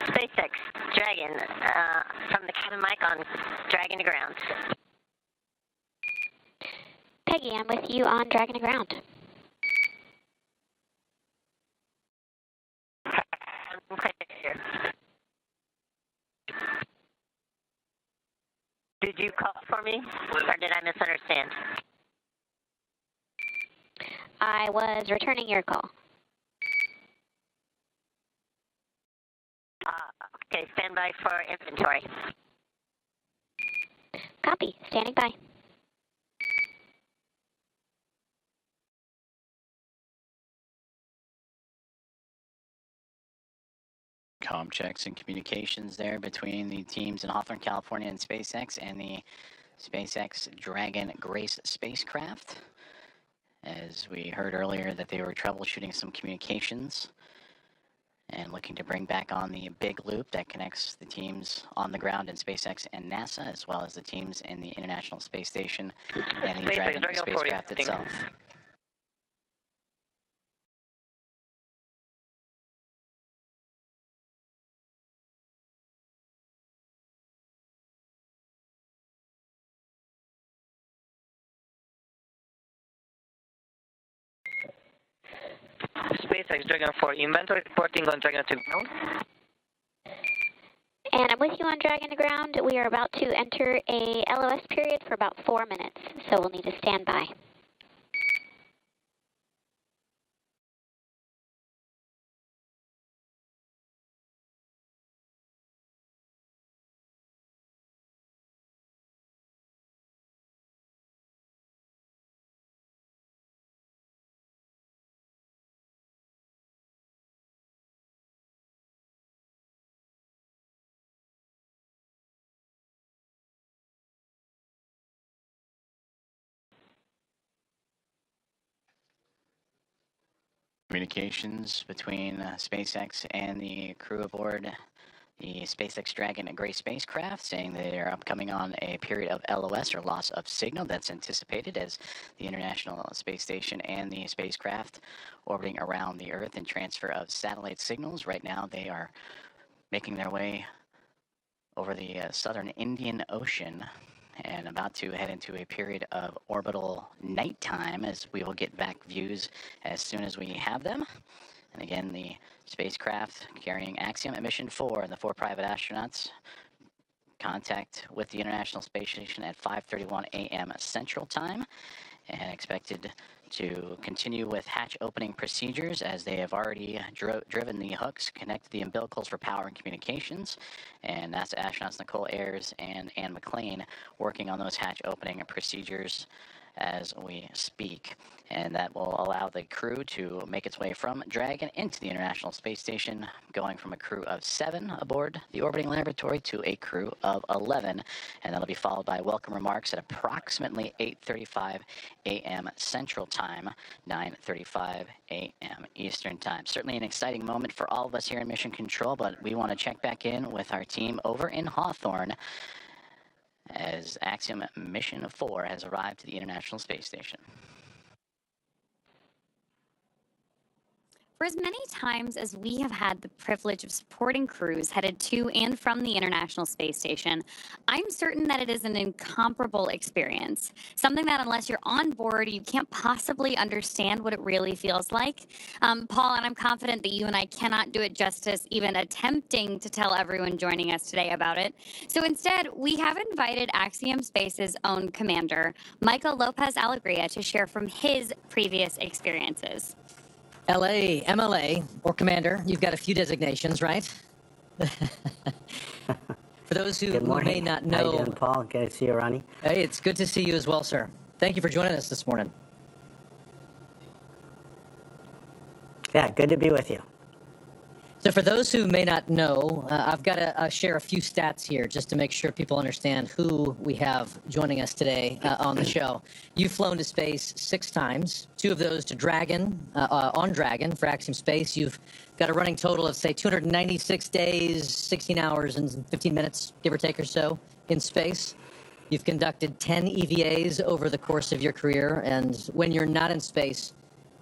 SpaceX Dragon from the cabin mic on Dragon to ground. Peggy, I'm with you on Dragon to ground. Did you call for me, or did I misunderstand? I was returning your call. Okay, stand by for inventory. Copy, standing by. comm checks and communications there between the teams in Hawthorne, California and SpaceX and the SpaceX Dragon Grace spacecraft. As we heard earlier that they were troubleshooting some communications and looking to bring back on the big loop that connects the teams on the ground in SpaceX and NASA, as well as the teams in the International Space Station and the Dragon spacecraft itself. SpaceX Dragon 4 inventory reporting on Dragon to ground. And I'm with you on Dragon to ground. We are about to enter a LOS period for about 4 minutes, so we'll need to stand by. communications between SpaceX and the crew aboard the SpaceX Dragon Gray spacecraft, saying they are upcoming on a period of LOS, or loss of signal, that's anticipated as the International Space Station and the spacecraft orbiting around the Earth and transfer of satellite signals. Right now they are making their way over the southern Indian Ocean and about to head into a period of orbital nighttime, as we will get back views as soon as we have them. And again, the spacecraft carrying Axiom-4 and the 4 private astronauts contact with the International Space Station at 5:31 a.m. Central Time, and expected to continue with hatch opening procedures as they have already driven the hooks, connected the umbilicals for power and communications, and that's astronauts Nicole Ayers and Anne McLean working on those hatch opening procedures as we speak. And that will allow the crew to make its way from Dragon into the International Space Station, going from a crew of 7 aboard the orbiting laboratory to a crew of 11. And that'll be followed by welcome remarks at approximately 8:35 a.m. Central Time, 9:35 a.m. Eastern Time. Certainly an exciting moment for all of us here in Mission Control, but we want to check back in with our team over in Hawthorne as Axiom-4 has arrived to the International Space Station. For as many times as we have had the privilege of supporting crews headed to and from the International Space Station, I'm certain that it is an incomparable experience. Something that unless you're on board, you can't possibly understand what it really feels like. Paul, and I'm confident that you and I cannot do it justice even attempting to tell everyone joining us today about it. So instead, we have invited Axiom Space's own commander, Michael Lopez Alegria, to share from his previous experiences. LA, MLA, or Commander, you've got a few designations, right? For those who may not know... How you doing, Paul? Good to see you, Ronnie. Hey, it's good to see you as well, sir. Thank you for joining us this morning. Yeah, good to be with you. So for those who may not know, I've got to share a few stats here just to make sure people understand who we have joining us today on the show. You've flown to space 6 times, 2 of those to Dragon, on Dragon for Axiom Space. You've got a running total of, say, 296 days, 16 hours, and 15 minutes, give or take or so, in space. You've conducted 10 EVAs over the course of your career, and when you're not in space,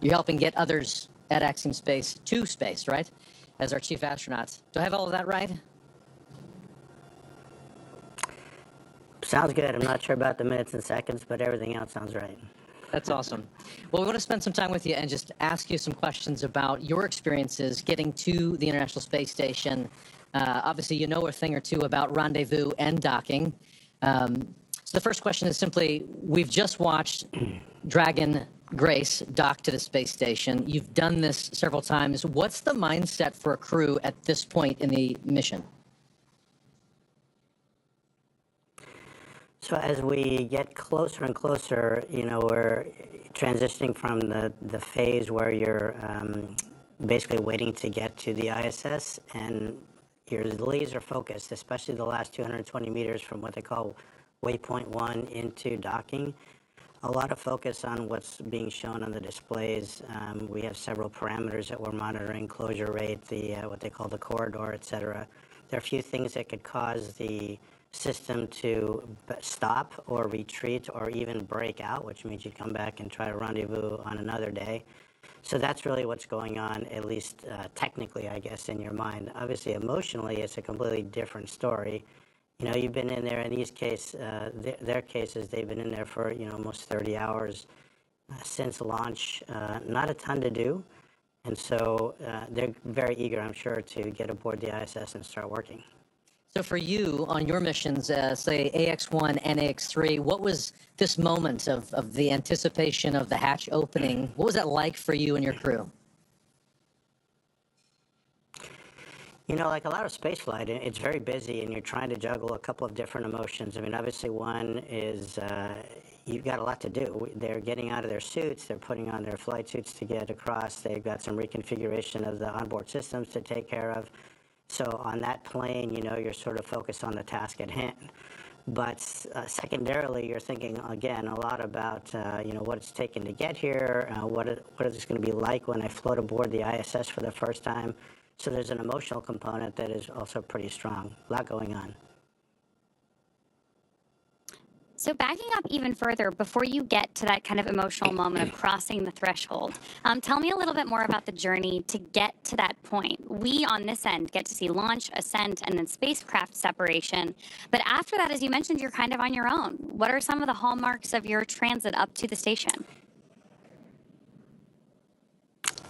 you're helping get others at Axiom Space to space, right? As our chief astronaut. Do I have all of that right? Sounds good. I'm not sure about the minutes and seconds, but everything else sounds right. That's awesome. Well, we want to spend some time with you and just ask you some questions about your experiences getting to the International Space Station. Obviously, you know a thing or two about rendezvous and docking. So the first question is simply, we've just watched Dragon Grace dock to the space station. You've done this several times. What's the mindset for a crew at this point in the mission? So as we get closer and closer, you know, we're transitioning from the phase where you're basically waiting to get to the ISS, and you're laser focused, especially the last 220 meters from what they call waypoint 1 into docking. A lot of focus on what's being shown on the displays. We have several parameters that we're monitoring: closure rate, what they call the corridor, etc. There are a few things that could cause the system to stop or retreat or even break out, which means you come back and try to rendezvous on another day. So that's really what's going on, at least technically, I guess, in your mind. Obviously, emotionally, it's a completely different story. You know, you've been in there, in these cases, their cases, they've been in there for, you know, almost 30 hours since launch. Not a ton to do. And so they're very eager, I'm sure, to get aboard the ISS and start working. So for you, on your missions, say AX-1 and AX-3, what was this moment of the anticipation of the hatch opening? What was that like for you and your crew? You know, like a lot of spaceflight, it's very busy, and you're trying to juggle a couple of different emotions. I mean, obviously, one is you've got a lot to do. They're getting out of their suits. They're putting on their flight suits to get across. They've got some reconfiguration of the onboard systems to take care of. So on that plane, you know, you're sort of focused on the task at hand. But secondarily, you're thinking, again, a lot about, what it's taken to get here, what is this going to be like when I float aboard the ISS for the first time. So there's an emotional component that is also pretty strong. A lot going on. So backing up even further, before you get to that kind of emotional moment of crossing the threshold, tell me a little bit more about the journey to get to that point. We, on this end, get to see launch, ascent, and then spacecraft separation. But after that, as you mentioned, you're kind of on your own. What are some of the hallmarks of your transit up to the station?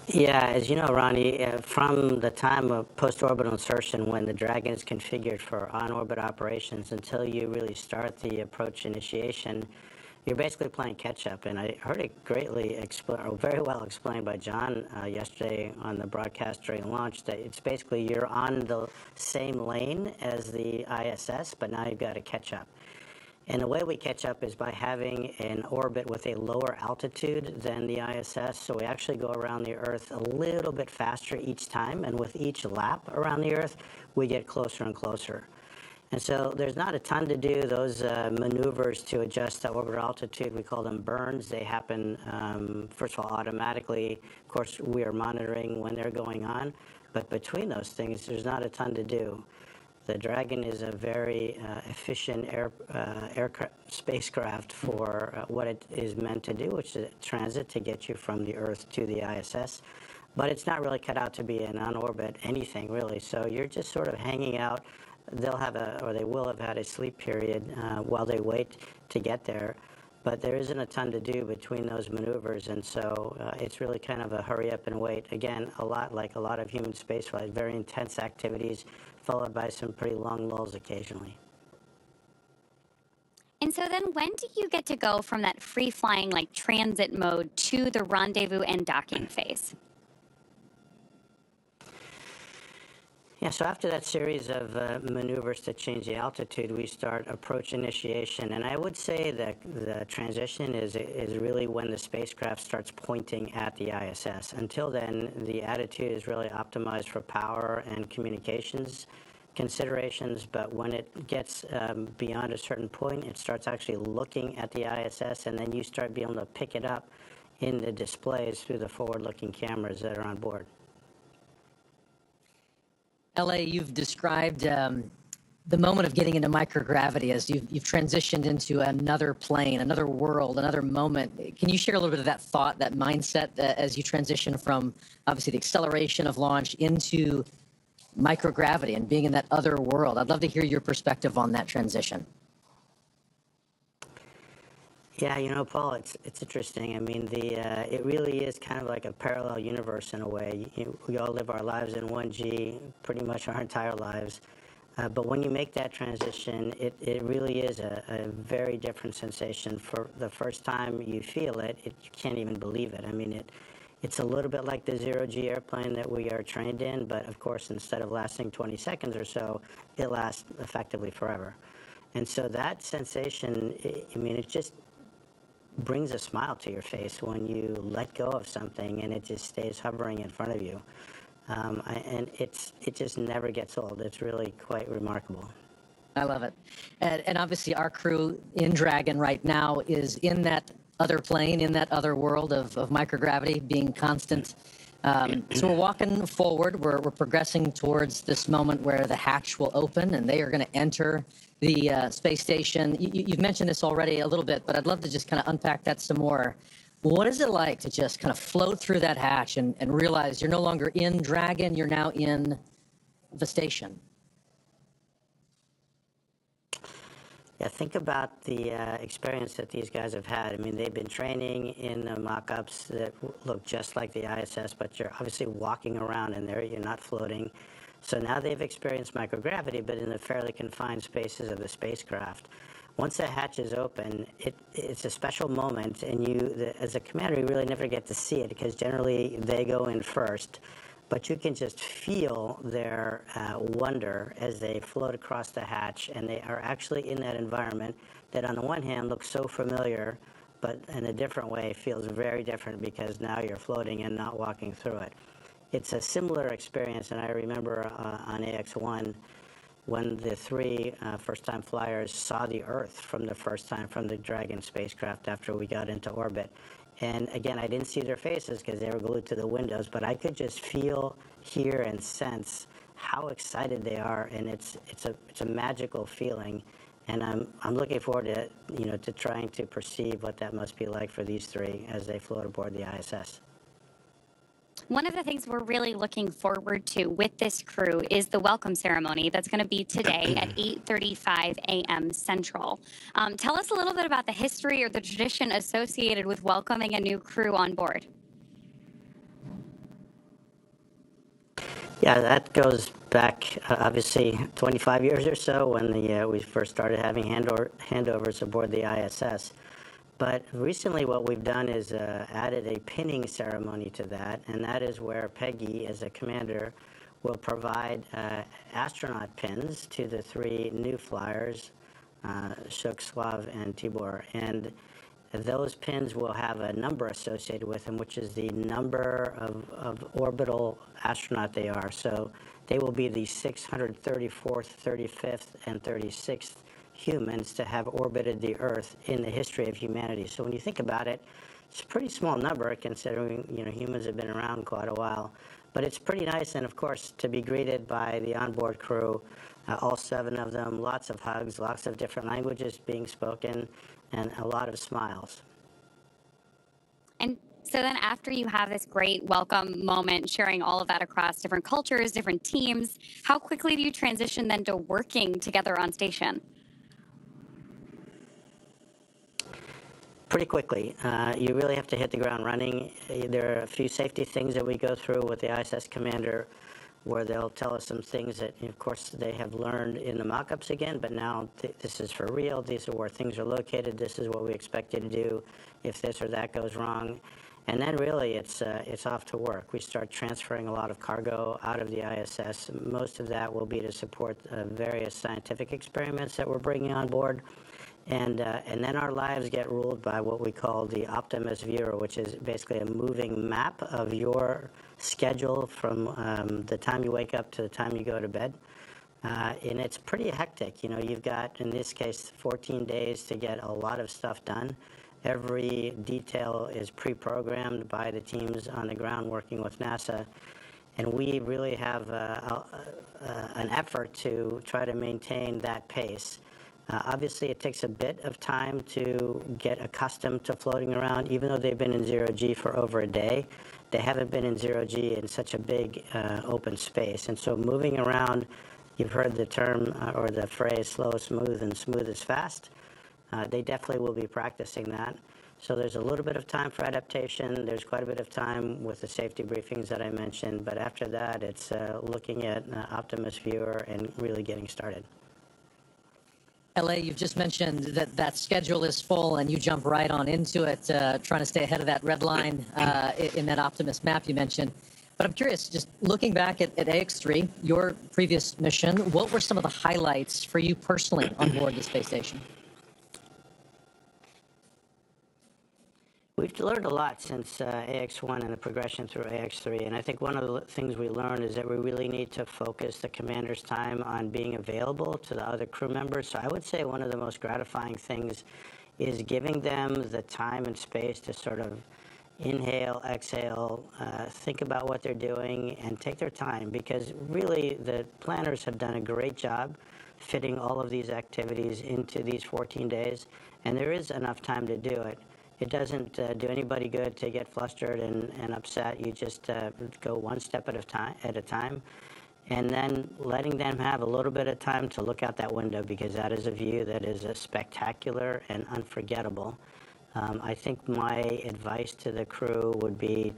Yeah, as you know, Ronnie, from the time of post-orbital insertion, when the Dragon is configured for on-orbit operations, until you really start the approach initiation, you're basically playing catch-up. And I heard it very well explained by John yesterday on the broadcast during launch, that it's basically you're on the same lane as the ISS, but now you've got to catch up. And the way we catch up is by having an orbit with a lower altitude than the ISS. So we actually go around the Earth a little bit faster each time. And with each lap around the Earth, we get closer and closer. And so there's not a ton to do. Those maneuvers to adjust the orbital altitude, we call them burns. They happen, first of all, automatically. Of course, we are monitoring when they're going on. But between those things, there's not a ton to do. The Dragon is a very efficient spacecraft for what it is meant to do, which is transit to get you from the Earth to the ISS. But it's not really cut out to be an on-orbit anything, really. So you're just sort of hanging out. They will have had a sleep period while they wait to get there. But there isn't a ton to do between those maneuvers, and so it's really kind of a hurry up and wait. Again, a lot like a lot of human spaceflight, very intense activities, followed by some pretty long lulls occasionally. And so then when do you get to go from that free-flying, like transit mode, to the rendezvous and docking phase? Yeah, so after that series of maneuvers to change the altitude, we start approach initiation. And I would say that the transition is really when the spacecraft starts pointing at the ISS. Until then, the attitude is really optimized for power and communications considerations. But when it gets beyond a certain point, it starts actually looking at the ISS, and then you start being able to pick it up in the displays through the forward-looking cameras that are on board. LA, you've described the moment of getting into microgravity as you've transitioned into another plane, another world, another moment. Can you share a little bit of that thought, that mindset as you transition from obviously the acceleration of launch into microgravity and being in that other world? I'd love to hear your perspective on that transition. Yeah, Paul, it's interesting. I mean, it really is kind of like a parallel universe in a way. We all live our lives in 1G pretty much our entire lives. But when you make that transition, it really is a very different sensation. For the first time you feel it, you can't even believe it. I mean, it's a little bit like the zero-G airplane that we are trained in, but of course, instead of lasting 20 seconds or so, it lasts effectively forever. And so that sensation, it just brings a smile to your face when you let go of something and it just stays hovering in front of you. And it just never gets old. It's really quite remarkable. I love it. And obviously our crew in Dragon right now is in that other plane, in that other world of microgravity, being constant. So we're walking forward. We're progressing towards this moment where the hatch will open and they are going to enter the space station. You've mentioned this already a little bit, but I'd love to just kind of unpack that some more. What is it like to just kind of float through that hatch and realize you're no longer in Dragon, you're now in the station? Yeah, think about the experience that these guys have had. I mean, they've been training in the mock-ups that look just like the ISS, but you're obviously walking around in there. You're not floating. So now they've experienced microgravity, but in the fairly confined spaces of the spacecraft. Once the hatch is open, it's a special moment, and as a commander, you really never get to see it because generally they go in first. But you can just feel their wonder as they float across the hatch, and they are actually in that environment that on the one hand looks so familiar, but in a different way feels very different because now you're floating and not walking through it. It's a similar experience, and I remember on AX-1, when the three first-time flyers saw the Earth from the first time from the Dragon spacecraft after we got into orbit. And again, I didn't see their faces because they were glued to the windows, but I could just feel, hear, and sense how excited they are, and it's a magical feeling. And I'm looking forward to to trying to perceive what that must be like for these three as they float aboard the ISS. One of the things we're really looking forward to with this crew is the welcome ceremony that's going to be today at 8:35 a.m. Central. Tell us a little bit about the history or the tradition associated with welcoming a new crew on board. Yeah, that goes back obviously 25 years or so when we first started having handovers aboard the ISS. But recently what we've done is added a pinning ceremony to that, and that is where Peggy, as a commander, will provide astronaut pins to the three new flyers, Shuk, Slav, and Tibor. And those pins will have a number associated with them, which is the number of orbital astronaut they are. So they will be the 634th, 35th, and 36th humans to have orbited the Earth in the history of humanity. So when you think about it, it's a pretty small number considering humans have been around quite a while. But it's pretty nice, and of course, to be greeted by the onboard crew, all 7 of them, lots of hugs, lots of different languages being spoken, and a lot of smiles. And so then after you have this great welcome moment, sharing all of that across different cultures, different teams, how quickly do you transition then to working together on station? Pretty quickly. You really have to hit the ground running. There are a few safety things that we go through with the ISS commander where they'll tell us some things that, of course, they have learned in the mock-ups again, but now this is for real. These are where things are located. This is what we expect you to do if this or that goes wrong. And then really it's off to work. We start transferring a lot of cargo out of the ISS. Most of that will be to support various scientific experiments that we're bringing on board. And then our lives get ruled by what we call the Optimus Viewer, which is basically a moving map of your schedule from the time you wake up to the time you go to bed. And it's pretty hectic. You've got, in this case, 14 days to get a lot of stuff done. Every detail is pre-programmed by the teams on the ground working with NASA. And we really have an effort to try to maintain that pace. Obviously, it takes a bit of time to get accustomed to floating around. Even though they've been in zero-G for over a day, they haven't been in zero-G in such a big open space. And so moving around, you've heard the term or the phrase slow is smooth and smooth is fast. They definitely will be practicing that. So there's a little bit of time for adaptation. There's quite a bit of time with the safety briefings that I mentioned. But after that, it's looking at Optimus Viewer and really getting started. LA, you've just mentioned that schedule is full and you jump right on into it, trying to stay ahead of that red line in that Optimus map you mentioned. But I'm curious, just looking back at AX3, your previous mission, what were some of the highlights for you personally on board the space station? We've learned a lot since AX1 and the progression through AX3, and I think one of the things we learned is that we really need to focus the commander's time on being available to the other crew members. So I would say one of the most gratifying things is giving them the time and space to sort of inhale, exhale, think about what they're doing, and take their time, because really the planners have done a great job fitting all of these activities into these 14 days, and there is enough time to do it. It doesn't do anybody good to get flustered and upset. You just go one step at a time, and then letting them have a little bit of time to look out that window, because that is a view that is spectacular and unforgettable. I think my advice to the crew would be,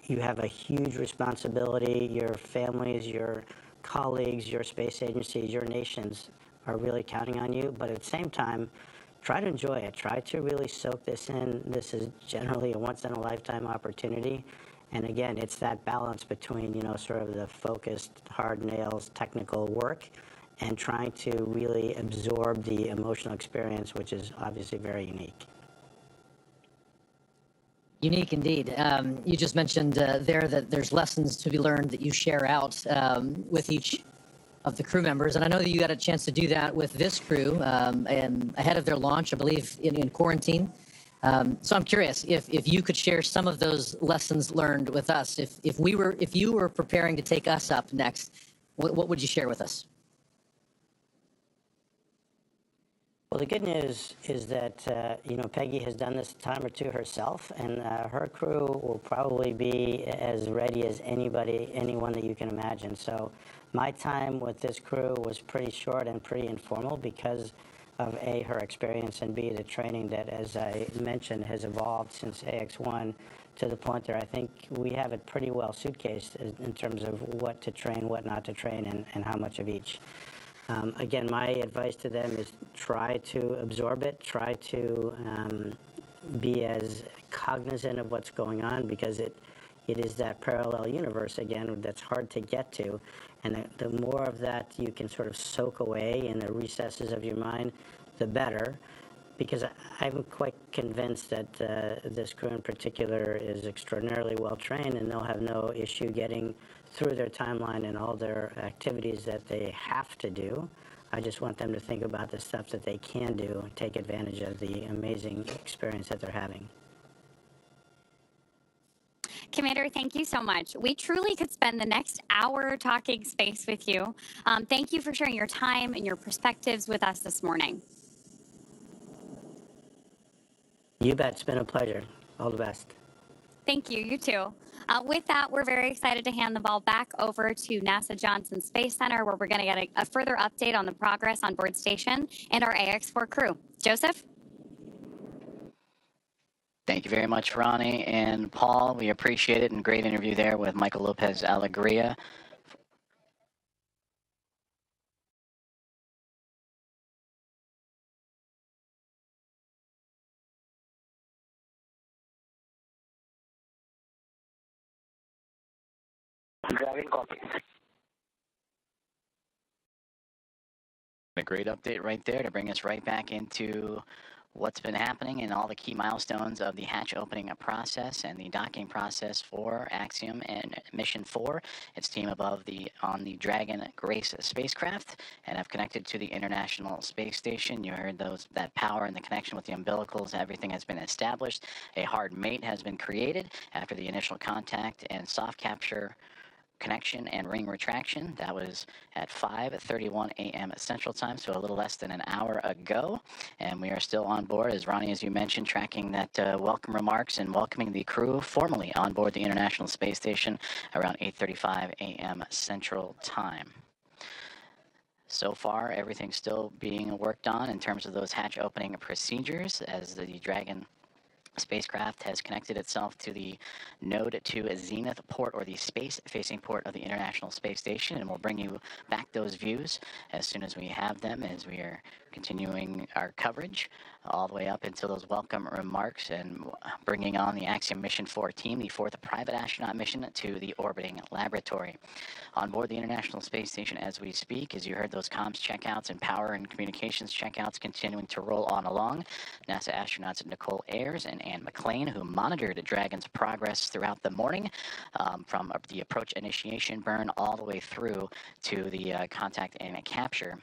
you have a huge responsibility. Your families, your colleagues, your space agencies, your nations are really counting on you, but at the same time, try to enjoy it. Try to really soak this in. This is generally a once-in-a-lifetime opportunity. And again, it's that balance between, sort of the focused, hard nails, technical work, and trying to really absorb the emotional experience, which is obviously very unique. Unique indeed. You just mentioned there that there's lessons to be learned that you share out with each of the crew members. And I know that you got a chance to do that with this crew and ahead of their launch, I believe, in quarantine. So I'm curious if you could share some of those lessons learned with us. If you were preparing to take us up next, what would you share with us? Well, the good news is that, Peggy has done this a time or two herself, and her crew will probably be as ready as anyone that you can imagine. So my time with this crew was pretty short and pretty informal because of A, her experience, and B, the training that, as I mentioned, has evolved since AX1 to the point that I think we have it pretty well suitcased in terms of what to train, what not to train, and how much of each. Again, my advice to them is try to absorb it, try to be as cognizant of what's going on, because it is that parallel universe, again, that's hard to get to. And the more of that you can sort of soak away in the recesses of your mind, the better. Because I'm quite convinced that this crew in particular is extraordinarily well trained, and they'll have no issue getting through their timeline and all their activities that they have to do. I just want them to think about the stuff that they can do and take advantage of the amazing experience that they're having. Commander, thank you so much. We truly could spend the next hour talking space with you. Thank you for sharing your time and your perspectives with us this morning. You bet. It's been a pleasure. All the best. Thank you. You too. With that, we're very excited to hand the ball back over to NASA Johnson Space Center, where we're going to get a further update on the progress on board station and our AX-4 crew. Joseph? Thank you very much, Ronnie and Paul. We appreciate it, and great interview there with Michael Lopez Alegria. Dragon copies. A great update right there to bring us right back into what's been happening and all the key milestones of the hatch opening process and the docking process for Axiom and Mission 4. Its team on the Dragon Grace spacecraft and have connected to the International Space Station. You heard that power and the connection with the umbilicals. Everything has been established. A hard mate has been created after the initial contact and soft capture connection and ring retraction. That was at 5:31 a.m. Central Time, so a little less than an hour ago. And we are still on board, as Ronnie, as you mentioned, tracking that welcome remarks and welcoming the crew formally on board the International Space Station around 8:35 a.m. Central Time. So far, everything's still being worked on in terms of those hatch opening procedures as the Dragon spacecraft has connected itself to the node to zenith port, or the space-facing port of the International Space Station, and we'll bring you back those views as soon as we have them, as we are continuing our coverage all the way up until those welcome remarks and bringing on the Axiom Mission 4 team, the fourth private astronaut mission to the orbiting laboratory. On board the International Space Station as we speak, as you heard those comms checkouts and power and communications checkouts continuing to roll on along. NASA astronauts Nicole Ayers and Anne McLean, who monitored Dragon's progress throughout the morning, from the approach initiation burn all the way through to the contact and capture.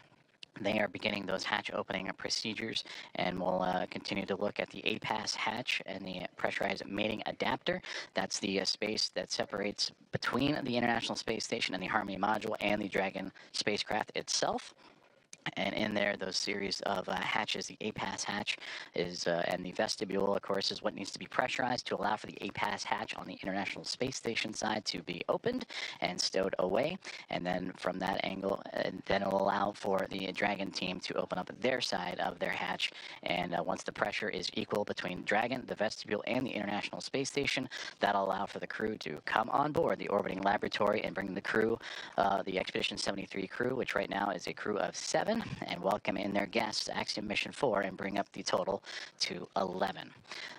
They are beginning those hatch opening procedures, and we'll continue to look at the APAS hatch and the pressurized mating adapter. That's the space that separates between the International Space Station and the Harmony module and the Dragon spacecraft itself. And in there, those series of hatches, the APAS hatch is, and the vestibule, of course, is what needs to be pressurized to allow for the APAS hatch on the International Space Station side to be opened and stowed away. And then from that angle, then it'll allow for the Dragon team to open up their side of their hatch. And once the pressure is equal between Dragon, the vestibule, and the International Space Station, that'll allow for the crew to come on board the orbiting laboratory and bring the crew, the Expedition 73 crew, which right now is a crew of 7. 7 and welcome in their guests, Axiom Mission 4, and bring up the total to 11.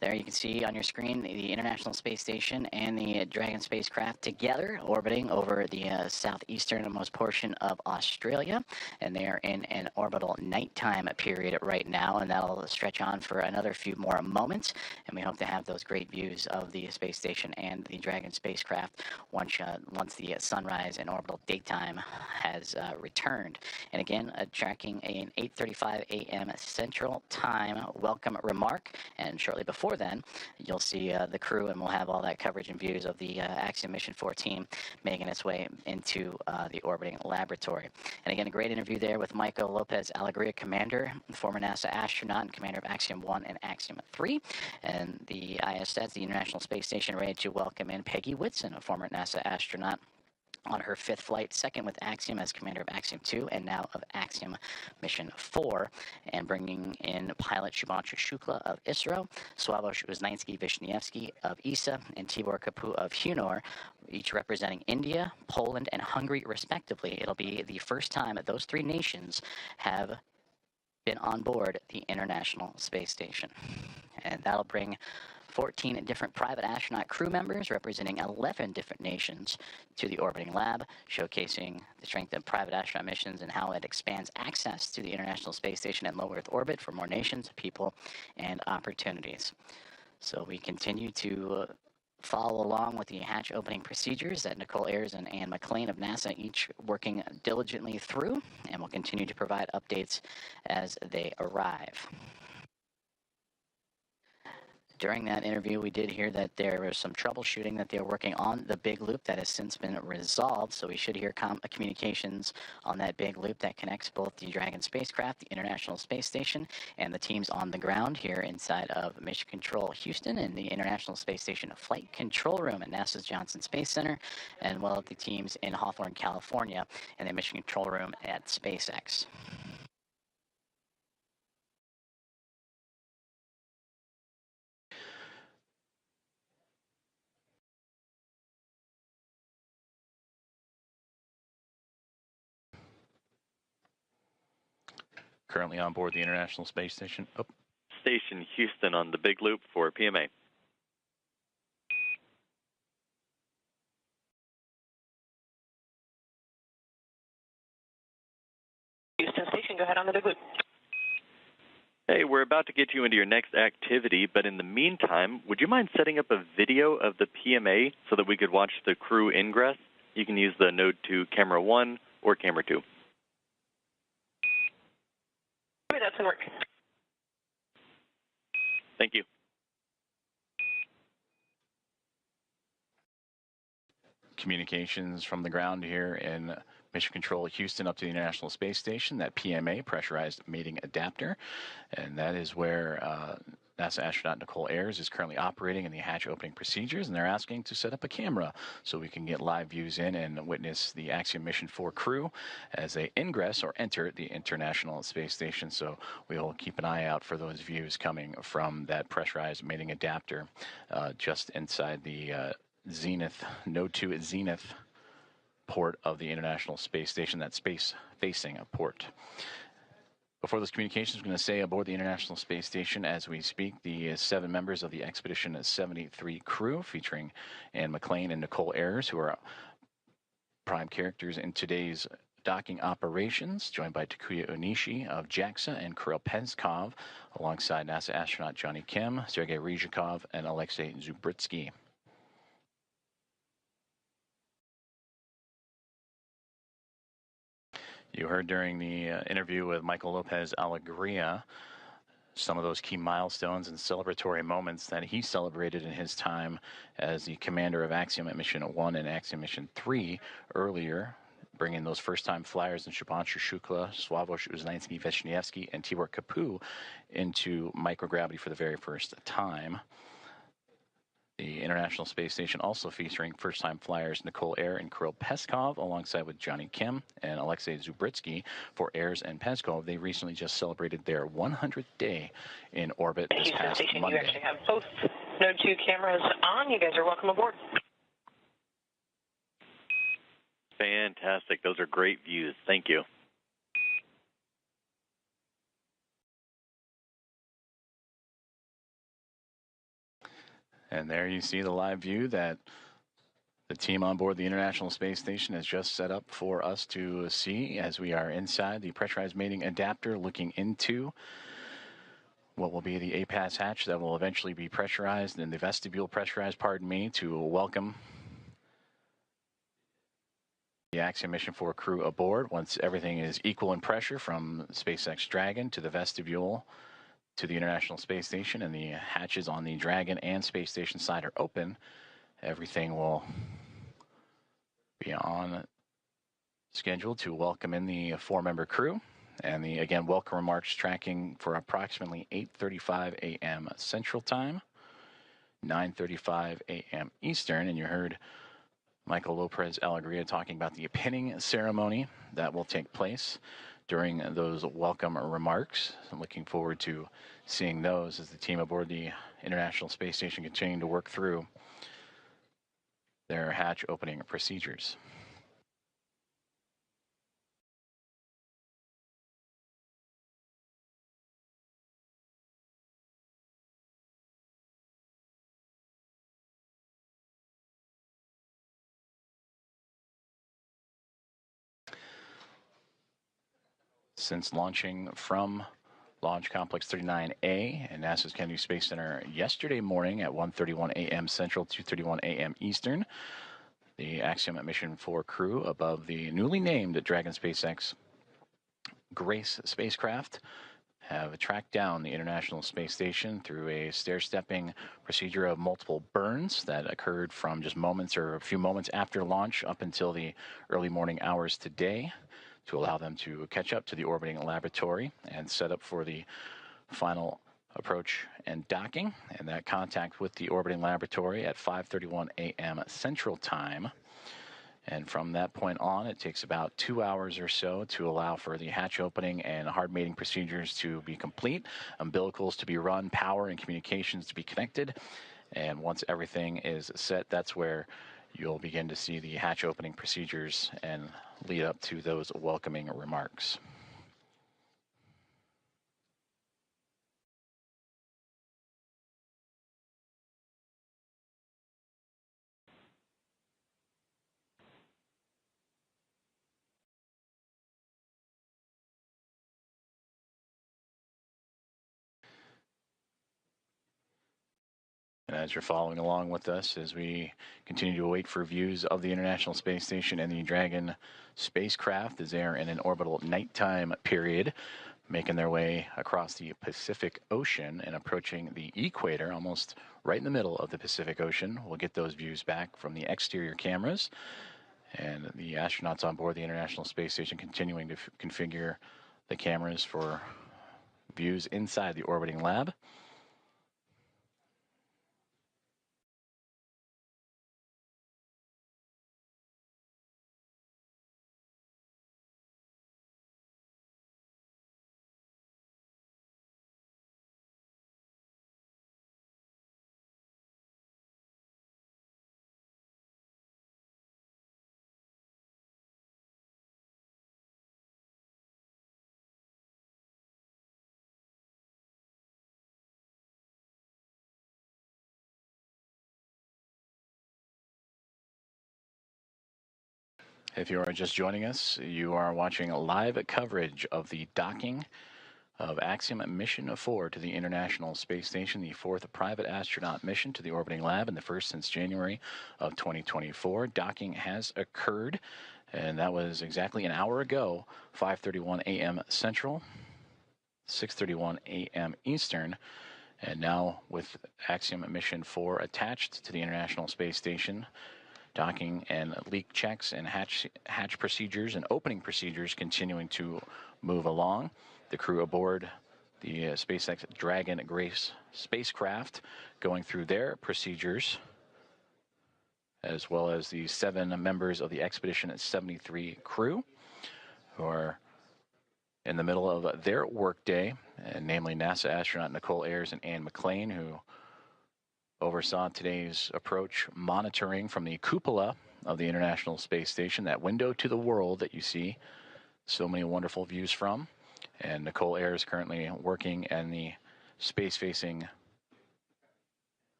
There you can see on your screen the International Space Station and the Dragon spacecraft together orbiting over the southeasternmost portion of Australia, and they are in an orbital nighttime period right now, and that'll stretch on for another few more moments, and we hope to have those great views of the space station and the Dragon spacecraft once the sunrise and orbital daytime has returned. And again, tracking an 8:35 a.m. Central Time welcome remark, and shortly before then, you'll see the crew, and we'll have all that coverage and views of the Axiom Mission 4 team making its way into the orbiting laboratory. And again, a great interview there with Michael Lopez Alegria, commander, former NASA astronaut and commander of Axiom-1 and Axiom-3, and the ISS, the International Space Station, ready to welcome in Peggy Whitson, a former NASA astronaut, on her 5th flight, second with Axiom as commander of Axiom-2 and now of Axiom Mission 4, and bringing in pilot Shubhanshu Shukla of ISRO, Sławosz Uznański-Wiśniewski of ESA, and Tibor Kapu of WION, each representing India, Poland, and Hungary respectively. It'll be the first time that those 3 nations have been on board the International Space Station. And that'll bring 14 different private astronaut crew members representing 11 different nations to the orbiting lab, showcasing the strength of private astronaut missions and how it expands access to the International Space Station and low Earth orbit for more nations, people, and opportunities. So we continue to follow along with the hatch opening procedures that Nicole Ayers and Anne McLean of NASA each working diligently through, and will continue to provide updates as they arrive. During that interview, we did hear that there was some troubleshooting that they're working on the big loop that has since been resolved. So we should hear communications on that big loop that connects both the Dragon spacecraft, the International Space Station, and the teams on the ground here inside of Mission Control Houston and the International Space Station Flight Control Room at NASA's Johnson Space Center, and well, the teams in Hawthorne, California, and the Mission Control Room at SpaceX. Currently on board the International Space Station. Oh. Station Houston on the big loop for PMA. Houston Station, go ahead on the big loop. Hey, we're about to get you into your next activity, but in the meantime, would you mind setting up a video of the PMA so that we could watch the crew ingress? You can use the Node 2 Camera 1 or Camera 2. That's going to work. Thank you. Communications from the ground here in Mission Control Houston up to the International Space Station, that PMA, pressurized mating adapter, and that is where NASA astronaut Nicole Ayers is currently operating in the hatch opening procedures, and they're asking to set up a camera so we can get live views in and witness the Axiom Mission 4 crew as they ingress or enter the International Space Station. So we'll keep an eye out for those views coming from that pressurized mating adapter just inside the Node 2 Zenith port of the International Space Station, that space-facing port. Before those communications, I'm going to say aboard the International Space Station as we speak, the 7 members of the Expedition 73 crew, featuring Anne McLean and Nicole Ayers, who are prime characters in today's docking operations, joined by Takuya Onishi of JAXA and Kirill Peskov, alongside NASA astronaut Johnny Kim, Sergei Ryzhikov, and Alexei Zubritsky. You heard during the interview with Michael Lopez Alegria some of those key milestones and celebratory moments that he celebrated in his time as the commander of Axiom at Mission 1 and Axiom Mission 3 earlier, bringing those first-time flyers in Shubhanshu Shukla, Sławosz Uznański-Wiśniewski, and Tibor Kapu into microgravity for the very first time. The International Space Station also featuring first-time flyers Nicole Ayers and Kirill Peskov, alongside with Johnny Kim and Alexei Zubritsky. For Ayers and Peskov, they recently just celebrated their 100th day in orbit this past Monday. You actually have both Node 2 cameras on. You guys are welcome aboard. Fantastic. Those are great views. Thank you. And there you see the live view that the team on board the International Space Station has just set up for us to see as we are inside the pressurized mating adapter looking into what will be the APAS hatch that will eventually be pressurized and the vestibule pressurized, pardon me, to welcome the Axiom-4 crew aboard once everything is equal in pressure from SpaceX Dragon to the vestibule to the International Space Station, and the hatches on the Dragon and Space Station side are open. Everything will be on schedule to welcome in the 4-member crew. And the, again, welcome remarks tracking for approximately 8:35 a.m. Central Time, 9:35 a.m. Eastern. And you heard Michael Lopez Alegria talking about the pinning ceremony that will take place during those welcome remarks. I'm looking forward to seeing those as the team aboard the International Space Station continuing to work through their hatch opening procedures. Since launching from Launch Complex 39A and NASA's Kennedy Space Center yesterday morning at 1:31 a.m. Central, 2:31 a.m. Eastern, the Axiom-4 crew above the newly named Dragon SpaceX Grace spacecraft have tracked down the International Space Station through a stair-stepping procedure of multiple burns that occurred from just moments or a few moments after launch up until the early morning hours today, to allow them to catch up to the orbiting laboratory and set up for the final approach and docking. And that contact with the orbiting laboratory at 5:31 a.m. Central Time. And from that point on, it takes about 2 hours or so to allow for the hatch opening and hard mating procedures to be complete, umbilicals to be run, power and communications to be connected. And once everything is set, that's where you'll begin to see the hatch opening procedures and lead up to those welcoming remarks. And as you're following along with us, as we continue to wait for views of the International Space Station and the Dragon spacecraft as they are in an orbital nighttime period, making their way across the Pacific Ocean and approaching the equator, almost right in the middle of the Pacific Ocean. We'll get those views back from the exterior cameras. And the astronauts on board the International Space Station continuing to configure the cameras for views inside the orbiting lab. If you are just joining us, you are watching live coverage of the docking of Axiom-4 to the International Space Station, the 4th private astronaut mission to the orbiting lab and the first since January of 2024. Docking has occurred, and that was exactly an hour ago, 5:31 a.m. Central, 6:31 a.m. Eastern. And now with Axiom-4 attached to the International Space Station, docking and leak checks and hatch procedures and opening procedures continuing to move along. The crew aboard the SpaceX Dragon Grace spacecraft going through their procedures, as well as the 7 members of the Expedition 73 crew who are in the middle of their workday, and namely NASA astronaut Nicole Ayers and Anne McLean, who oversaw today's approach monitoring from the cupola of the International Space Station, that window to the world that you see so many wonderful views from. And Nicole Ayers currently working in the space-facing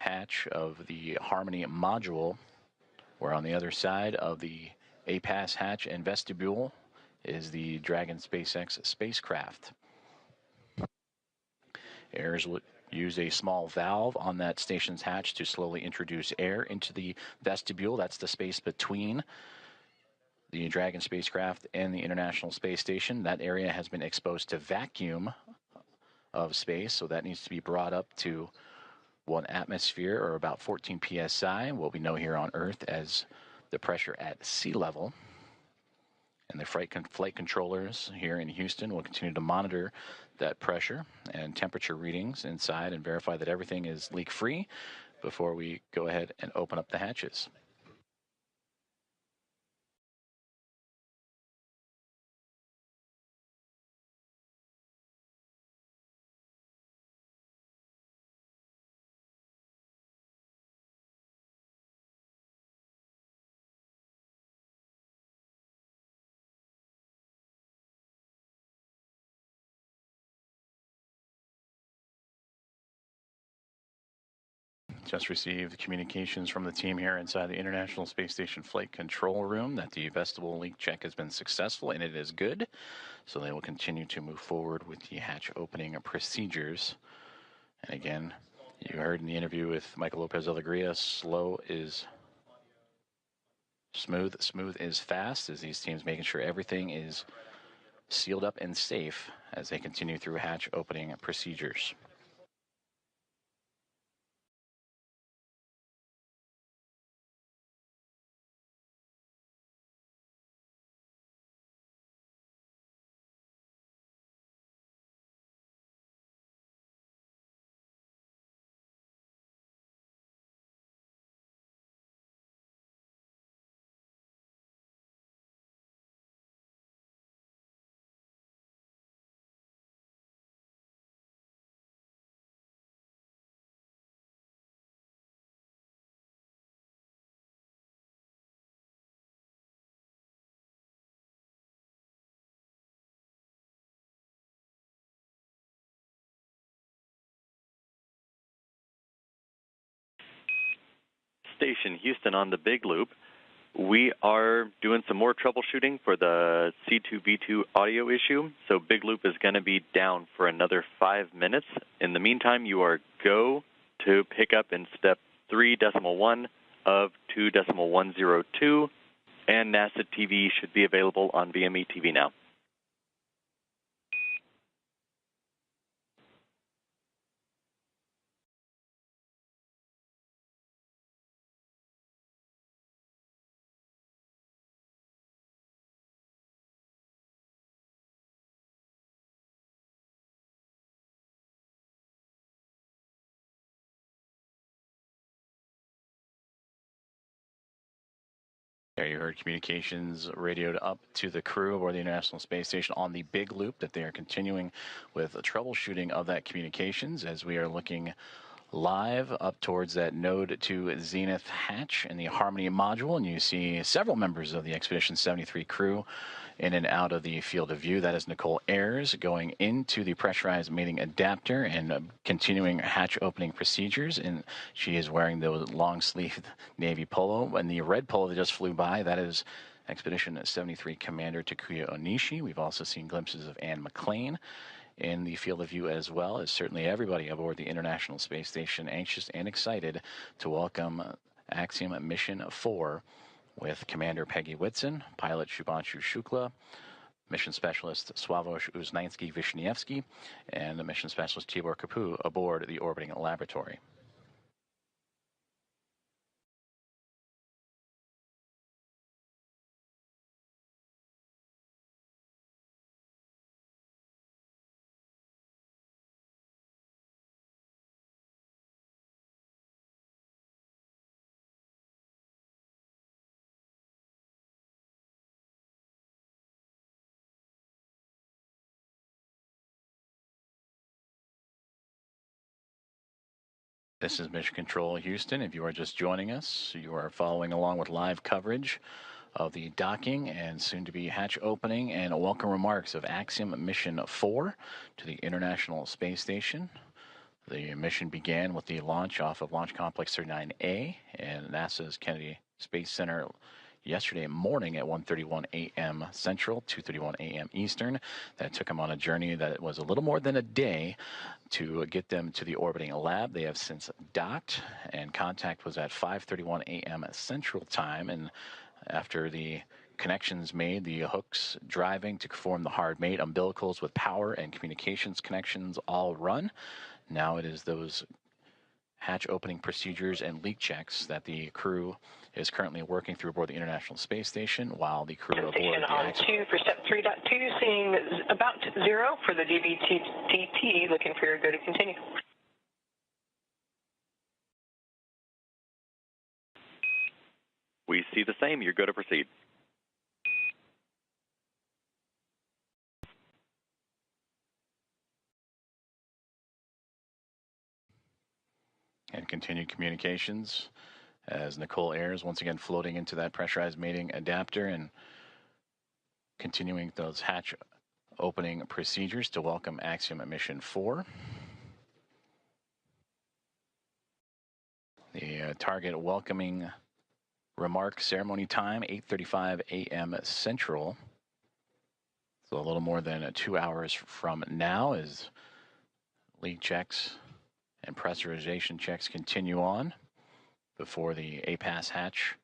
hatch of the Harmony module, where on the other side of the APAS hatch and vestibule is the Dragon SpaceX spacecraft. Airs will use a small valve on that station's hatch to slowly introduce air into the vestibule. That's the space between the Dragon spacecraft and the International Space Station. That area has been exposed to vacuum of space, so that needs to be brought up to 1 atmosphere, or about 14 psi, what we know here on Earth as the pressure at sea level. And the flight controllers here in Houston will continue to monitor that pressure and temperature readings inside and verify that everything is leak-free before we go ahead and open up the hatches. Just received communications from the team here inside the International Space Station Flight Control Room that the Vestibule leak check has been successful and it is good. So they will continue to move forward with the hatch opening procedures. And again, you heard in the interview with Michael Lopez Alegria, slow is smooth, smooth is fast, as these teams making sure everything is sealed up and safe as they continue through hatch opening procedures. Station Houston on the Big Loop. We are doing some more troubleshooting for the C2V2 audio issue, so Big Loop is going to be down for another 5 minutes. In the meantime, you are go to pick up in step 3.1 of 2.102, and NASA TV should be available on VME TV now. There you heard communications radioed up to the crew aboard the International Space Station on the Big Loop that they are continuing with troubleshooting of that communications as we are looking live up towards that node to Zenith hatch in the Harmony module, and you see several members of the Expedition 73 crew in and out of the field of view. That is Nicole Ayers going into the pressurized mating adapter and continuing hatch opening procedures, and she is wearing the long-sleeved navy polo. And the red polo that just flew by, that is Expedition 73 Commander Takuya Onishi. We've also seen glimpses of Anne McLean in the field of view, as well as certainly everybody aboard the International Space Station anxious and excited to welcome Axiom Mission 4 with Commander Peggy Whitson, pilot Shubhanshu Shukla, mission specialist Sławosz Uznański-Wiśniewski, and mission specialist Tibor Kapu aboard the orbiting laboratory. This is Mission Control Houston. If you are just joining us, you are following along with live coverage of the docking and soon-to-be hatch opening and welcome remarks of Axiom Mission 4 to the International Space Station. The mission began with the launch off of Launch Complex 39A and NASA's Kennedy Space Center yesterday morning at 1:31 a.m. Central, 2:31 a.m. Eastern. That took them on a journey that was a little more than a day to get them to the orbiting lab. They have since docked, and contact was at 5:31 a.m. Central Time. And after the connections made, the hooks driving to form the hard mate, umbilicals with power and communications connections all run. Now it is those hatch opening procedures and leak checks that the crew is currently working through aboard the International Space Station, while the crew aboard Station the on 2 for step 3.2, seeing about 0 for the DVTT, looking for your go to continue. We see the same. You're go to proceed. And continued communications as Nicole Ayers once again floating into that pressurized mating adapter and continuing those hatch opening procedures to welcome Axiom Mission 4. The target welcoming remark ceremony time, 8:35 a.m. Central. So a little more than 2 hours from now as leak checks and pressurization checks continue on before the APAS hatch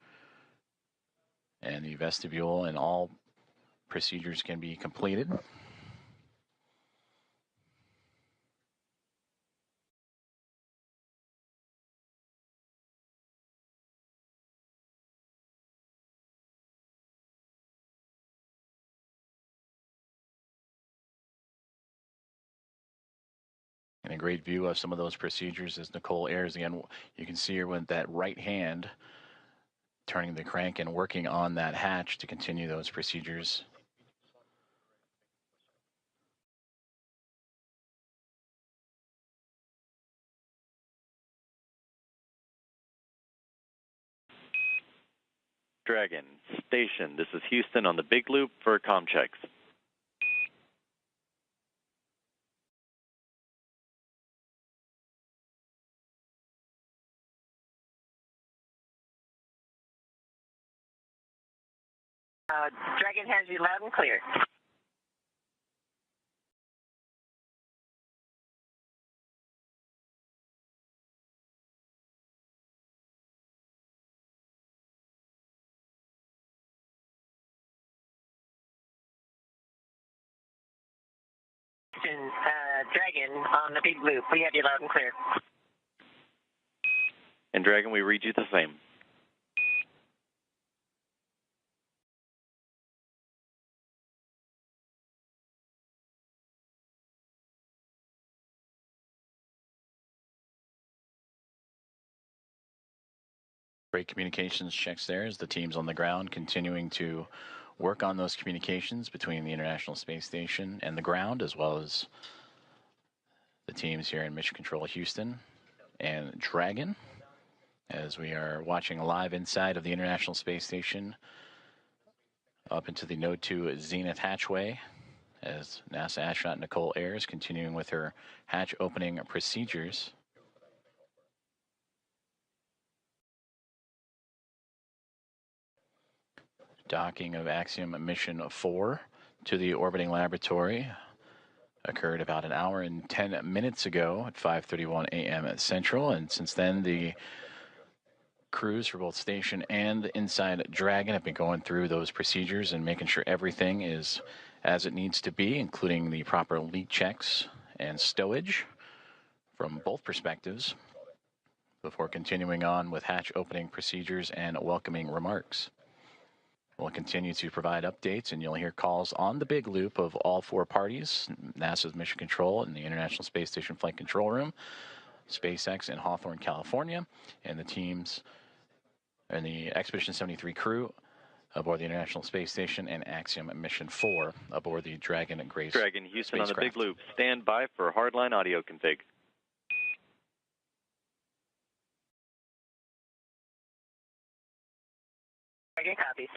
and the vestibule and all procedures can be completed. And a great view of some of those procedures as Nicole Ayers again. You can see her with that right hand turning the crank and working on that hatch to continue those procedures. Dragon, station. This is Houston on the big loop for comm checks. Dragon has you loud and clear. Dragon on the big loop. We have you loud and clear. And Dragon, we read you the same. Great communications checks there as the teams on the ground continuing to work on those communications between the International Space Station and the ground, as well as the teams here in Mission Control Houston and Dragon, as we are watching live inside of the International Space Station up into the Node 2 Zenith hatchway as NASA astronaut Nicole Ayers continuing with her hatch opening procedures. Docking of Axiom Mission 4 to the orbiting laboratory occurred about an hour and 10 minutes ago at 5:31 a.m. Central, and since then the crews for both station and inside Dragon have been going through those procedures and making sure everything is as it needs to be, including the proper leak checks and stowage from both perspectives, before continuing on with hatch opening procedures and welcoming remarks. We'll continue to provide updates, and you'll hear calls on the big loop of all four parties, NASA's Mission Control and the International Space Station Flight Control Room, SpaceX in Hawthorne, California, and the teams and the Expedition 73 crew aboard the International Space Station and Axiom Mission 4 aboard the Dragon and Grace Dragon, Houston on the spacecraft. big loop. Stand by for hardline audio config. Dragon copies.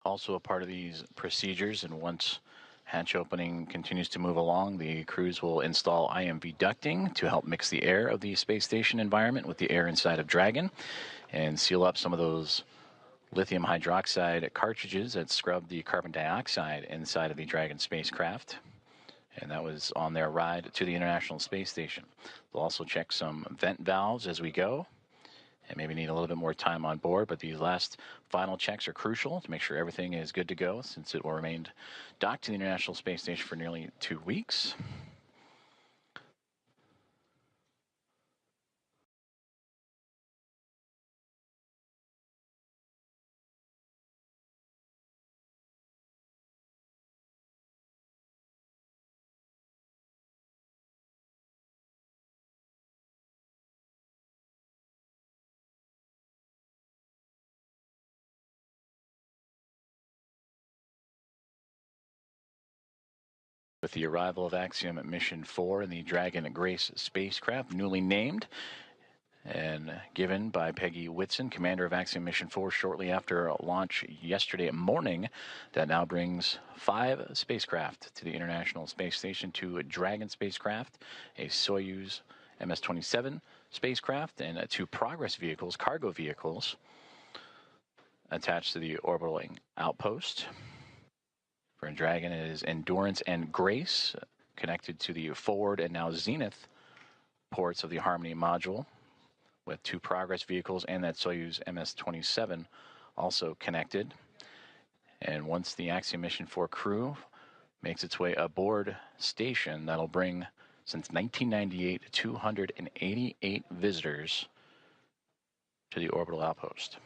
Also a part of these procedures, and once hatch opening continues to move along, the crews will install IMV ducting to help mix the air of the space station environment with the air inside of Dragon and seal up some of those lithium hydroxide cartridges that scrub the carbon dioxide inside of the Dragon spacecraft. And that was on their ride to the International Space Station. They'll also check some vent valves as we go and maybe need a little bit more time on board, but these last final checks are crucial to make sure everything is good to go, since it will remain docked to the International Space Station for nearly 2 weeks. With the arrival of Axiom Mission 4 and the Dragon Grace spacecraft, newly named and given by Peggy Whitson, commander of Axiom Mission 4, shortly after launch yesterday morning, that now brings 5 spacecraft to the International Space Station, 2 Dragon spacecraft, a Soyuz MS-27 spacecraft, and 2 Progress vehicles, cargo vehicles, attached to the orbiting outpost. For Dragon, it is Endurance and Grace, connected to the forward and now zenith ports of the Harmony module, with 2 Progress vehicles and that Soyuz MS-27 also connected. And once the Axiom Mission 4 crew makes its way aboard station, that'll bring, since 1998, 288 visitors to the orbital outpost.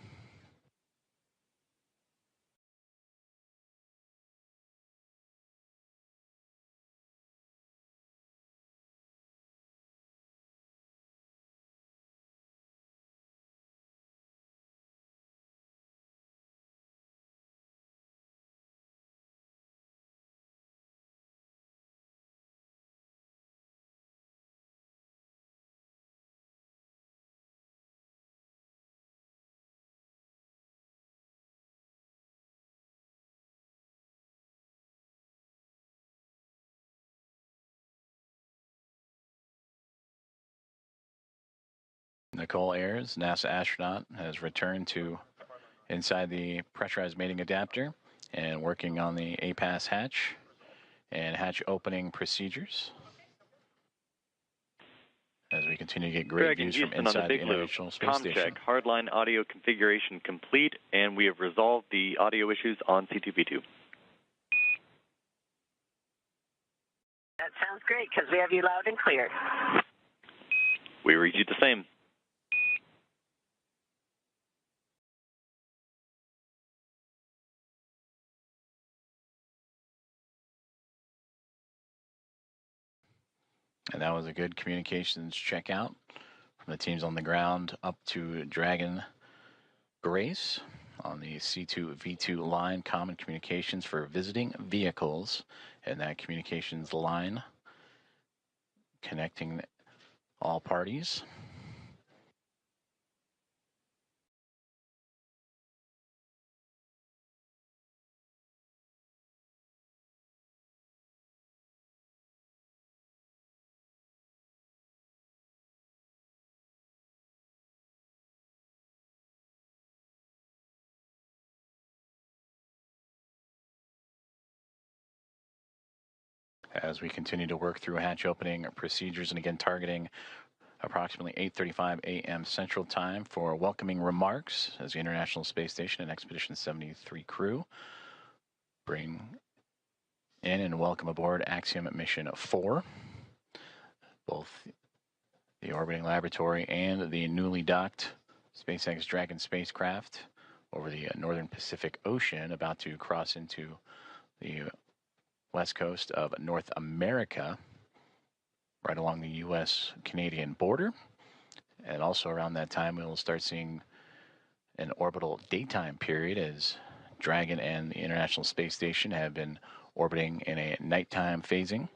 Nicole Ayers, NASA astronaut, has returned to inside the pressurized mating adapter and working on the APAS hatch and hatch opening procedures as we continue to get great views from inside the International Space Station. Check, hardline audio configuration complete, and we have resolved the audio issues on C2V2. That sounds great, because we have you loud and clear. We read you the same. And that was a good communications checkout from the teams on the ground up to Dragon Grace on the C2V2 line, common communications for visiting vehicles, and that communications line connecting all parties. As we continue to work through hatch opening procedures, and again targeting approximately 8:35 a.m. Central Time for welcoming remarks as the International Space Station and Expedition 73 crew bring in and welcome aboard Axiom Mission 4. Both the orbiting laboratory and the newly docked SpaceX Dragon spacecraft over the northern Pacific Ocean, about to cross into the west coast of North America, right along the U.S.-Canadian border. And also around that time, we will start seeing an orbital daytime period, as Dragon and the International Space Station have been orbiting in a nighttime phasing.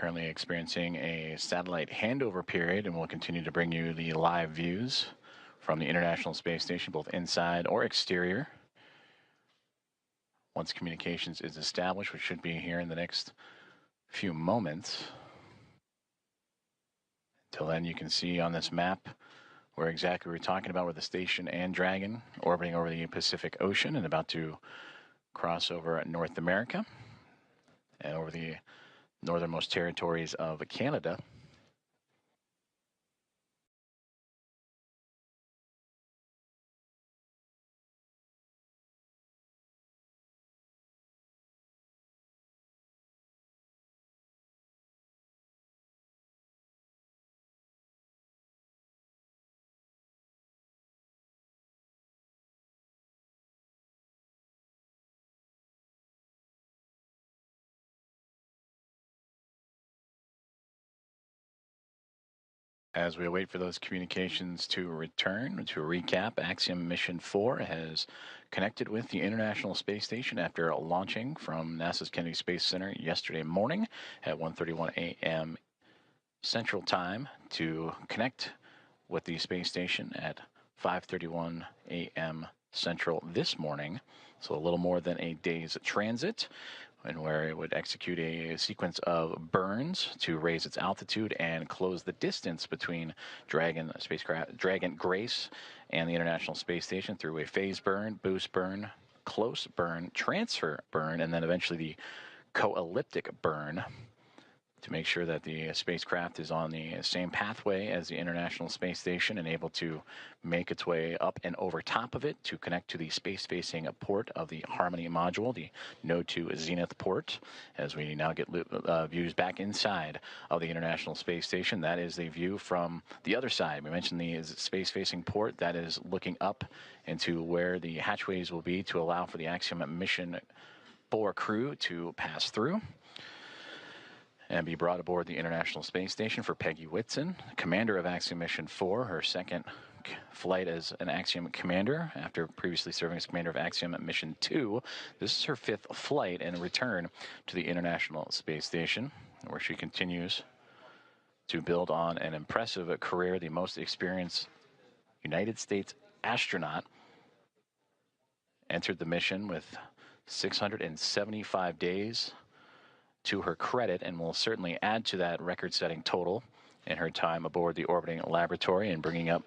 Currently experiencing a satellite handover period, and we'll continue to bring you the live views from the International Space Station, both inside or exterior. Once communications is established, which should be here in the next few moments. Until then, you can see on this map where exactly we're talking about, where the station and Dragon orbiting over the Pacific Ocean and about to cross over North America and over the northernmost territories of Canada. As we wait for those communications to return, to recap, Axiom Mission 4 has connected with the International Space Station after launching from NASA's Kennedy Space Center yesterday morning at 1:31 a.m. Central Time to connect with the space station at 5:31 a.m. Central this morning. So a little more than a day's transit, and where it would execute a sequence of burns to raise its altitude and close the distance between Dragon spacecraft, Dragon Grace, and the International Space Station through a phase burn, boost burn, close burn, transfer burn, and then eventually the co-elliptic burn, to make sure that the spacecraft is on the same pathway as the International Space Station and able to make its way up and over top of it to connect to the space-facing port of the Harmony module, the Node 2 Zenith port, as we now get views back inside of the International Space Station. That is a view from the other side. We mentioned the space-facing port. That is looking up into where the hatchways will be to allow for the Axiom Mission 4 crew to pass through and be brought aboard the International Space Station. For Peggy Whitson, commander of Axiom Mission 4, her second flight as an Axiom commander after previously serving as commander of Axiom Mission 2. This is her 5th flight and return to the International Space Station, where she continues to build on an impressive career, the most experienced United States astronaut. Entered the mission with 675 days to her credit, and will certainly add to that record-setting total in her time aboard the orbiting laboratory, and bringing up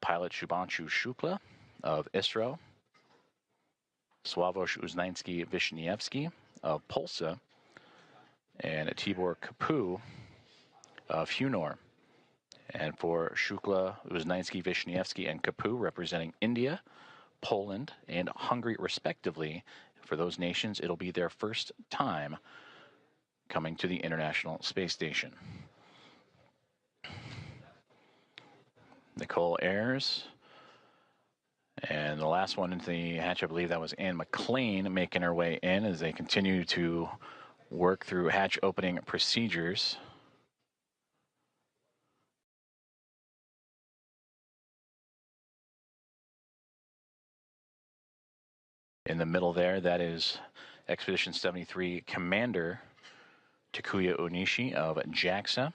pilot Shubhanshu Shukla of ISRO, Sławosz Uznański-Wiśniewski of Polska, and Tibor Kapu of HUNOR. And for Shukla, Uznański-Wiśniewski, and Kapu, representing India, Poland, and Hungary respectively, for those nations, it'll be their first time coming to the International Space Station. Nicole Ayers, and the last one into the hatch, I believe that was Anne McLean, making her way in as they continue to work through hatch opening procedures. In the middle there, that is Expedition 73 Commander Takuya Onishi of JAXA.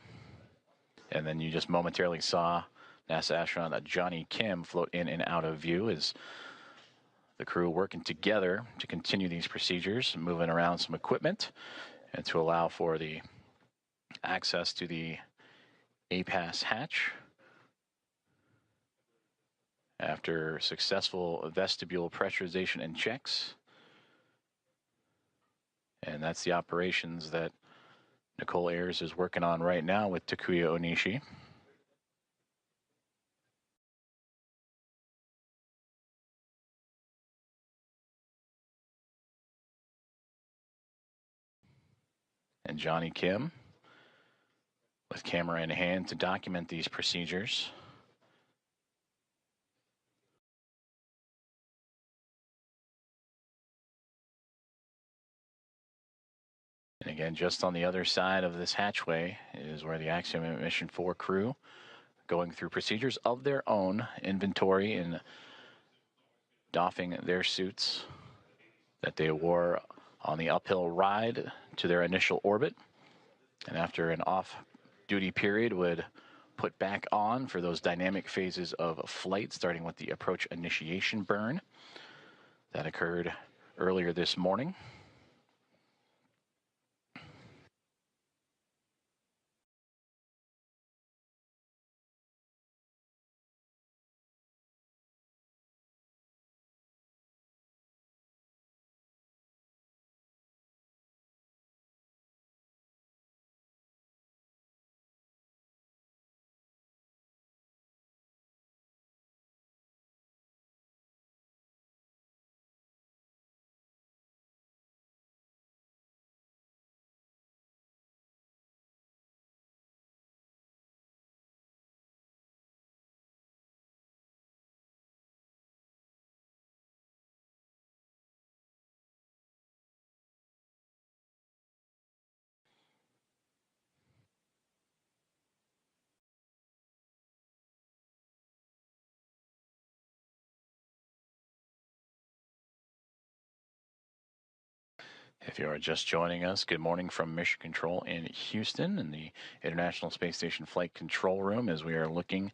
And then you just momentarily saw NASA astronaut Johnny Kim float in and out of view as the crew working together to continue these procedures, moving around some equipment, and to allow for the access to the APAS hatch. After successful vestibule pressurization and checks. And that's the operations that Nicole Ayers is working on right now with Takuya Onishi. And Johnny Kim with camera in hand to document these procedures. And again, just on the other side of this hatchway is where the Axiom Mission 4 crew going through procedures of their own, inventory and doffing their suits that they wore on the uphill ride to their initial orbit. And after an off-duty period, would put back on for those dynamic phases of flight, starting with the approach initiation burn that occurred earlier this morning. If you are just joining us, good morning from Mission Control in Houston in the International Space Station Flight Control Room, as we are looking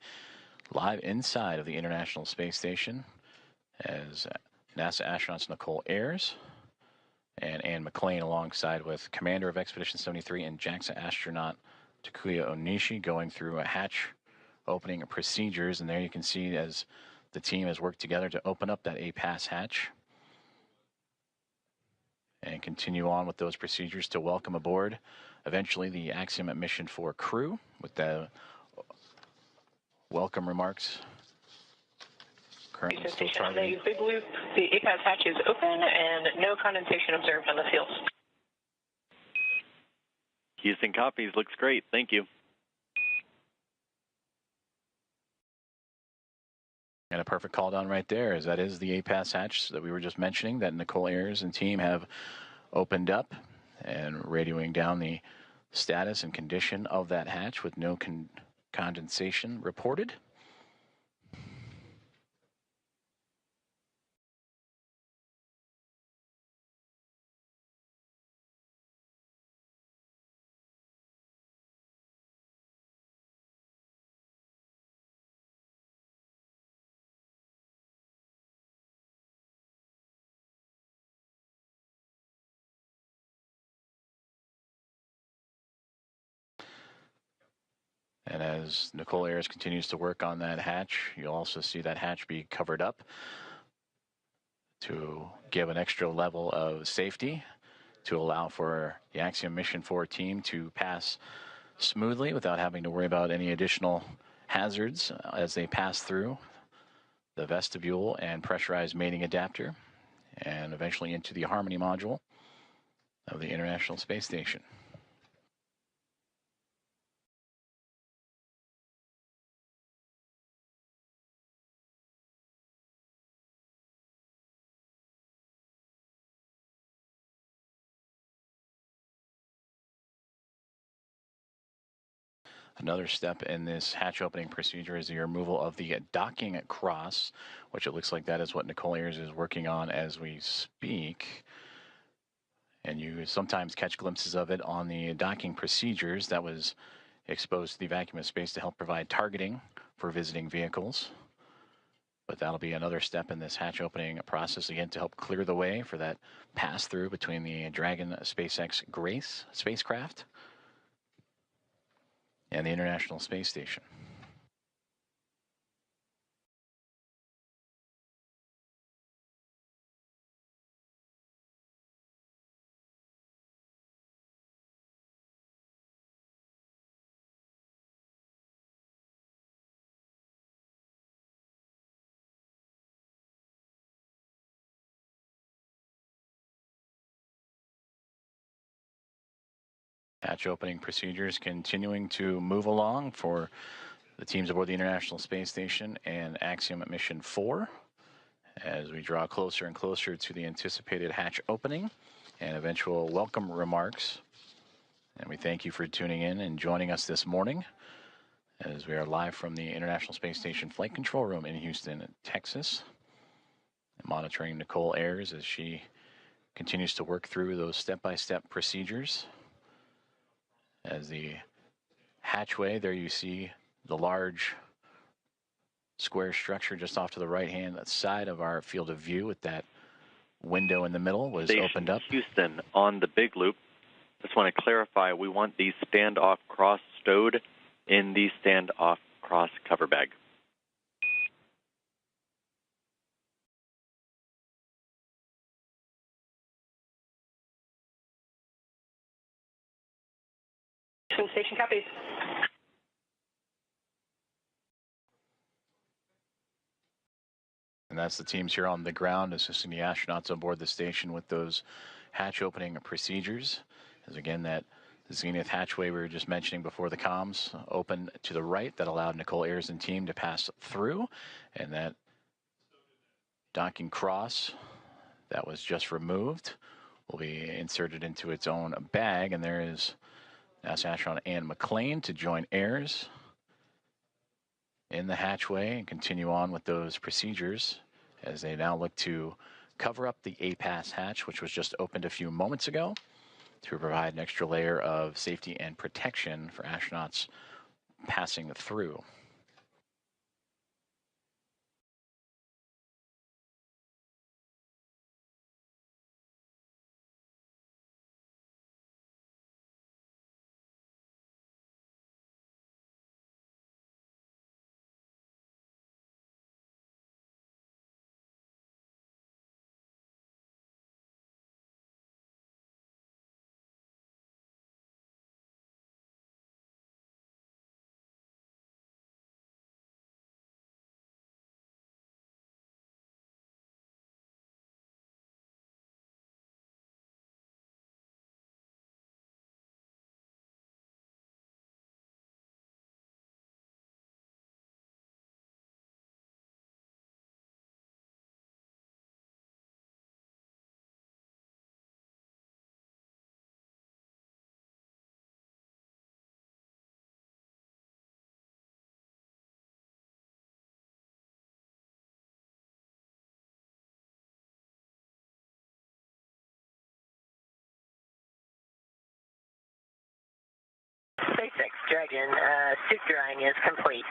live inside of the International Space Station as NASA astronauts Nicole Ayers and Ann McLean, alongside with Commander of Expedition 73 and JAXA astronaut Takuya Onishi, going through a hatch opening procedures. And there you can see as the team has worked together to open up that A-pass hatch and continue on with those procedures to welcome aboard eventually the Axiom Mission 4 crew with the welcome remarks currently still targeting. The big loop, the A-pass hatch is open and no condensation observed on the field. Houston copies. Looks great. Thank you. And a perfect call down right there, as that is the A-pass hatch that we were just mentioning that Nicole Ayers and team have opened up, and radioing down the status and condition of that hatch with no condensation reported. And as Nicole Ayers continues to work on that hatch, you'll also see that hatch be covered up to give an extra level of safety to allow for the Axiom Mission 4 team to pass smoothly without having to worry about any additional hazards as they pass through the vestibule and pressurized mating adapter and eventually into the Harmony module of the International Space Station. Another step in this hatch opening procedure is the removal of the docking cross, which it looks like that is what Nicole Ayers is working on as we speak. And you sometimes catch glimpses of it on the docking procedures that was exposed to the vacuum of space to help provide targeting for visiting vehicles. But that'll be another step in this hatch opening process, again, to help clear the way for that pass-through between the Dragon SpaceX Grace spacecraft and the International Space Station. Hatch opening procedures continuing to move along for the teams aboard the International Space Station and Axiom Mission 4 as we draw closer and closer to the anticipated hatch opening and eventual welcome remarks. And we thank you for tuning in and joining us this morning as we are live from the International Space Station Flight Control Room in Houston, Texas, monitoring Nicole Ayers as she continues to work through those step-by-step procedures as the hatchway, there you see the large square structure just off to the right-hand side of our field of view with that window in the middle was Station opened up. Houston on the big loop. Just want to clarify, we want the standoff cross stowed in the standoff cross cover bag. Station copies. And that's the teams here on the ground assisting the astronauts on board the station with those hatch opening procedures. As again, that zenith hatchway we were just mentioning before the comms open to the right that allowed Nicole Ayers and team to pass through. And that docking cross that was just removed will be inserted into its own bag. And there is NASA astronaut Ann McLean to join Ayers in the hatchway and continue on with those procedures as they now look to cover up the APAS hatch, which was just opened a few moments ago, to provide an extra layer of safety and protection for astronauts passing through. SpaceX Dragon suit drying is complete.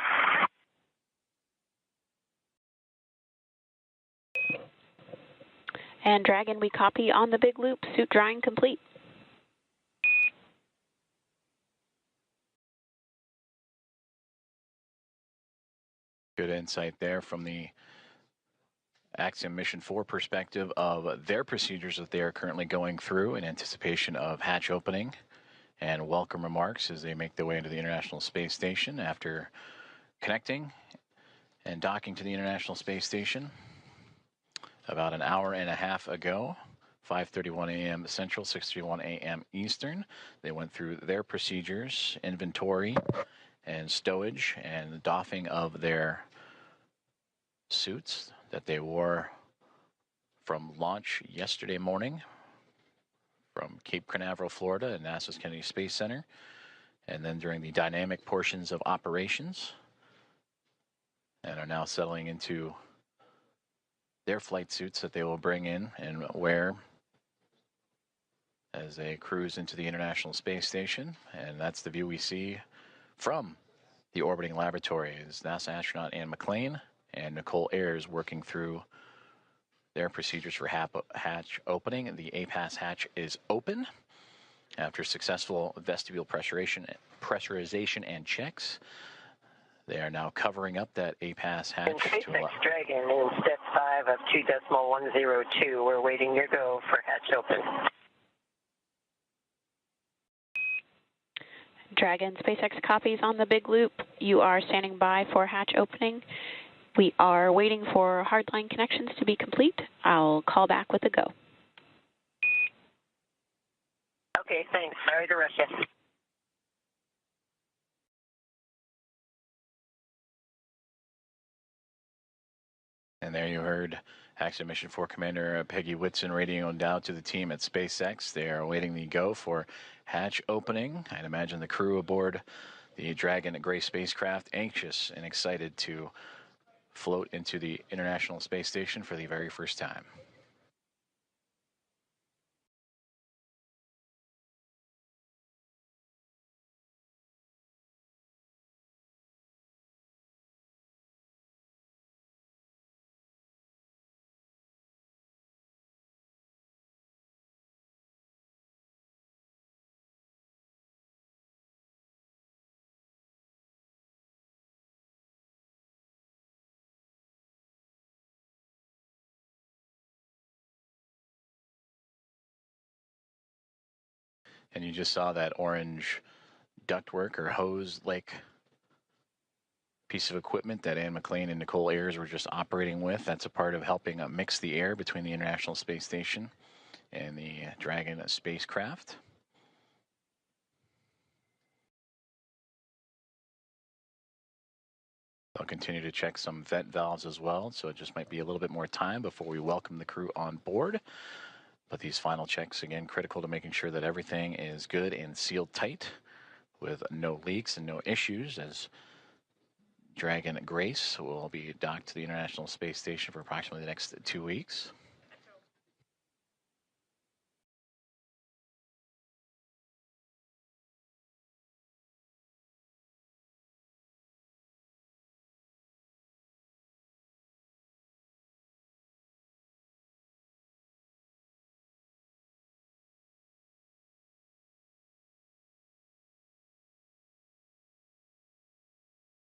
And Dragon, we copy on the big loop, suit drying complete. Good insight there from the Axiom Mission 4 perspective of their procedures that they are currently going through in anticipation of hatch opening, and welcome remarks as they make their way into the International Space Station after connecting and docking to the International Space Station about an hour and a half ago, 5:31 a.m. Central, 6:31 a.m. Eastern. They went through their procedures, inventory and stowage and doffing of their suits that they wore from launch yesterday morning from Cape Canaveral, Florida, and NASA's Kennedy Space Center, and then during the dynamic portions of operations, and are now settling into their flight suits that they will bring in and wear as they cruise into the International Space Station. And that's the view we see from the orbiting laboratory is NASA astronaut Ann McLean and Nicole Ayers working through their procedures for hatch opening. The APAS hatch is open after successful vestibule pressurization and checks. They are now covering up that APAS hatch. SpaceX Dragon in step 5 of 2.102. We're waiting your go for hatch open. Dragon, SpaceX copies on the big loop. You are standing by for hatch opening. We are waiting for hardline connections to be complete. I'll call back with a go. Okay, thanks. Sorry to rush you. And there you heard Axiom Mission 4 Commander Peggy Whitson radioing down to the team at SpaceX. They are awaiting the go for hatch opening. I'd imagine the crew aboard the Dragon Gray spacecraft anxious and excited to float into the International Space Station for the very first time. And you just saw that orange ductwork or hose-like piece of equipment that Ann McLean and Nicole Ayers were just operating with. That's a part of helping mix the air between the International Space Station and the Dragon spacecraft. They'll continue to check some vent valves as well, so it just might be a little bit more time before we welcome the crew on board. But these final checks, again, critical to making sure that everything is good and sealed tight with no leaks and no issues, as Dragon Grace will be docked to the International Space Station for approximately the next 2 weeks.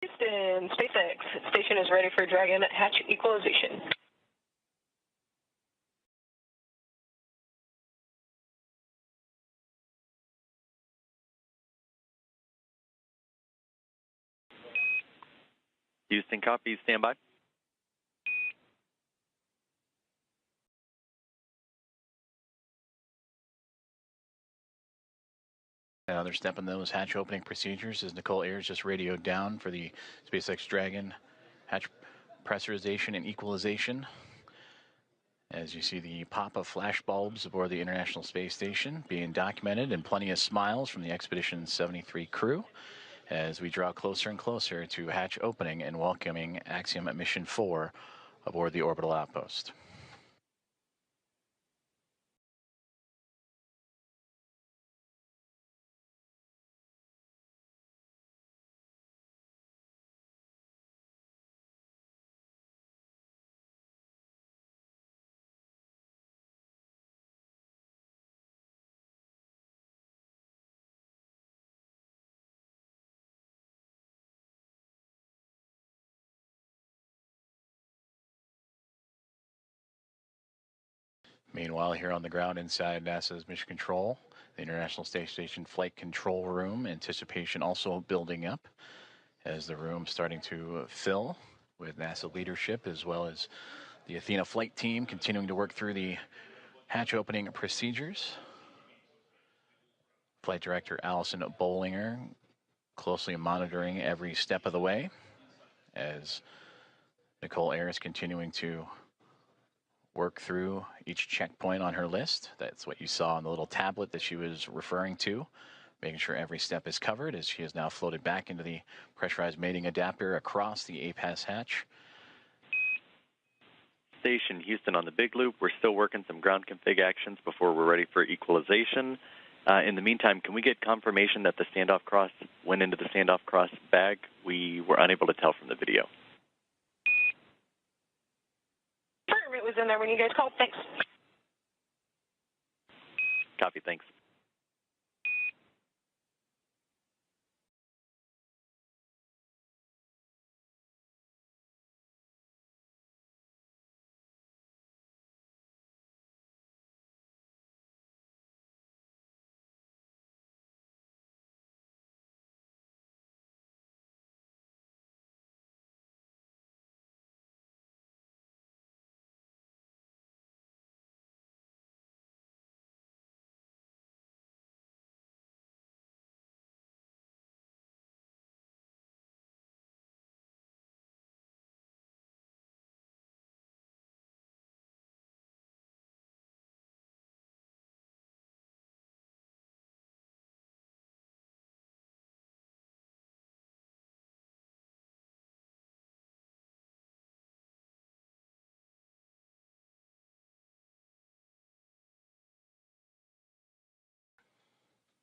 Houston, SpaceX station is ready for Dragon hatch equalization. Houston, copy. Stand by. Another step in those hatch opening procedures is Nicole Ayers just radioed down for the SpaceX Dragon hatch pressurization and equalization. As you see the pop of flash bulbs aboard the International Space Station being documented, and plenty of smiles from the Expedition 73 crew as we draw closer and closer to hatch opening and welcoming Axiom Mission 4 aboard the orbital outpost. Meanwhile, here on the ground inside NASA's Mission Control, the International Space Station Flight Control Room, anticipation also building up as the room starting to fill with NASA leadership, as well as the Athena flight team continuing to work through the hatch opening procedures. Flight Director Allison Bollinger closely monitoring every step of the way as Nicole Ayers continuing to work through each checkpoint on her list. That's what you saw on the little tablet that she was referring to, making sure every step is covered as she has now floated back into the pressurized mating adapter across the APAS hatch. Station Houston on the big loop. We're still working some ground config actions before we're ready for equalization. In the meantime, can we get confirmation that the standoff cross went into the standoff cross bag? We were unable to tell from the video. It was in there when you guys called. Thanks. Copy, thanks.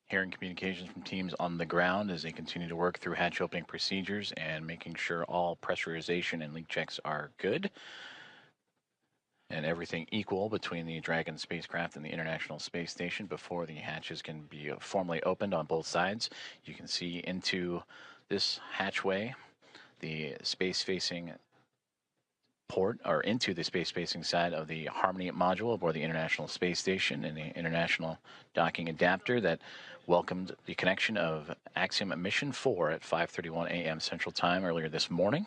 Hearing communications from teams on the ground as they continue to work through hatch opening procedures and making sure all pressurization and leak checks are good and everything equal between the Dragon spacecraft and the International Space Station before the hatches can be formally opened on both sides. You can see into this hatchway the space-facing port or into the space-facing side of the Harmony module aboard the International Space Station and the International Docking Adapter that welcomed the connection of Axiom Mission 4 at 5:31 a.m. Central Time earlier this morning.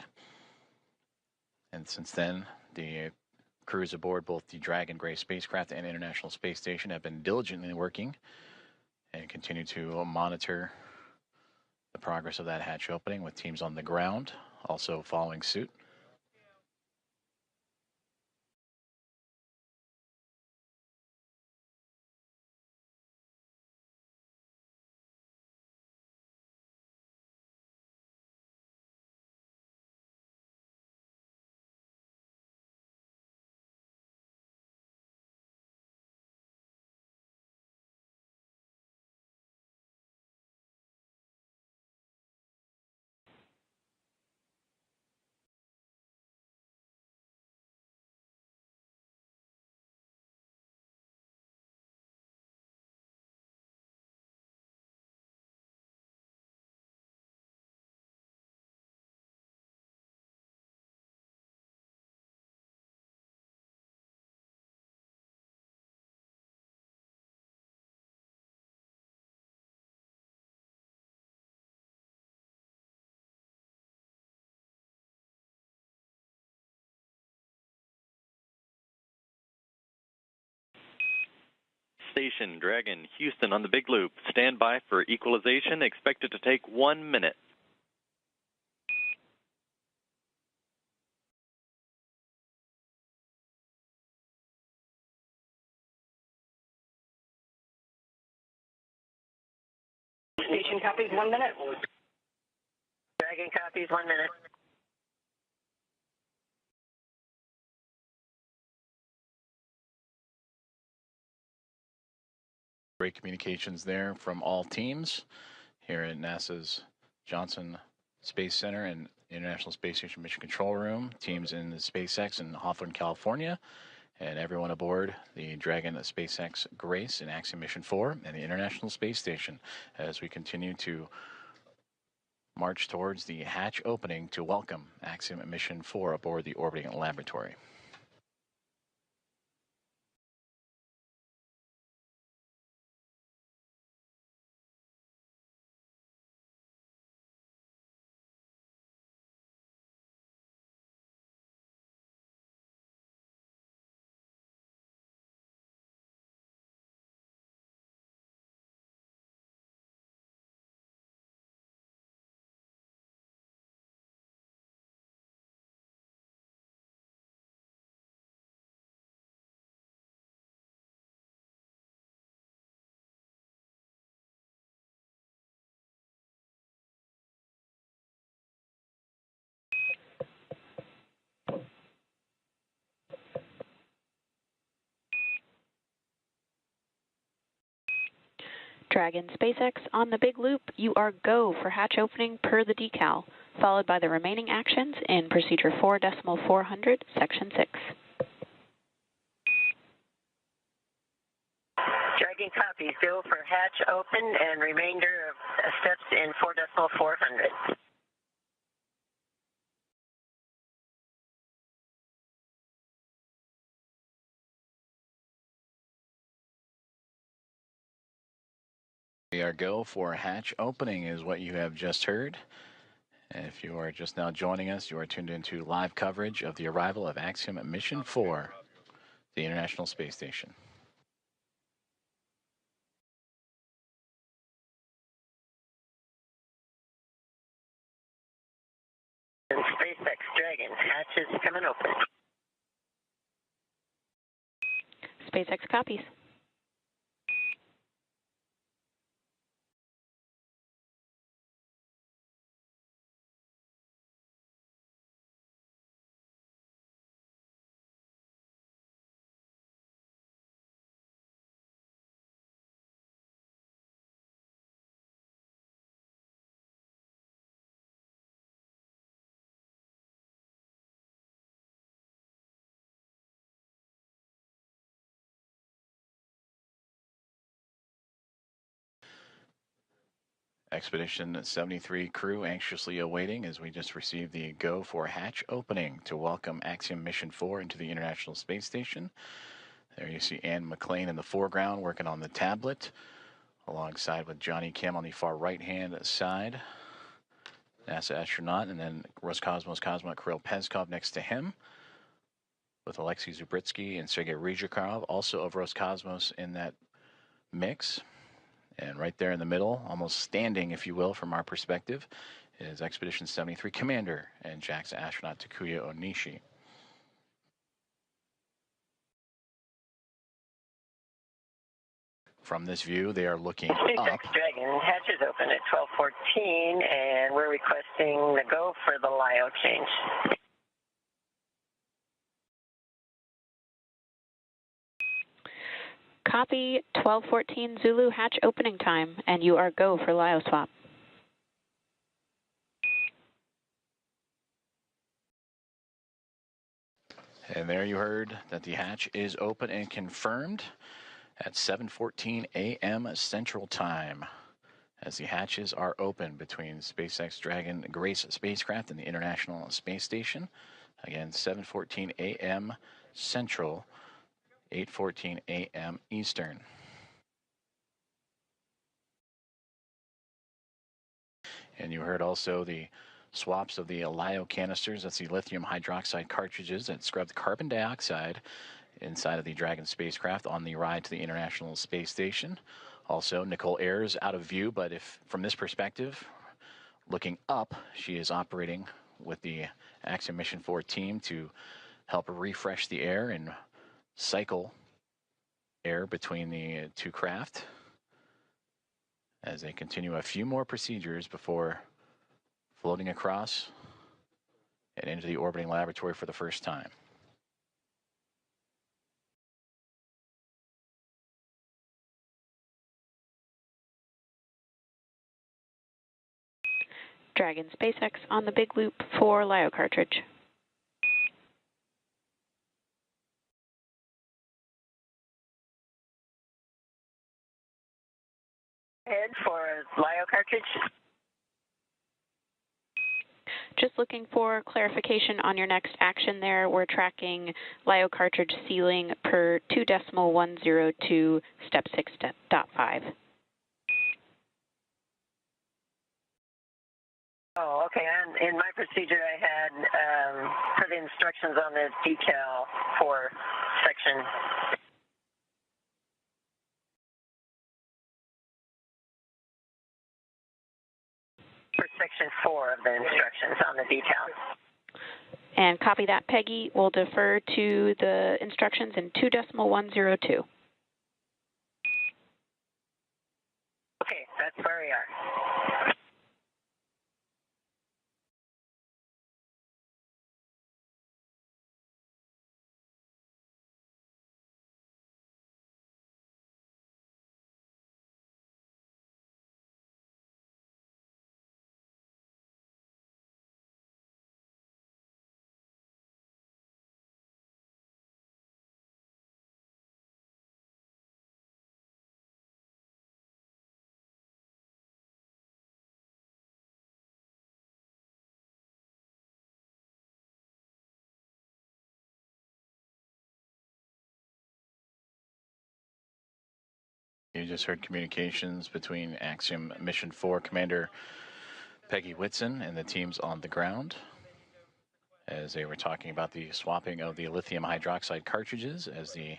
And since then, the crews aboard both the Dragon Gray spacecraft and International Space Station have been diligently working and continue to monitor the progress of that hatch opening, with teams on the ground also following suit. Station Dragon Houston on the big loop. Stand by for equalization. Expected to take 1 minute. Station copies 1 minute. Dragon copies 1 minute. Great communications there from all teams here at NASA's Johnson Space Center and International Space Station Mission Control Room, teams in the SpaceX in Hawthorne, California, and everyone aboard the Dragon SpaceX Grace in Axiom Mission 4 and the International Space Station as we continue to march towards the hatch opening to welcome Axiom Mission 4 aboard the orbiting laboratory. Dragon SpaceX on the big loop. You are go for hatch opening per the decal, followed by the remaining actions in Procedure 4.400, Section 6. Dragon copies. Go for hatch open and remainder of steps in 4.400. We are go for hatch opening is what you have just heard. And if you are just now joining us, you are tuned into live coverage of the arrival of Axiom Mission 4, the International Space Station. And SpaceX Dragon, hatch is coming open. SpaceX copies. Expedition 73 crew anxiously awaiting as we just received the go for hatch opening to welcome Axiom Mission 4 into the International Space Station. There you see Ann McLean in the foreground working on the tablet, alongside with Johnny Kim on the far right-hand side, NASA astronaut, and then Roscosmos cosmonaut Kirill Peskov next to him, with Alexei Zubritsky and Sergei Ryzhikov, also of Roscosmos, in that mix. And right there in the middle, almost standing, if you will, from our perspective, is Expedition 73 Commander and JAXA astronaut Takuya Onishi. From this view, they are looking SpaceX up. Dragon hatch is open at 12:14, and we're requesting the go for the LIO change. Copy 1214 Zulu hatch opening time, and you are go for LIO swap. And there you heard that the hatch is open and confirmed at 7:14 a.m. Central Time, as the hatches are open between SpaceX Dragon Grace spacecraft and the International Space Station. Again, 7:14 a.m. Central, 8:14 a.m. Eastern. And you heard also the swaps of the LIO canisters. That's the lithium hydroxide cartridges that scrubbed carbon dioxide inside of the Dragon spacecraft on the ride to the International Space Station. Also, Nicole Ayers out of view, but if from this perspective, looking up, she is operating with the Axiom Mission 4 team to help refresh the air and cycle air between the two craft as they continue a few more procedures before floating across and into the orbiting laboratory for the first time. Dragon SpaceX on the big loop for LIO cartridge. Head for LIO cartridge. Just looking for clarification on your next action there. We're tracking LIO cartridge sealing per 2.102 step 6.5. Oh, okay. And in my procedure, I had for the instructions on the decal for section. For section 4 of the instructions on the decal. And copy that, Peggy. We'll defer to the instructions in 2.102. Okay, that's where we are. You just heard communications between Axiom Mission 4 Commander Peggy Whitson and the teams on the ground as they were talking about the swapping of the lithium hydroxide cartridges as the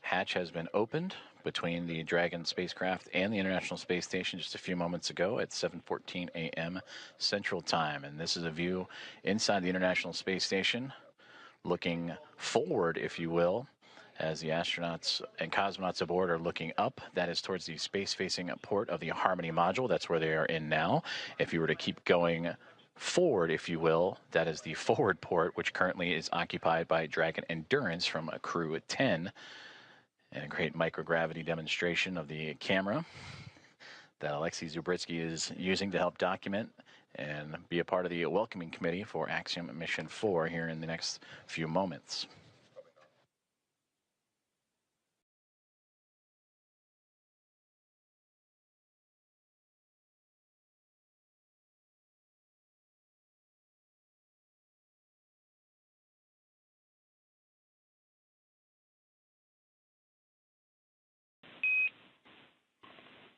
hatch has been opened between the Dragon spacecraft and the International Space Station just a few moments ago at 7:14 a.m. Central Time. And this is a view inside the International Space Station, looking forward, if you will, as the astronauts and cosmonauts aboard are looking up. That is towards the space-facing port of the Harmony module. That's where they are in now. If you were to keep going forward, if you will, that is the forward port, which currently is occupied by Dragon Endurance from Crew 10. And a great microgravity demonstration of the camera that Alexei Zubritsky is using to help document and be a part of the welcoming committee for Axiom Mission 4 here in the next few moments.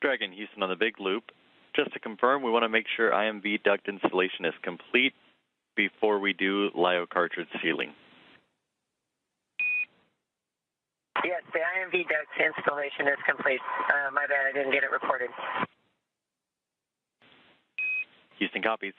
Dragon Houston on the big loop. Just to confirm, we want to make sure IMV duct installation is complete before we do LIO cartridge sealing. Yes, the IMV duct installation is complete. My bad, I didn't get it reported. Houston copies.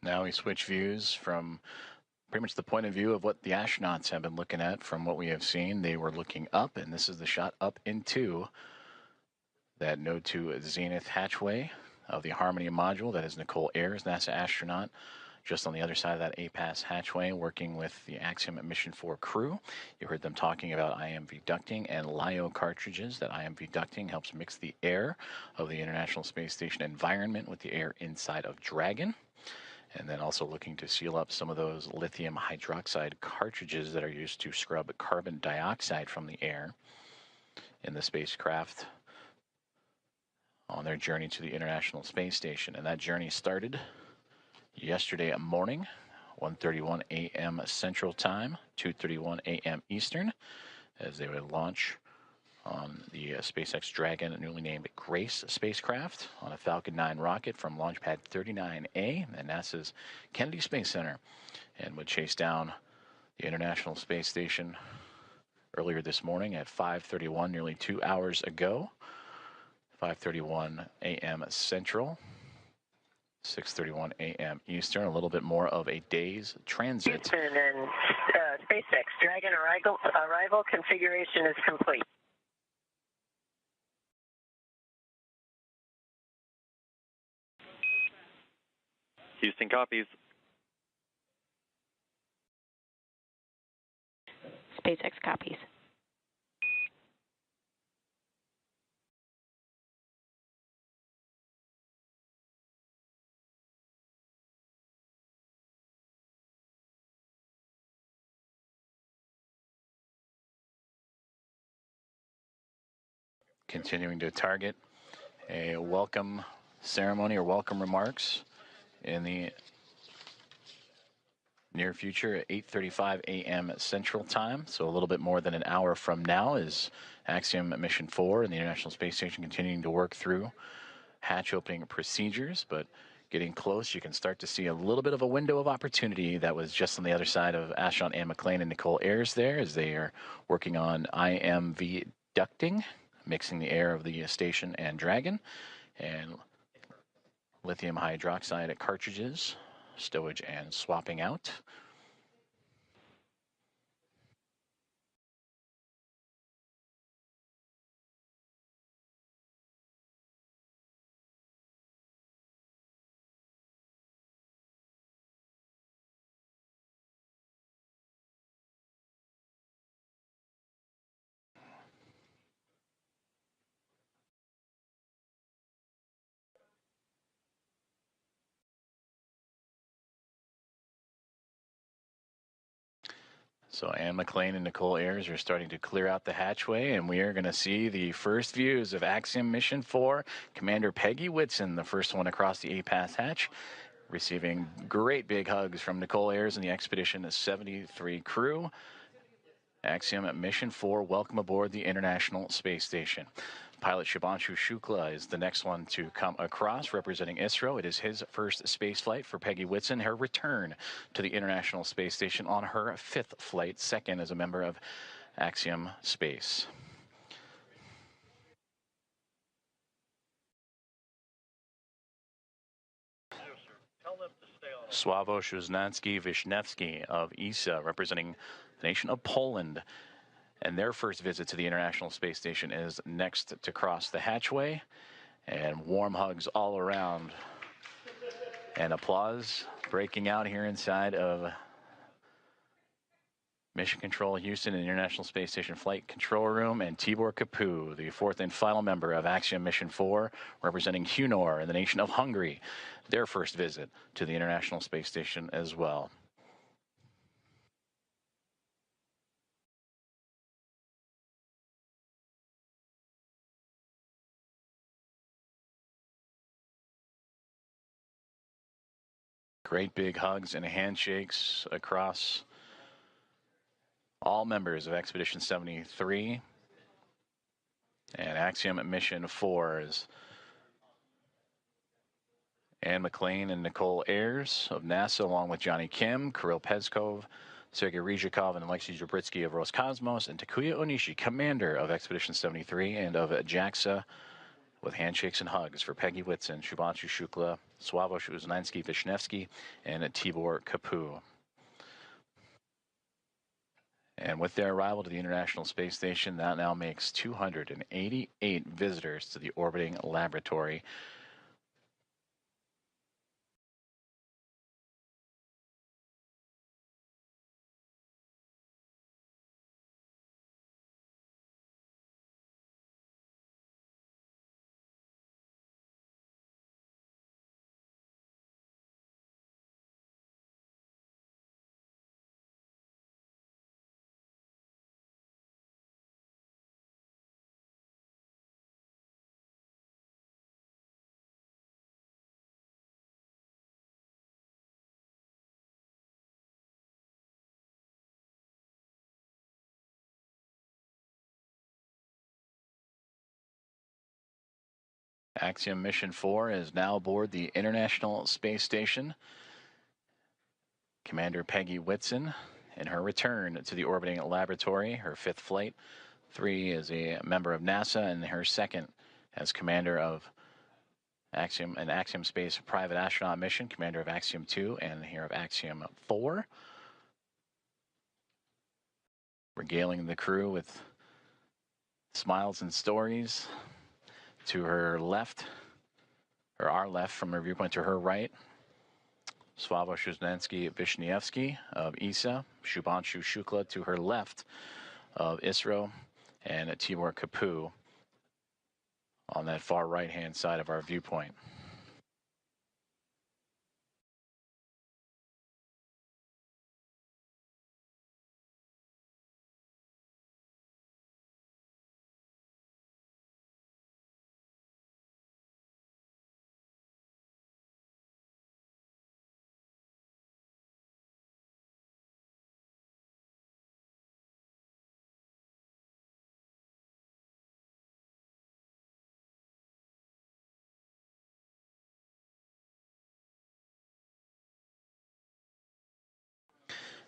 Now we switch views from pretty much the point of view of what the astronauts have been looking at. From what we have seen, they were looking up, and this is the shot up into that node 2 zenith hatchway of the Harmony module. That is Nicole Ayers, NASA astronaut, just on the other side of that APAS hatchway, working with the Axiom Mission 4 crew. You heard them talking about IMV ducting and LIO cartridges. That IMV ducting helps mix the air of the International Space Station environment with the air inside of Dragon. And then also looking to seal up some of those lithium hydroxide cartridges that are used to scrub carbon dioxide from the air in the spacecraft on their journey to the International Space Station. And that journey started yesterday morning, 1:31 a.m. Central Time, 2:31 a.m. Eastern, as they would launch on the SpaceX Dragon, newly named Grace spacecraft, on a Falcon 9 rocket from Launch Pad 39A at NASA's Kennedy Space Center, and would chase down the International Space Station earlier this morning at 5:31, nearly 2 hours ago, 5:31 a.m. Central, 6:31 a.m. Eastern, a little bit more of a day's transit. Houston and SpaceX Dragon arrival configuration is complete. Houston copies. SpaceX copies. Continuing to target a welcome ceremony or welcome remarks in the near future at 8:35 a.m. Central Time. So a little bit more than an hour from now is Axiom Mission 4 and the International Space Station continuing to work through hatch opening procedures, but getting close, you can start to see a little bit of a window of opportunity that was just on the other side of astronaut Anne McLean and Nicole Ayers there, as they are working on IMV ducting, mixing the air of the station and Dragon, and lithium hydroxide cartridges, stowage and swapping out. So Anne McLean and Nicole Ayers are starting to clear out the hatchway, and we are going to see the first views of Axiom Mission 4. Commander Peggy Whitson, the first one across the APAS hatch, receiving great big hugs from Nicole Ayers and the Expedition 73 crew. Axiom Mission 4, welcome aboard the International Space Station. Pilot Shubhanshu Shukla is the next one to come across, representing ISRO. It is his first space flight for Peggy Whitson, her return to the International Space Station on her 5th flight, second as a member of Axiom Space. Sławosz Uznański-Wiśniewski of ESA, representing the nation of Poland. And their first visit to the International Space Station is next to cross the hatchway. And warm hugs all around. And applause breaking out here inside of Mission Control Houston and International Space Station Flight Control Room, and Tibor Kapu, the fourth and final member of Axiom Mission 4, representing Hunor in the nation of Hungary, their first visit to the International Space Station as well. Great big hugs and handshakes across all members of Expedition 73 and Axiom Mission 4 is Anne McLean and Nicole Ayers of NASA, along with Johnny Kim, Kirill Peskov, Sergei Ryzhikov, and Alexei Zabritsky of Roscosmos, and Takuya Onishi, commander of Expedition 73 and of JAXA, with handshakes and hugs for Peggy Whitson, Shubhanshu Shukla, Sławosz Uznański-Wiśniewski, and Tibor Kapu. And with their arrival to the International Space Station, that now makes 288 visitors to the orbiting laboratory. Axiom Mission 4 is now aboard the International Space Station. Commander Peggy Whitson, in her return to the orbiting laboratory, her fifth flight. 3 is a member of NASA, and her second as commander of Axiom, an Axiom Space private astronaut mission, commander of Axiom 2 and here of Axiom 4. Regaling the crew with smiles and stories. To her left, or our left from her viewpoint, to her right, Sławosz Uznański-Wiśniewski of ESA, Shubhanshu Shukla to her left of ISRO, and Tibor Kapu on that far right-hand side of our viewpoint.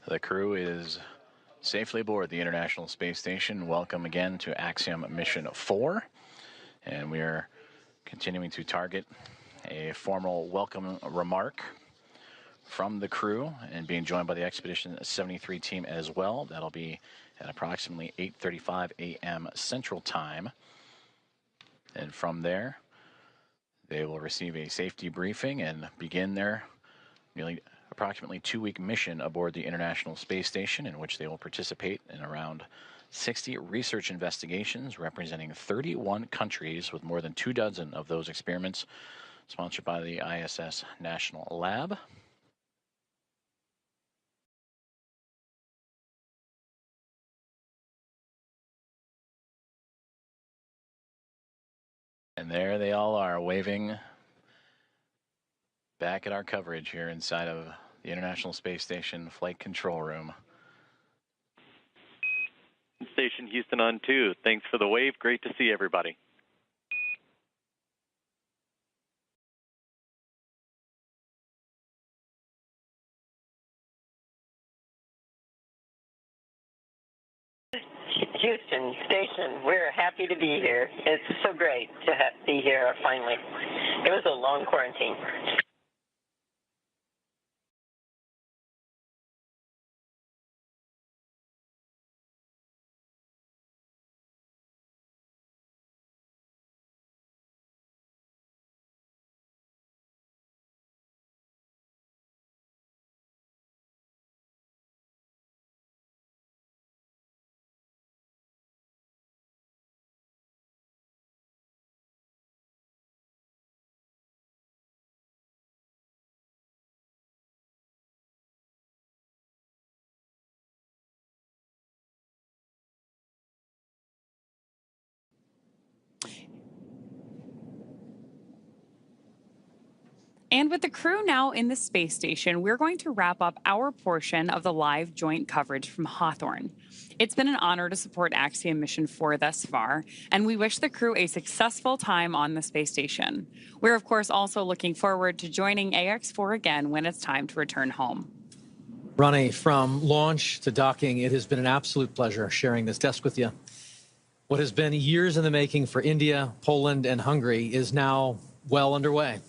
The crew is safely aboard the International Space Station. Welcome again to Axiom Mission 4. And we are continuing to target a formal welcome remark from the crew and being joined by the Expedition 73 team as well. That'll be at approximately 8:35 a.m. Central Time. And from there, they will receive a safety briefing and begin their nearly approximately 2-week mission aboard the International Space Station, in which they will participate in around 60 research investigations representing 31 countries, with more than 24 of those experiments sponsored by the ISS National Lab. And there they all are, waving back at our coverage here inside of the International Space Station Flight Control Room. Station Houston on 2. Thanks for the wave. Great to see everybody. Houston Station, we're happy to be here. It's so great to be here finally. It was a long quarantine. And with the crew now in the space station, we're going to wrap up our portion of the live joint coverage from Hawthorne. It's been an honor to support Axiom Mission 4 thus far, and we wish the crew a successful time on the space station. We're, of course, also looking forward to joining AX4 again when it's time to return home. Ronnie, from launch to docking, it has been an absolute pleasure sharing this desk with you. What has been years in the making for India, Poland, and Hungary is now well underway.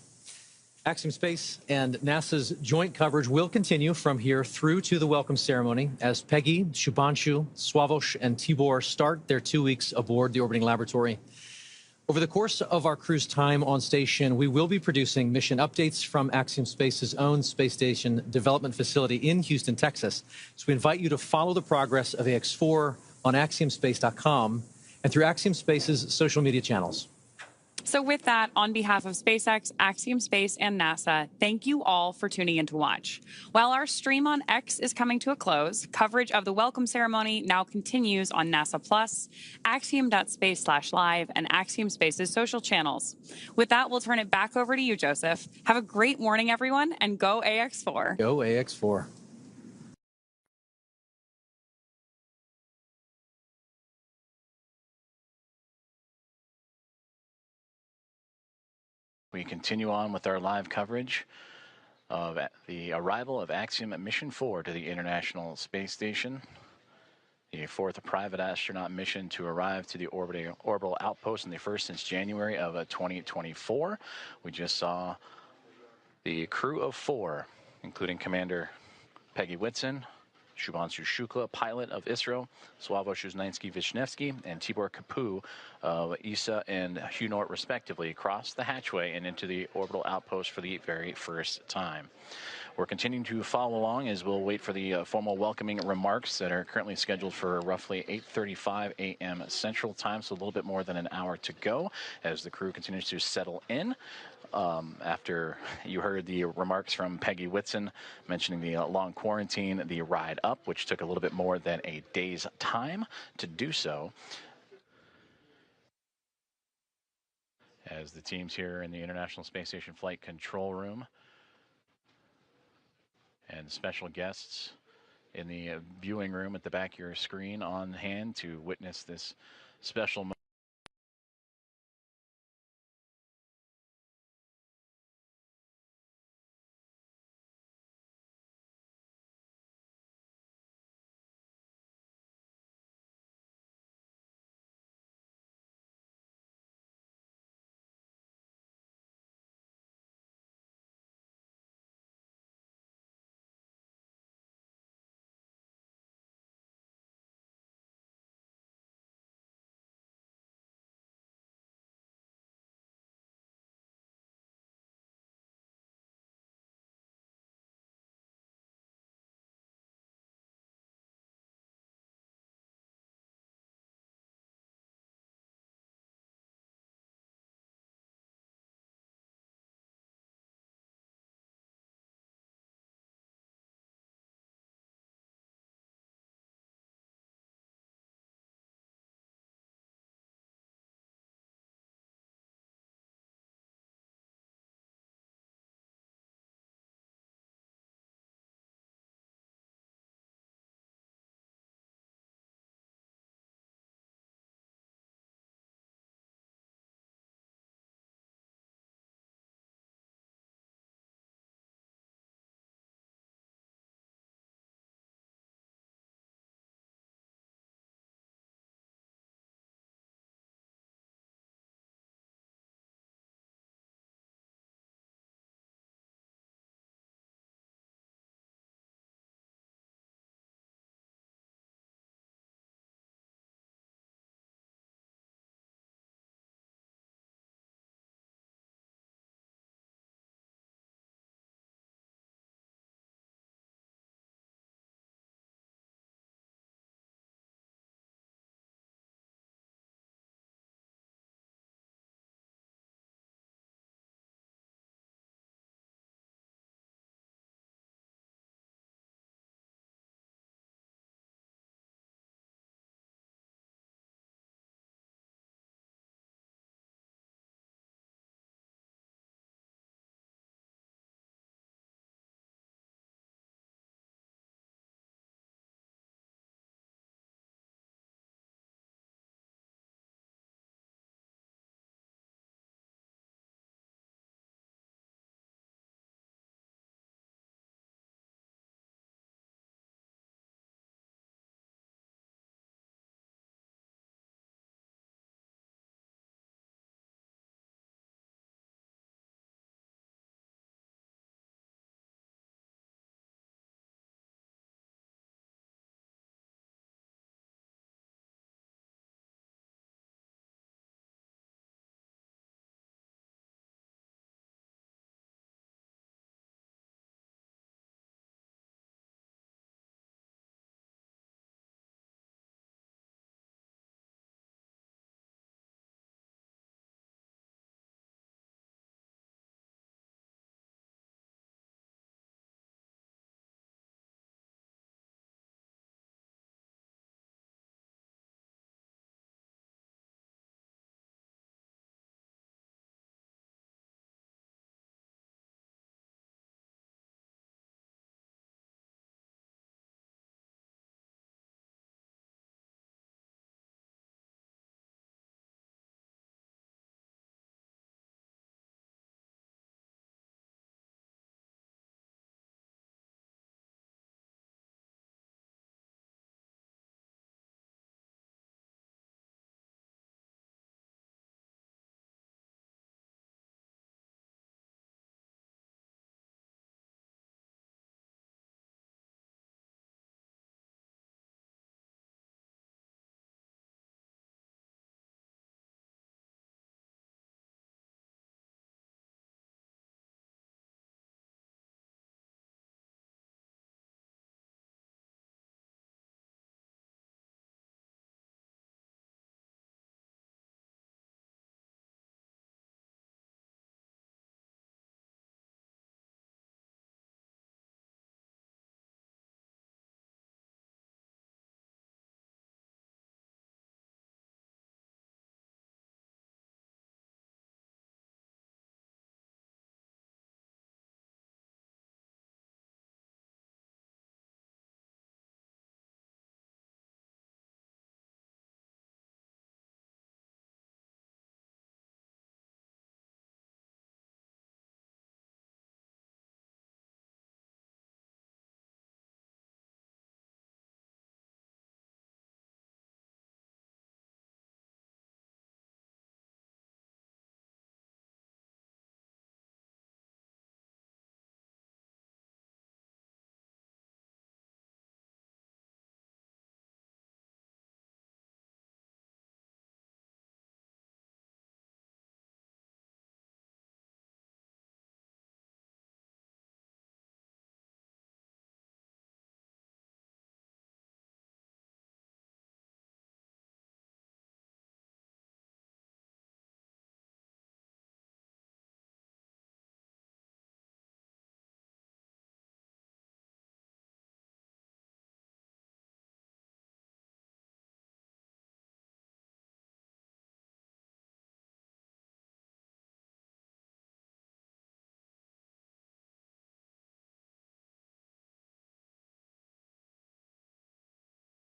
Axiom Space and NASA's joint coverage will continue from here through to the welcome ceremony as Peggy, Shubhanshu, Sławosz, and Tibor start their 2 weeks aboard the orbiting laboratory. Over the course of our crew's time on station, we will be producing mission updates from Axiom Space's own space station development facility in Houston, Texas. So we invite you to follow the progress of AX4 on axiomspace.com and through Axiom Space's social media channels. So with that, on behalf of SpaceX, Axiom Space, and NASA, thank you all for tuning in to watch. While our stream on X is coming to a close, coverage of the welcome ceremony now continues on NASA Plus, axiom.space/live, and Axiom Space's social channels. With that, we'll turn it back over to you, Joseph. Have a great morning, everyone, and go AX4. Go AX4. We continue on with our live coverage of the arrival of Axiom Mission 4 to the International Space Station, the fourth private astronaut mission to arrive to the orbital outpost, and the first since January of 2024. We just saw the crew of 4, including Commander Peggy Whitson, Shubhanshu Shukla, pilot of ISRO, Sławosz Uznański-Wiśniewski, and Tibor Kapu of ESA and HUNOR, respectively, crossed the hatchway and into the orbital outpost for the very first time. We're continuing to follow along as we'll wait for the formal welcoming remarks that are currently scheduled for roughly 8:35 a.m. Central Time, so a little bit more than an hour to go as the crew continues to settle in. After you heard the remarks from Peggy Whitson mentioning the long quarantine, the ride up, which took a little bit more than a day's time to do so. As the teams here in the International Space Station Flight Control Room and special guests in the viewing room at the back of your screen on hand to witness this special moment.